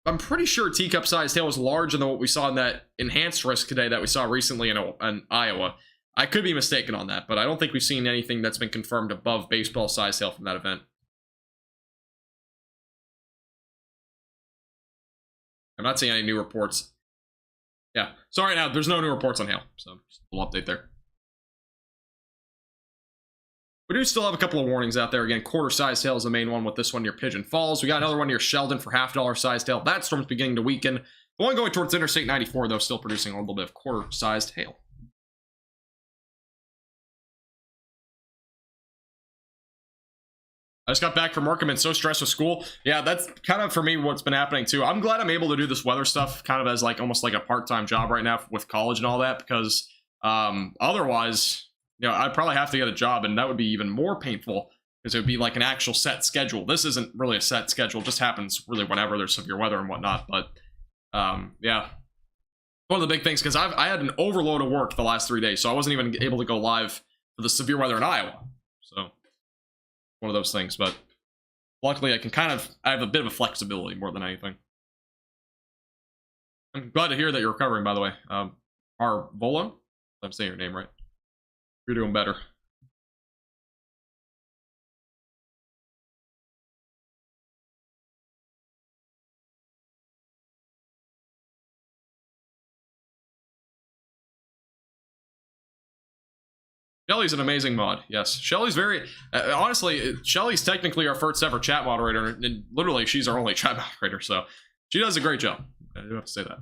I'm pretty sure teacup-sized hail was larger than what we saw in that enhanced risk today that we saw recently in Iowa. I could be mistaken on that, but I don't think we've seen anything that's been confirmed above baseball-sized hail from that event. I'm not seeing any new reports. Yeah, sorry now, there's no new reports on hail, so just a little update there. We do still have a couple of warnings out there. Again, quarter-sized hail is the main one with this one near Pigeon Falls. We got another one near Sheldon for $1/2 sized hail. That storm's beginning to weaken. The one going towards Interstate 94, though, still producing a little bit of quarter-sized hail. I just got back from work. I've been so stressed with school. Yeah, that's kind of, for me, what's been happening, too. I'm glad I'm able to do this weather stuff kind of as, like, almost like a part-time job right now with college and all that, because otherwise... You know, I'd probably have to get a job, and that would be even more painful because it would be like an actual set schedule. This isn't really a set schedule. It just happens really whenever there's severe weather and whatnot. But, yeah. One of the big things, because I had an overload of work the last 3 days, so I wasn't even able to go live for the severe weather in Iowa. So, one of those things. But luckily, I have a bit of a flexibility more than anything. I'm glad to hear that you're recovering, by the way. Arvolo? I'm saying your name right. You're doing better. Shelly's an amazing mod. Yes, Shelly's very... honestly, Shelly's technically our first ever chat moderator, and literally she's our only chat moderator, so she does a great job. I do have to say that.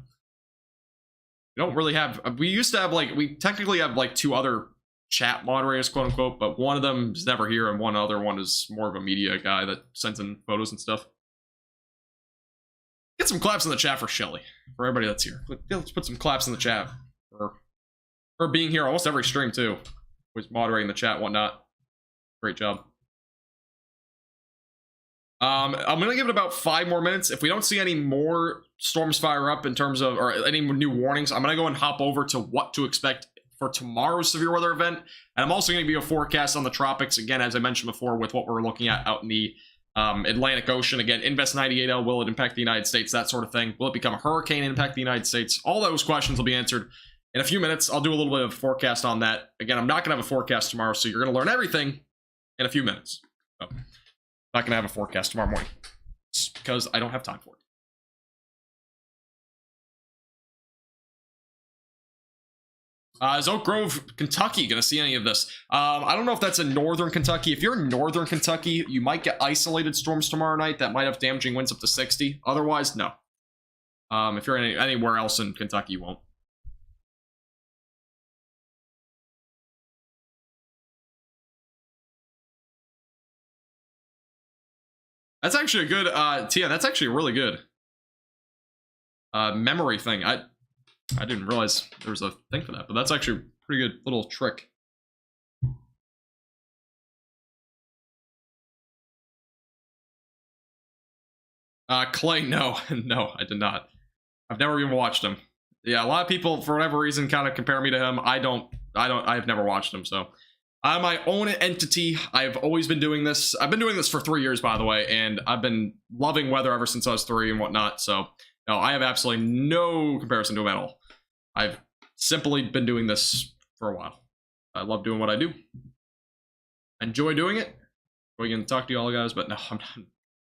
We don't really have... We used to have, like... We technically have, like, 2 other chat moderators, quote unquote, but one of them is never here, and one other one is more of a media guy that sends in photos and stuff. Get some claps in the chat for Shelly, for everybody that's here. Let's put some claps in the chat for her being here almost every stream too. Was moderating the chat and whatnot. Great job. I'm gonna give it about 5 more minutes. If we don't see any more storms fire up in terms of, or any new warnings, I'm gonna go and hop over to what to expect for tomorrow's severe weather event. And I'm also gonna give you a forecast on the tropics, again, as I mentioned before, with what we're looking at out in the Atlantic Ocean. Again, Invest 98L, will it impact the United States? That sort of thing. Will it become a hurricane and impact the United States? All those questions will be answered in a few minutes. I'll do a little bit of a forecast on that. Again, I'm not gonna have a forecast tomorrow, so you're gonna learn everything in a few minutes. So, not gonna have a forecast tomorrow morning. It's because I don't have time for it. Is Oak Grove, Kentucky gonna see any of this? I don't know if that's in northern Kentucky. If you're in northern Kentucky, you might get isolated storms tomorrow night that might have damaging winds up to 60. Otherwise, no. If you're anywhere else in Kentucky, you won't. That's actually a good, Tia, that's actually really good. Memory thing. I didn't realize there was a thing for that, but that's actually a pretty good little trick. Clay, no. No, I did not. I've never even watched him. Yeah, a lot of people, for whatever reason, kind of compare me to him. I've never watched him, so. I'm my own entity. I've always been doing this. I've been doing this for 3 years, by the way, and I've been loving weather ever since I was 3 and whatnot. So, no, I have absolutely no comparison to him at all. I've simply been doing this for a while. I love doing what I do. I enjoy doing it. We can talk to you all guys, but no, I'm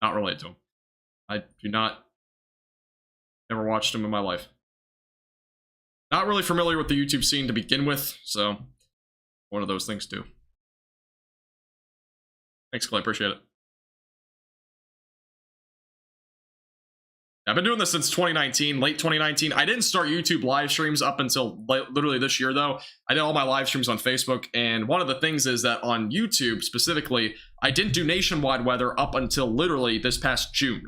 not related to him. I do not. Never watched him in my life. Not really familiar with the YouTube scene to begin with, so. One of those things too. Thanks, Clay. Appreciate it. I've been doing this since 2019, late 2019. I didn't start YouTube live streams up until literally this year, though. I did all my live streams on Facebook, and one of the things is that on YouTube specifically, I didn't do nationwide weather up until literally this past June.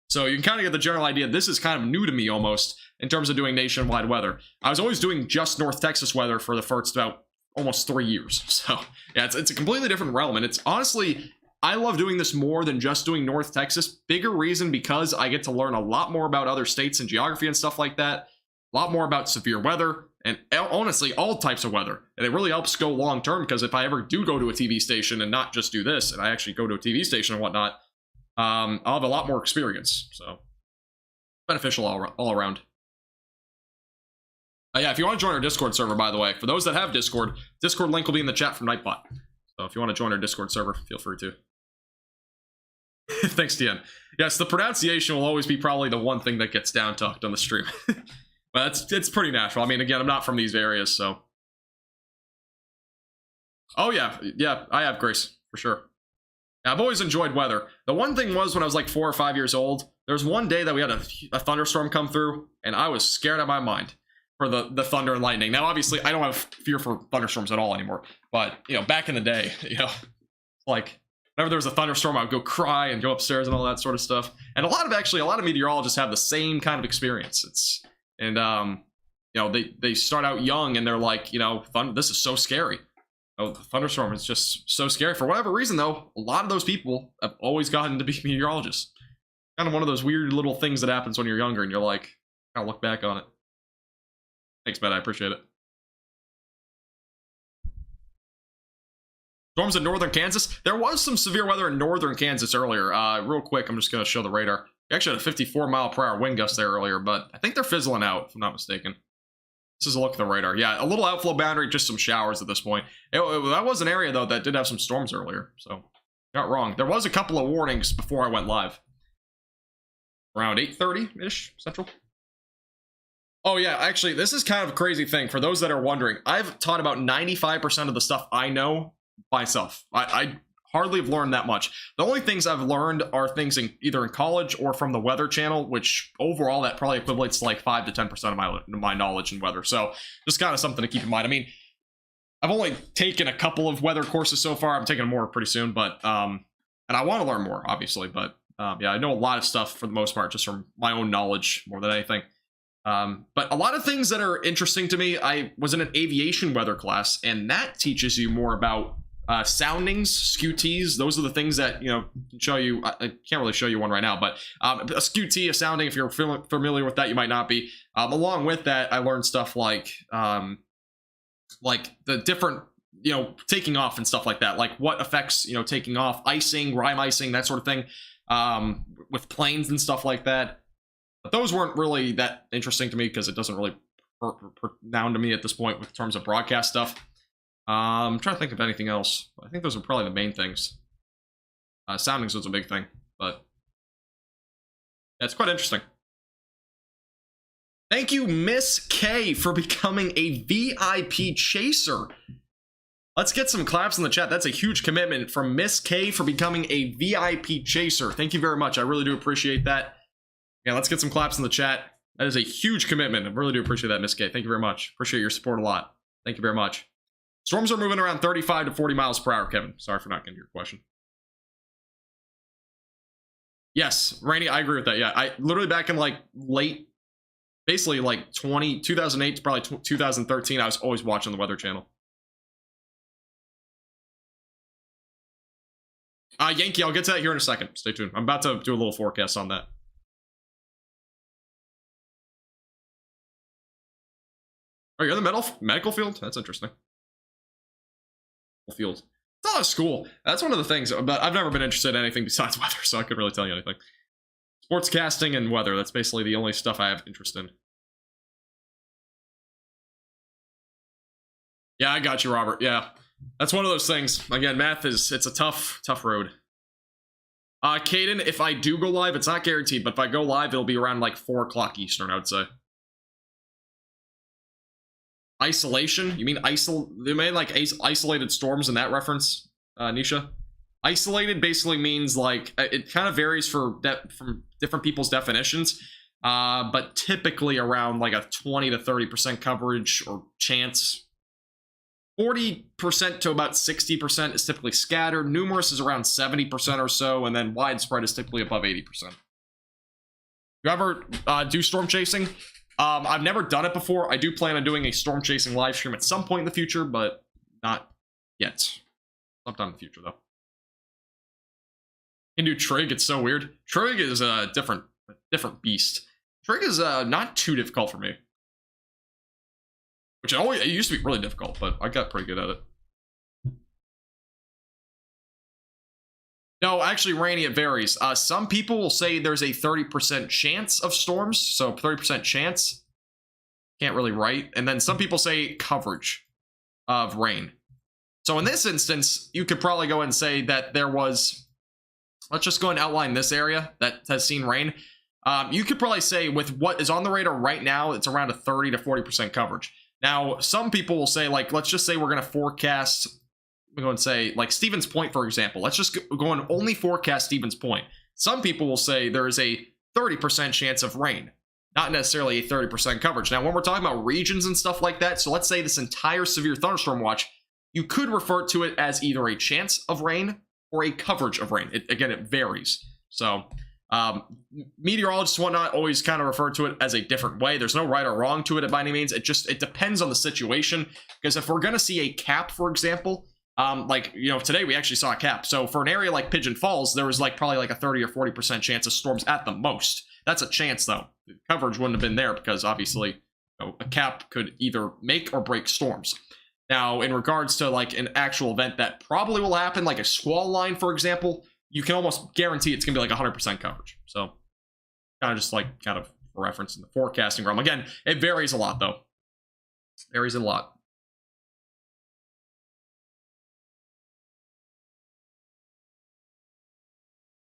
So you can kind of get the general idea. This is kind of new to me almost in terms of doing nationwide weather. I was always doing just North Texas weather for the first about almost 3 years. So yeah, it's a completely different realm, and it's honestly, I love doing this more than just doing North Texas. Bigger reason because I get to learn a lot more about other states and geography and stuff like that, a lot more about severe weather, and honestly all types of weather. And it really helps go long term, because if I ever do go to a TV station and not just do this, and I actually go to a TV station and whatnot, I'll have a lot more experience. So beneficial all around. Yeah, if you want to join our Discord server, by the way, for those that have Discord link will be in the chat from Nightbot. So if you want to join our Discord server, feel free to. Thanks, Tien. Yes, the pronunciation will always be probably the one thing that gets down talked on the stream. But it's pretty natural. I mean, again, I'm not from these areas, so. Oh, yeah. Yeah, I have, Grace, for sure. I've always enjoyed weather. The one thing was when I was like 4 or 5 years old, there was one day that we had a thunderstorm come through, and I was scared out of my mind for the thunder and lightning. Now, obviously, I don't have fear for thunderstorms at all anymore. But, you know, back in the day, you know, like, whenever there was a thunderstorm, I would go cry and go upstairs and all that sort of stuff. And a lot of meteorologists have the same kind of experience. You know, they start out young and they're like, you know, this is so scary. Oh, the thunderstorm is just so scary. For whatever reason, though, a lot of those people have always gotten to be meteorologists. Kind of one of those weird little things that happens when you're younger and you're like, kind of look back on it. Thanks, Ben. I appreciate it. Storms in northern Kansas. There was some severe weather in northern Kansas earlier. Real quick, I'm just going to show the radar. We actually had a 54-mile-per-hour wind gust there earlier, but I think they're fizzling out, if I'm not mistaken. This is a look at the radar. Yeah, a little outflow boundary, just some showers at this point. That was an area, though, that did have some storms earlier, so not wrong. There was a couple of warnings before I went live. Around 8:30-ish Central. Oh, yeah, actually, this is kind of a crazy thing. For those that are wondering, I've taught about 95% of the stuff I know myself. I hardly have learned that much. The only things I've learned are things either in college or from the Weather Channel, which overall that probably equates to like 5 to 10% of my knowledge in weather. So just kind of something to keep in mind. I mean, I've only taken a couple of weather courses so far. I'm taking more pretty soon, but and I want to learn more, obviously. But yeah, I know a lot of stuff for the most part, just from my own knowledge more than anything. But a lot of things that are interesting to me. I was in an aviation weather class, and that teaches you more about soundings, SCUTs. Those are the things that, you know, show you. I can't really show you one right now, but a SCUT, a sounding, if you're familiar with that, you might not be. Along with that, I learned stuff like the different, you know, taking off and stuff like that, like what affects, you know, taking off, icing, rime icing, that sort of thing, with planes and stuff like that. But those weren't really that interesting to me because it doesn't really down to me at this point with terms of broadcast stuff. I'm trying to think of anything else. I think those are probably the main things. Soundings was a big thing, but yeah, it's quite interesting. Thank you, Miss K, for becoming a VIP chaser. Let's get some claps in the chat. That's a huge commitment from Miss K for becoming a VIP chaser. Thank you very much. I really do appreciate that. Yeah, let's get some claps in the chat. That is a huge commitment. I really do appreciate that, Miss K. Thank you very much. Appreciate your support a lot. Thank you very much. Storms are moving around 35 to 40 miles per hour, Kevin. Sorry for not getting to your question. Yes, Rainy, I agree with that. Yeah, I literally back in like late, basically like 2008 to probably 2013, I was always watching the Weather Channel. Yankee, I'll get to that here in a second. Stay tuned. I'm about to do a little forecast on that. Oh, you're in the medical field? That's interesting. Field. It's not a school. That's one of the things, but I've never been interested in anything besides weather, so I couldn't really tell you anything. Sportscasting and weather, that's basically the only stuff I have interest in. Yeah, I got you, Robert. Yeah, that's one of those things. Again, math it's a tough road. Caden, if I do go live, it's not guaranteed, but if I go live, it'll be around like 4 o'clock Eastern, I would say. Isolation? You mean they made like isolated storms in that reference, Nisha? Isolated basically means like it kind of varies from different people's definitions, but typically around like a 20 to 30% coverage or chance. 40% to about 60% is typically scattered. Numerous is around 70% or so, and then widespread is typically above 80%. You ever do storm chasing? I've never done it before. I do plan on doing a storm chasing live stream at some point in the future, but not yet. Sometime in the future, though. Can do Trig. It's so weird. Trig is a different beast. Trig is not too difficult for me. Which it used to be really difficult, but I got pretty good at it. No, actually, Rainy, it varies. Some people will say there's a 30% chance of storms, so 30% chance. Can't really write. And then some people say coverage of rain. So in this instance, you could probably go and say that there was... Let's just go and outline this area that has seen rain. You could probably say with what is on the radar right now, it's around a 30 to 40% coverage. Now, some people will say, like, let's just say we're going to forecast... We go and say, like, Stevens Point, for example. Let's just go and only forecast Stevens Point. Some people will say there is a 30% chance of rain, not necessarily a 30% coverage. Now, when we're talking about regions and stuff like that, so let's say this entire severe thunderstorm watch, you could refer to it as either a chance of rain or a coverage of rain. Again, it varies. So, meteorologists and whatnot always kind of refer to it as a different way. There's no right or wrong to it by any means. It depends on the situation. Because if we're going to see a cap, for example... like, you know, today we actually saw a cap. So for an area like Pigeon Falls, there was like probably like a 30 or 40% chance of storms at the most. That's a chance, though. The coverage wouldn't have been there because obviously, you know, a cap could either make or break storms. Now, in regards to like an actual event that probably will happen, like a squall line, for example, you can almost guarantee it's gonna be like 100% coverage. So kind of just like kind of for reference in the forecasting realm. Again, it varies a lot, though. Varies a lot.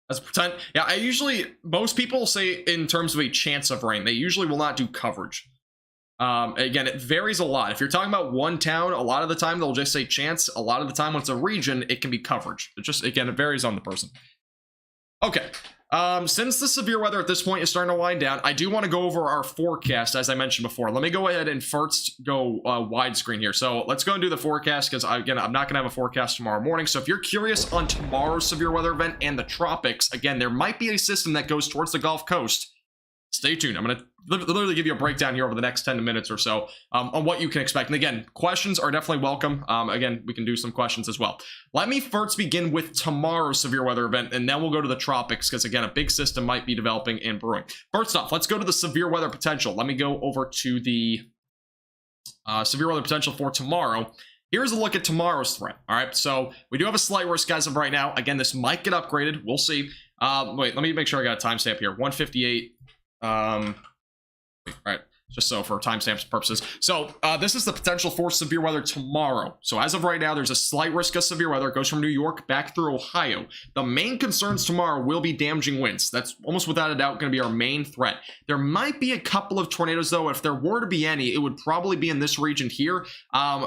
Let's pretend. Yeah, most people say in terms of a chance of rain, they usually will not do coverage. Again, it varies a lot. If you're talking about one town, a lot of the time they'll just say chance. A lot of the time when it's a region, it can be coverage. Again, it varies on the person. Okay. Since the severe weather at this point is starting to wind down, I do want to go over our forecast, as I mentioned before. Let me go ahead and first go widescreen here. So let's go and do the forecast, because again, I'm not going to have a forecast tomorrow morning. So if you're curious on tomorrow's severe weather event and the tropics, again, there might be a system that goes towards the Gulf Coast. Stay tuned. I'm going to literally give you a breakdown here over the next 10 minutes or so on what you can expect. And again, questions are definitely welcome. Again, we can do some questions as well. Let me first begin with tomorrow's severe weather event, and then we'll go to the tropics, because again, a big system might be developing and brewing. First off, let's go to the severe weather potential. Let me go over to the severe weather potential for tomorrow. Here's a look at tomorrow's threat. All right, so we do have a slight risk as of right now. Again, this might get upgraded. We'll see. Wait, let me make sure I got a timestamp here. 158. All right, just so for timestamps purposes. So this is the potential for severe weather tomorrow. So as of right now, there's a slight risk of severe weather. It goes from New York back through Ohio. The main concerns tomorrow will be damaging winds. That's almost without a doubt going to be our main threat. There might be a couple of tornadoes, though. If there were to be any, it would probably be in this region here.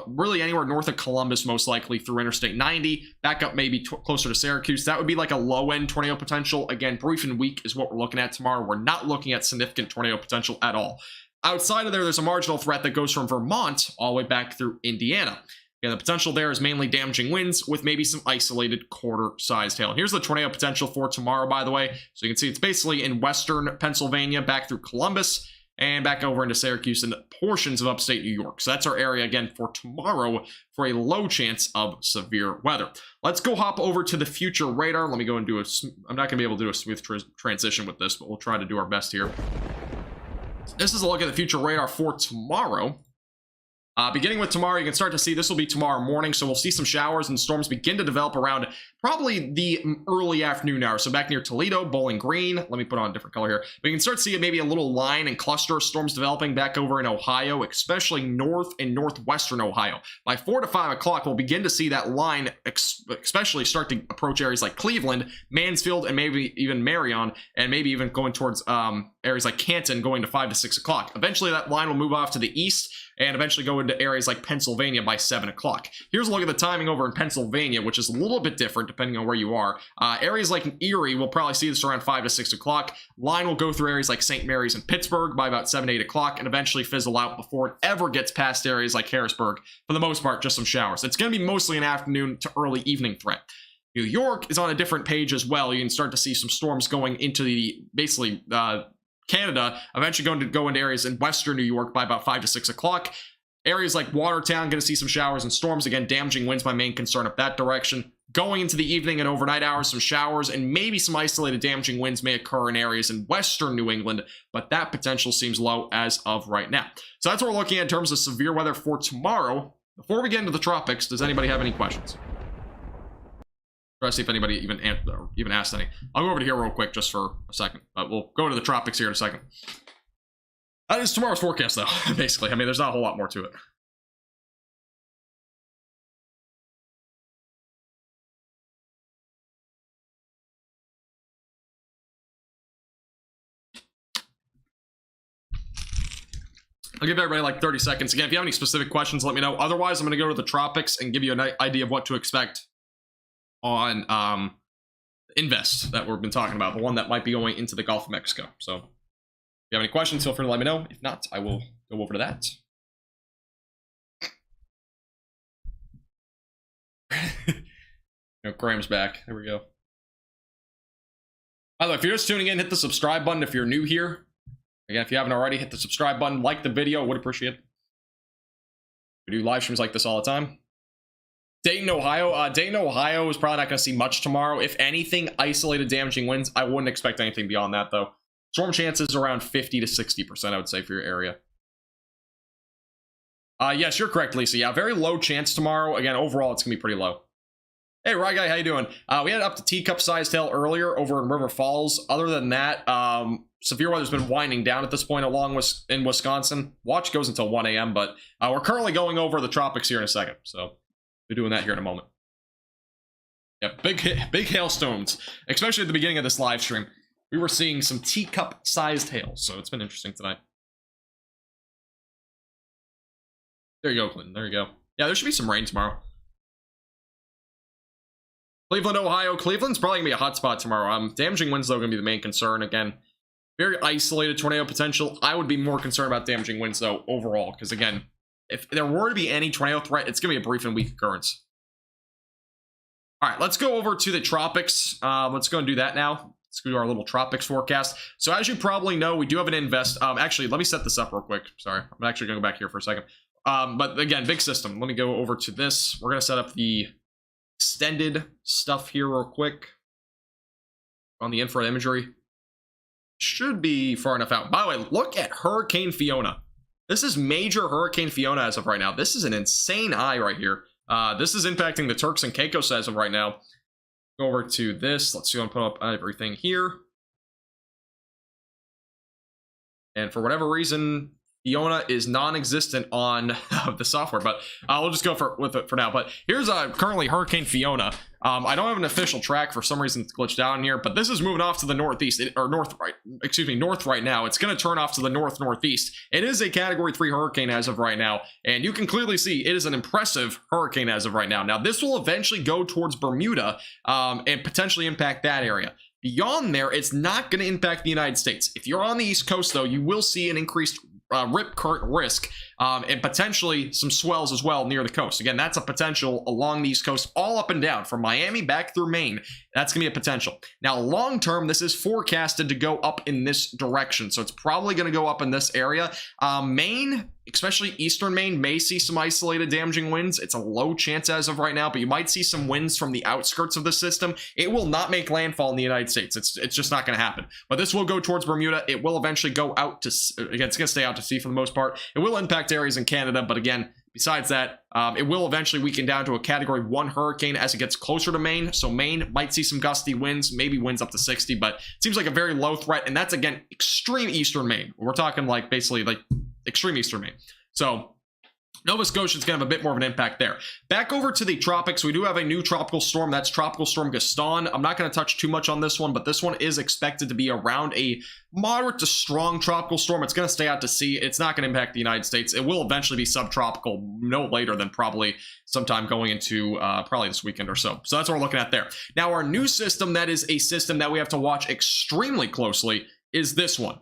Really anywhere north of Columbus, most likely through Interstate 90, back up maybe closer to Syracuse. That would be like a low-end tornado potential. Again, brief and weak is what we're looking at tomorrow. We're not looking at significant tornado potential at all. Outside of there, there's a marginal threat that goes from Vermont all the way back through Indiana. Again, the potential there is mainly damaging winds with maybe some isolated quarter-sized hail. Here's the tornado potential for tomorrow, by the way. So you can see it's basically in western Pennsylvania, back through Columbus, and back over into Syracuse and portions of upstate New York. So that's our area, again, for tomorrow for a low chance of severe weather. Let's go hop over to the future radar. Let me go and do I'm not going to be able to do a smooth transition with this, but we'll try to do our best here. This is a look at the future radar for tomorrow. Beginning with tomorrow, you can start to see this will be tomorrow morning, so we'll see some showers and storms begin to develop around probably the early afternoon hours. So back near Toledo, Bowling Green. Let me put on a different color here. But you can start seeing maybe a little line and cluster of storms developing back over in Ohio, especially north and northwestern Ohio. By 4 to 5 o'clock, we'll begin to see that line especially start to approach areas like Cleveland, Mansfield, and maybe even Marion, and maybe even going towards areas like Canton going to 5 to 6 o'clock. Eventually, that line will move off to the east and eventually go into areas like Pennsylvania by 7 o'clock. Here's a look at the timing over in Pennsylvania, which is a little bit different depending on where you are. Areas like Erie will probably see this around 5 to 6 o'clock. Line will go through areas like St. Mary's and Pittsburgh by about 7 to 8 o'clock and eventually fizzle out before it ever gets past areas like Harrisburg. For the most part, just some showers. It's going to be mostly an afternoon to early evening threat. New York is on a different page as well. You can start to see some storms going into the basically Canada, eventually going to go into areas in western New York by about 5 to 6 o'clock. Areas like Watertown, going to see some showers and storms. Again, damaging winds, my main concern up that direction. Going into the evening and overnight hours, some showers and maybe some isolated damaging winds may occur in areas in western New England, but that potential seems low as of right now. So that's what we're looking at in terms of severe weather for tomorrow. Before we get into the tropics, does anybody have any questions? Try to see if anybody even asked any. I'll go over to here real quick just for a second. We'll go to the tropics here in a second. That is tomorrow's forecast, though, basically. I mean, there's not a whole lot more to it. I'll give everybody like 30 seconds. Again, if you have any specific questions, let me know. Otherwise, I'm going to go to the tropics and give you an idea of what to expect on Invest that we've been talking about, the one that might be going into the Gulf of Mexico. So if you have any questions, feel free to let me know. If not, I will go over to that. Graham's back. There we go. By the way, if you're just tuning in, hit the subscribe button if you're new here. Again, if you haven't already, hit the subscribe button, like the video, would appreciate it. We do live streams like this all the time. Dayton, Ohio. Dayton, Ohio is probably not going to see much tomorrow. If anything, isolated damaging winds. I wouldn't expect anything beyond that, though. Storm chances around 50 to 60%, I would say, for your area. Yes, you're correct, Lisa. Yeah, very low chance tomorrow. Again, overall, it's going to be pretty low. Hey, Rye Guy, how you doing? We had up to teacup-sized hail earlier over in River Falls. Other than that, severe weather's been winding down at this point in Wisconsin. Watch goes until 1 a.m., but we're currently going over the tropics here in a second, so we're doing that here in a moment. Yeah, big hailstones, especially at the beginning of this live stream. We were seeing some teacup-sized hail, so it's been interesting tonight. There you go, Clinton. There you go. Yeah, there should be some rain tomorrow. Cleveland, Ohio. Cleveland's probably going to be a hotspot tomorrow. Damaging winds, though, going to be the main concern. Again, very isolated tornado potential. I would be more concerned about damaging winds, though, overall. Because, again, if there were to be any tornado threat, it's going to be a brief and weak occurrence. All right, let's go over to the tropics. Let's go and do that now. Let's do our little tropics forecast. So as you probably know, we do have an invest. Actually, let me set this up real quick. Sorry, I'm actually going to go back here for a second. But again, big system. Let me go over to this. We're going to set up the extended stuff here real quick on the infrared imagery. Should be far enough out. By the way, look at Hurricane Fiona. This is major Hurricane Fiona as of right now. This is an insane eye right here. This is impacting the Turks and Caicos as of right now. Go over to this. Let's see. I'm put up everything here. And for whatever reason, Fiona is non-existent on the software, but we'll just go with it for now. But here's currently Hurricane Fiona. I don't have an official track for some reason. It's glitched out in here, but this is moving off to the northeast north right now. It's going to turn off to the northeast. It is a Category 3 hurricane as of right now, and you can clearly see it is an impressive hurricane as of right now. Now, this will eventually go towards Bermuda and potentially impact that area. Beyond there, it's not going to impact the United States. If you're on the East Coast, though, you will see an increased rip current risk and potentially some swells as well near the coast. Again, that's a potential along the East Coast, all up and down from Miami back through Maine. That's gonna be a potential. Now, long term, this is forecasted to go up in this direction, so it's probably going to go up in this area. Maine, especially eastern Maine, may see some isolated damaging winds. It's a low chance as of right now, but you might see some winds from the outskirts of the system. It will not make landfall in the United States. It's just not going to happen. But this will go towards Bermuda. It will eventually go out to, again, it's going to stay out to sea for the most part. It will impact areas in Canada, but again, besides that, it will eventually weaken down to a Category 1 hurricane as it gets closer to Maine. So Maine might see some gusty winds, maybe winds up to 60, but it seems like a very low threat. And that's, again, extreme eastern Maine. We're talking like basically like extreme eastern Maine. So Nova Scotia is going to have a bit more of an impact there. Back over to the tropics, we do have a new tropical storm. That's Tropical Storm Gaston. I'm not going to touch too much on this one, but this one is expected to be around a moderate to strong tropical storm. It's going to stay out to sea. It's not going to impact the United States. It will eventually be subtropical no later than probably sometime going into probably this weekend or so. So that's what we're looking at there. Now, our new system, that is a system that we have to watch extremely closely, is this one.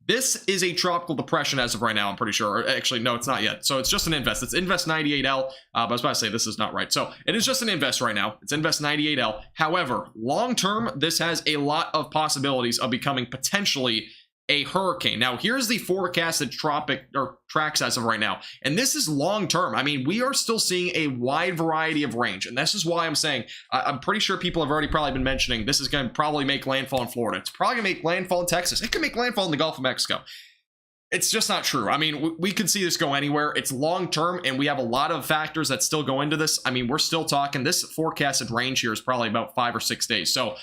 This is a tropical depression as of right now, I'm pretty sure. Actually, no, it's not yet. So it's just an invest. It's Invest 98L. But I was about to say this is not right. So it is just an invest right now. It's Invest 98L. However, long term, this has a lot of possibilities of becoming potentially a hurricane. Now, here's the forecasted tracks as of right now. And this is long term. I mean, we are still seeing a wide variety of range. And this is why I'm saying, I'm pretty sure people have already probably been mentioning this is going to probably make landfall in Florida. It's probably going to make landfall in Texas. It could make landfall in the Gulf of Mexico. It's just not true. I mean, we could see this go anywhere. It's long term, and we have a lot of factors that still go into this. I mean, we're still talking, this forecasted range here is probably about 5 or 6 days. So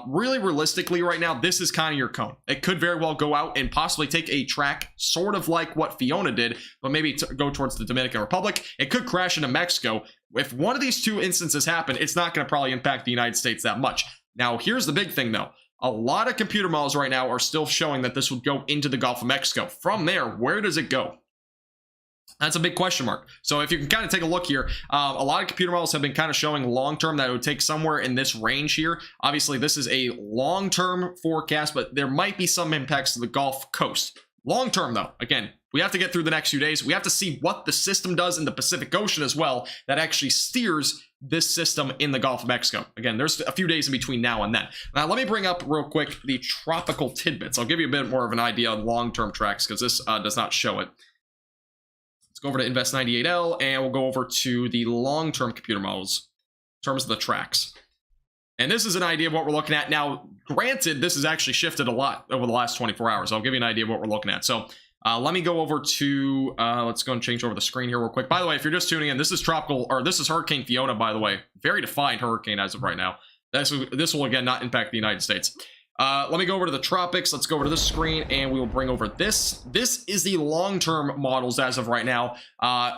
really realistically right now, this is kind of your cone. It could very well go out and possibly take a track sort of like what Fiona did, but maybe go towards the Dominican Republic. It could crash into Mexico. If one of these two instances happen, it's not going to probably impact the United States that much. Now, here's the big thing, though. A lot of computer models right now are still showing that this would go into the Gulf of Mexico. From there, where does it go? That's a big question mark. So if you can kind of take a look here, a lot of computer models have been kind of showing long-term that it would take somewhere in this range here. Obviously, this is a long-term forecast, but there might be some impacts to the Gulf Coast. Long-term, though, again, we have to get through the next few days. We have to see what the system does in the Pacific Ocean as well that actually steers this system in the Gulf of Mexico. Again, there's a few days in between now and then. Now, let me bring up real quick the tropical tidbits. I'll give you a bit more of an idea on long-term tracks because this does not show it. Let's go over to Invest 98L, and we'll go over to the long-term computer models in terms of the tracks. And this is an idea of what we're looking at. Now, granted, this has actually shifted a lot over the last 24 hours. I'll give you an idea of what we're looking at. So let me go over to, let's go and change over the screen here real quick. By the way, if you're just tuning in, this is this is Hurricane Fiona, by the way. Very defined hurricane as of right now. This will, again, not impact the United States. Let me go over to the tropics. Let's go over to this screen, and we will bring over this. This is the long-term models as of right now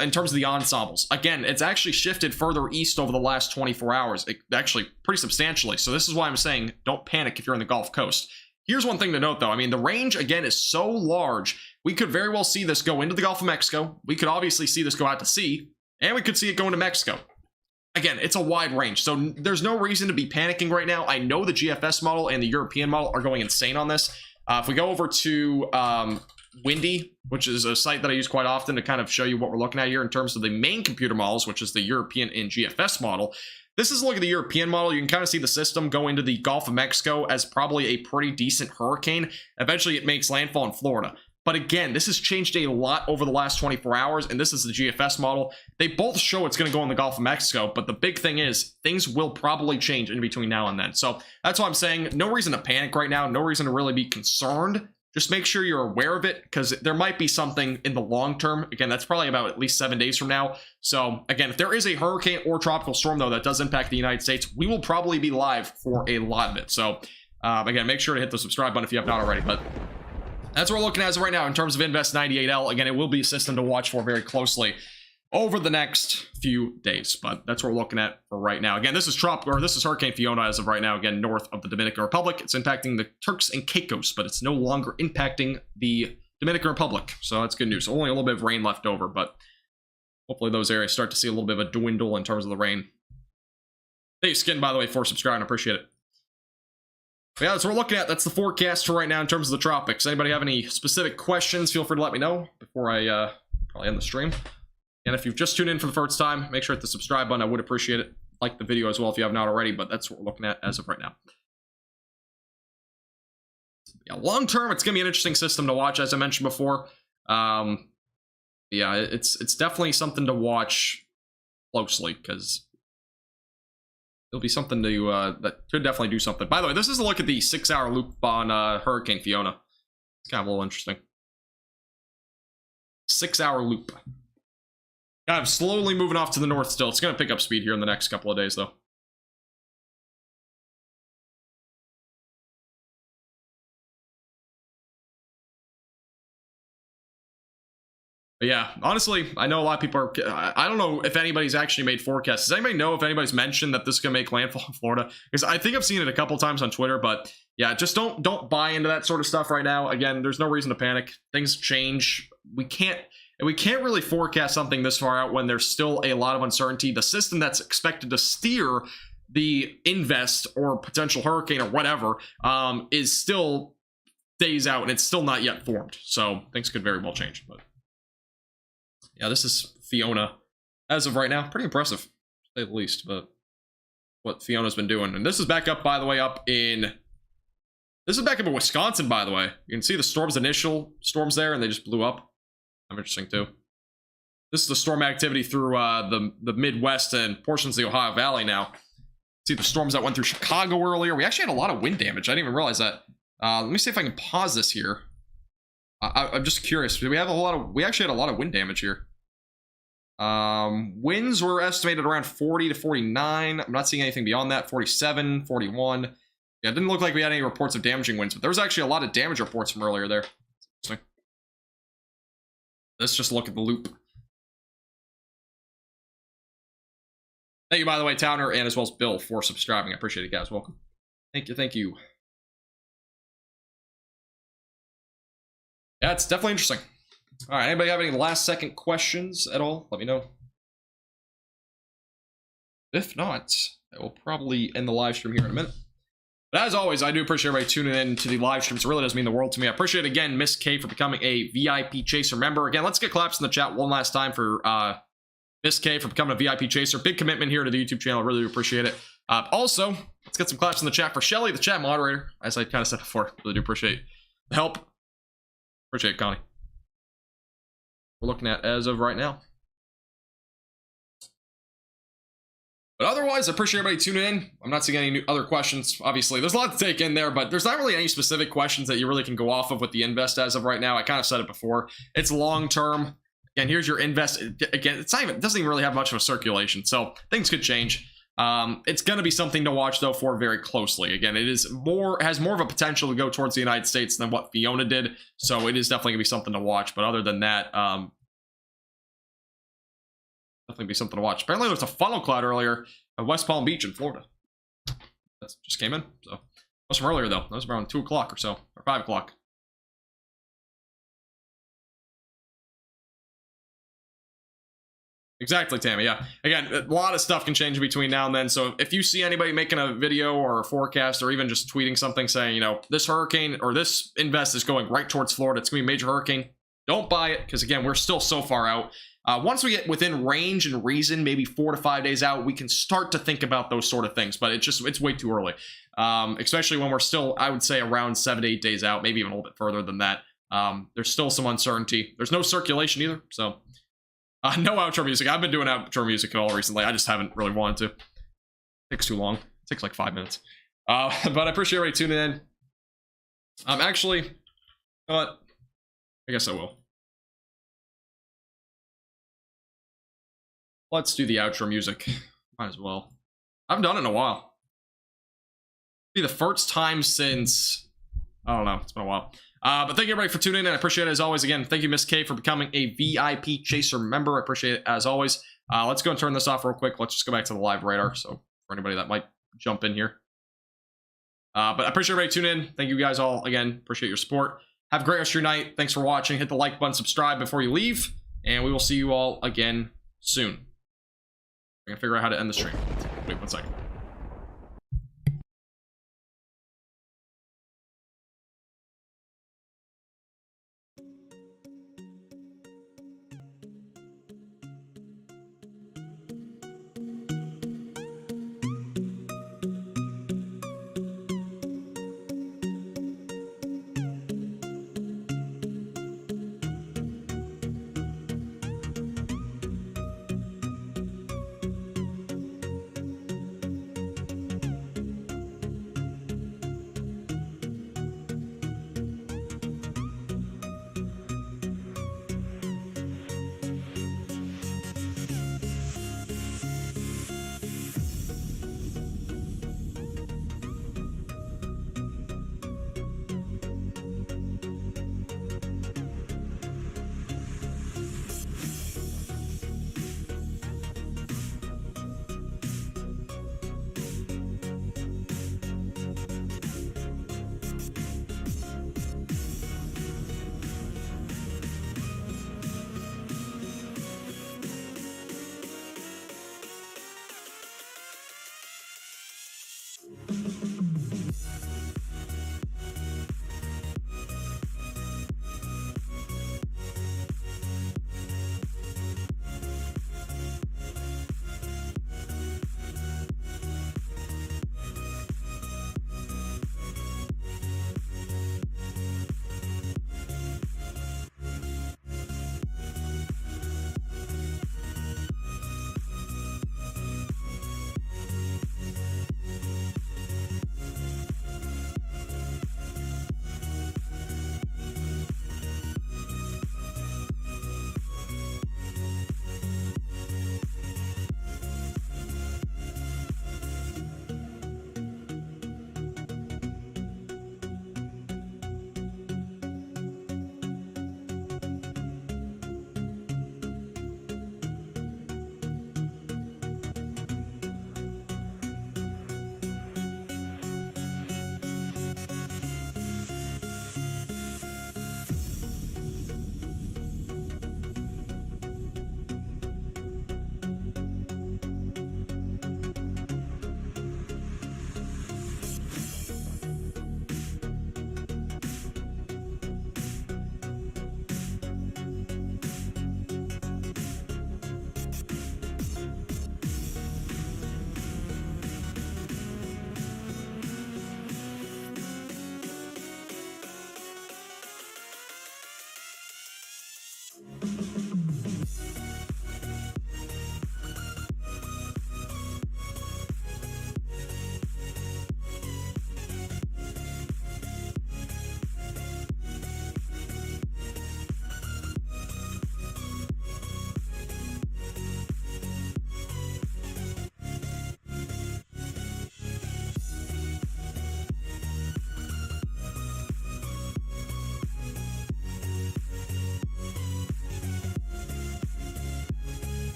in terms of the ensembles. Again, it's actually shifted further east over the last 24 hours, actually pretty substantially. So this is why I'm saying don't panic if you're in the Gulf Coast. Here's one thing to note, though. I mean, the range, again, is so large. We could very well see this go into the Gulf of Mexico. We could obviously see this go out to sea, and we could see it go into Mexico. again, it's a wide range, so there's no reason to be panicking right now. I know the GFS model and the European model are going insane on this. If we go over to Windy, which is a site that I use quite often to kind of show you what we're looking at here in terms of the main computer models, which is the European and GFS model. This is a look at the European model. You can kind of see the system go into the Gulf of Mexico as probably a pretty decent hurricane. Eventually, it makes landfall in Florida. But again, this has changed a lot over the last 24 hours, and this is the GFS model. They both show it's going to go in the Gulf of Mexico, but the big thing is things will probably change in between now and then. So that's why I'm saying no reason to panic right now, no reason to really be concerned. Just make sure you're aware of it, because there might be something in the long term. Again, that's probably about at least 7 days from now. So again, if there is a hurricane or tropical storm, though, that does impact the United States, we will probably be live for a lot of it. So again, make sure to hit the subscribe button if you have not already. But that's what we're looking at as of right now in terms of Invest 98L. Again, it will be a system to watch for very closely over the next few days, but that's what we're looking at for right now. Again, this is Hurricane Fiona as of right now, again, north of the Dominican Republic. It's impacting the Turks and Caicos, but it's no longer impacting the Dominican Republic, so that's good news. Only a little bit of rain left over, but hopefully those areas start to see a little bit of a dwindle in terms of the rain. Thank you, Skin, by the way, for subscribing. I appreciate it. But yeah, that's what we're looking at. That's the forecast for right now in terms of the tropics. Anybody have any specific questions, feel free to let me know before I probably end the stream. And if you've just tuned in for the first time, make sure to hit the subscribe button. I would appreciate it. Like the video as well if you have not already, but that's what we're looking at as of right now. Yeah, long term, it's going to be an interesting system to watch, as I mentioned before. Yeah, it's definitely something to watch closely, because it'll be something to that could definitely do something. By the way, this is a look at the 6-hour loop on Hurricane Fiona. It's kind of a little interesting. 6-hour loop. Kind of slowly moving off to the north still. It's going to pick up speed here in the next couple of days, though. But yeah, honestly, I know a lot of people are... I don't know if anybody's actually made forecasts. Does anybody know if anybody's mentioned that this is going to make landfall in Florida? Because I think I've seen it a couple times on Twitter, but yeah, just don't buy into that sort of stuff right now. Again, there's no reason to panic. Things change. We can't really forecast something this far out when there's still a lot of uncertainty. The system that's expected to steer the invest or potential hurricane or whatever is still days out, and it's still not yet formed. So things could very well change. But yeah, this is Fiona as of right now. Pretty impressive, to say the least, but what Fiona's been doing. And this is back up, by the way, this is back up in Wisconsin, by the way. You can see the initial storms there, and they just blew up. Interesting too. This is the storm activity through the Midwest and portions of the Ohio Valley now. See the storms that went through Chicago earlier. We actually had a lot of wind damage. I didn't even realize that. Let me see if I can pause this here. I'm just curious. We actually had a lot of wind damage here. Winds were estimated around 40 to 49. I'm not seeing anything beyond that. 47, 41. Yeah, it didn't look like we had any reports of damaging winds, but there was actually a lot of damage reports from earlier there. Interesting. Let's just look at the loop. Thank you, by the way, Towner, and as well as Bill, for subscribing. I appreciate it, guys. Welcome. Thank you, thank you. Yeah, it's definitely interesting. All right, anybody have any last-second questions at all? Let me know. If not, I will probably end the live stream here in a minute. But as always, I do appreciate everybody tuning in to the live streams. It really does mean the world to me. I appreciate, again, Miss K for becoming a VIP Chaser member. Again, let's get claps in the chat one last time for Miss K for becoming a VIP Chaser. Big commitment here to the YouTube channel. I really do appreciate it. Also, let's get some claps in the chat for Shelly, the chat moderator. As I kind of said before, really do appreciate the help. Appreciate it, Connie. We're looking at as of right now. But otherwise, I appreciate everybody tuning in. I'm not seeing any other questions. Obviously, there's a lot to take in there, but there's not really any specific questions that you really can go off of with the invest as of right now. I kind of said it before. It's long term. Again, here's your invest. Again, it doesn't even really have much of a circulation, so things could change. It's going to be something to watch, though, for very closely. Again, it has more of a potential to go towards the United States than what Fiona did, so it is definitely going to be something to watch. But other than that, definitely be something to watch. Apparently, there was a funnel cloud earlier at West Palm Beach in Florida. That just came in, so that was from earlier, though. That was around 2 o'clock or so, or 5 o'clock. Exactly, Tammy. Yeah. Again, a lot of stuff can change in between now and then. So if you see anybody making a video or a forecast or even just tweeting something saying, you know, this hurricane or this invest is going right towards Florida, it's going to be a major hurricane, don't buy it because, again, we're still so far out. Once we get within range and reason, maybe 4 to 5 days out, we can start to think about those sort of things. But it's way too early, especially when we're still, I would say, around 7 to 8 days out, maybe even a little bit further than that. There's still some uncertainty. There's no circulation either, so... no outro music. I've been doing outro music at all recently. I just haven't really wanted to. It takes too long. It takes like 5 minutes. But I appreciate everybody tuning in. Actually, you know what? I guess I will. Let's do the outro music. Might as well. I haven't done it in a while. It'll be the first time since... I don't know. It's been a while. But thank you everybody for tuning in. I appreciate it as always. Again, thank you, Miss K, for becoming a VIP Chaser member. I appreciate it as always. Let's go and turn this off real quick. Let's just go back to the live radar. So for anybody that might jump in here. But I appreciate everybody tuning in. Thank you guys all again. Appreciate your support. Have a great rest of your night. Thanks for watching. Hit the like button, subscribe before you leave, and we will see you all again soon. I'm gonna figure out how to end the stream. Wait 1 second.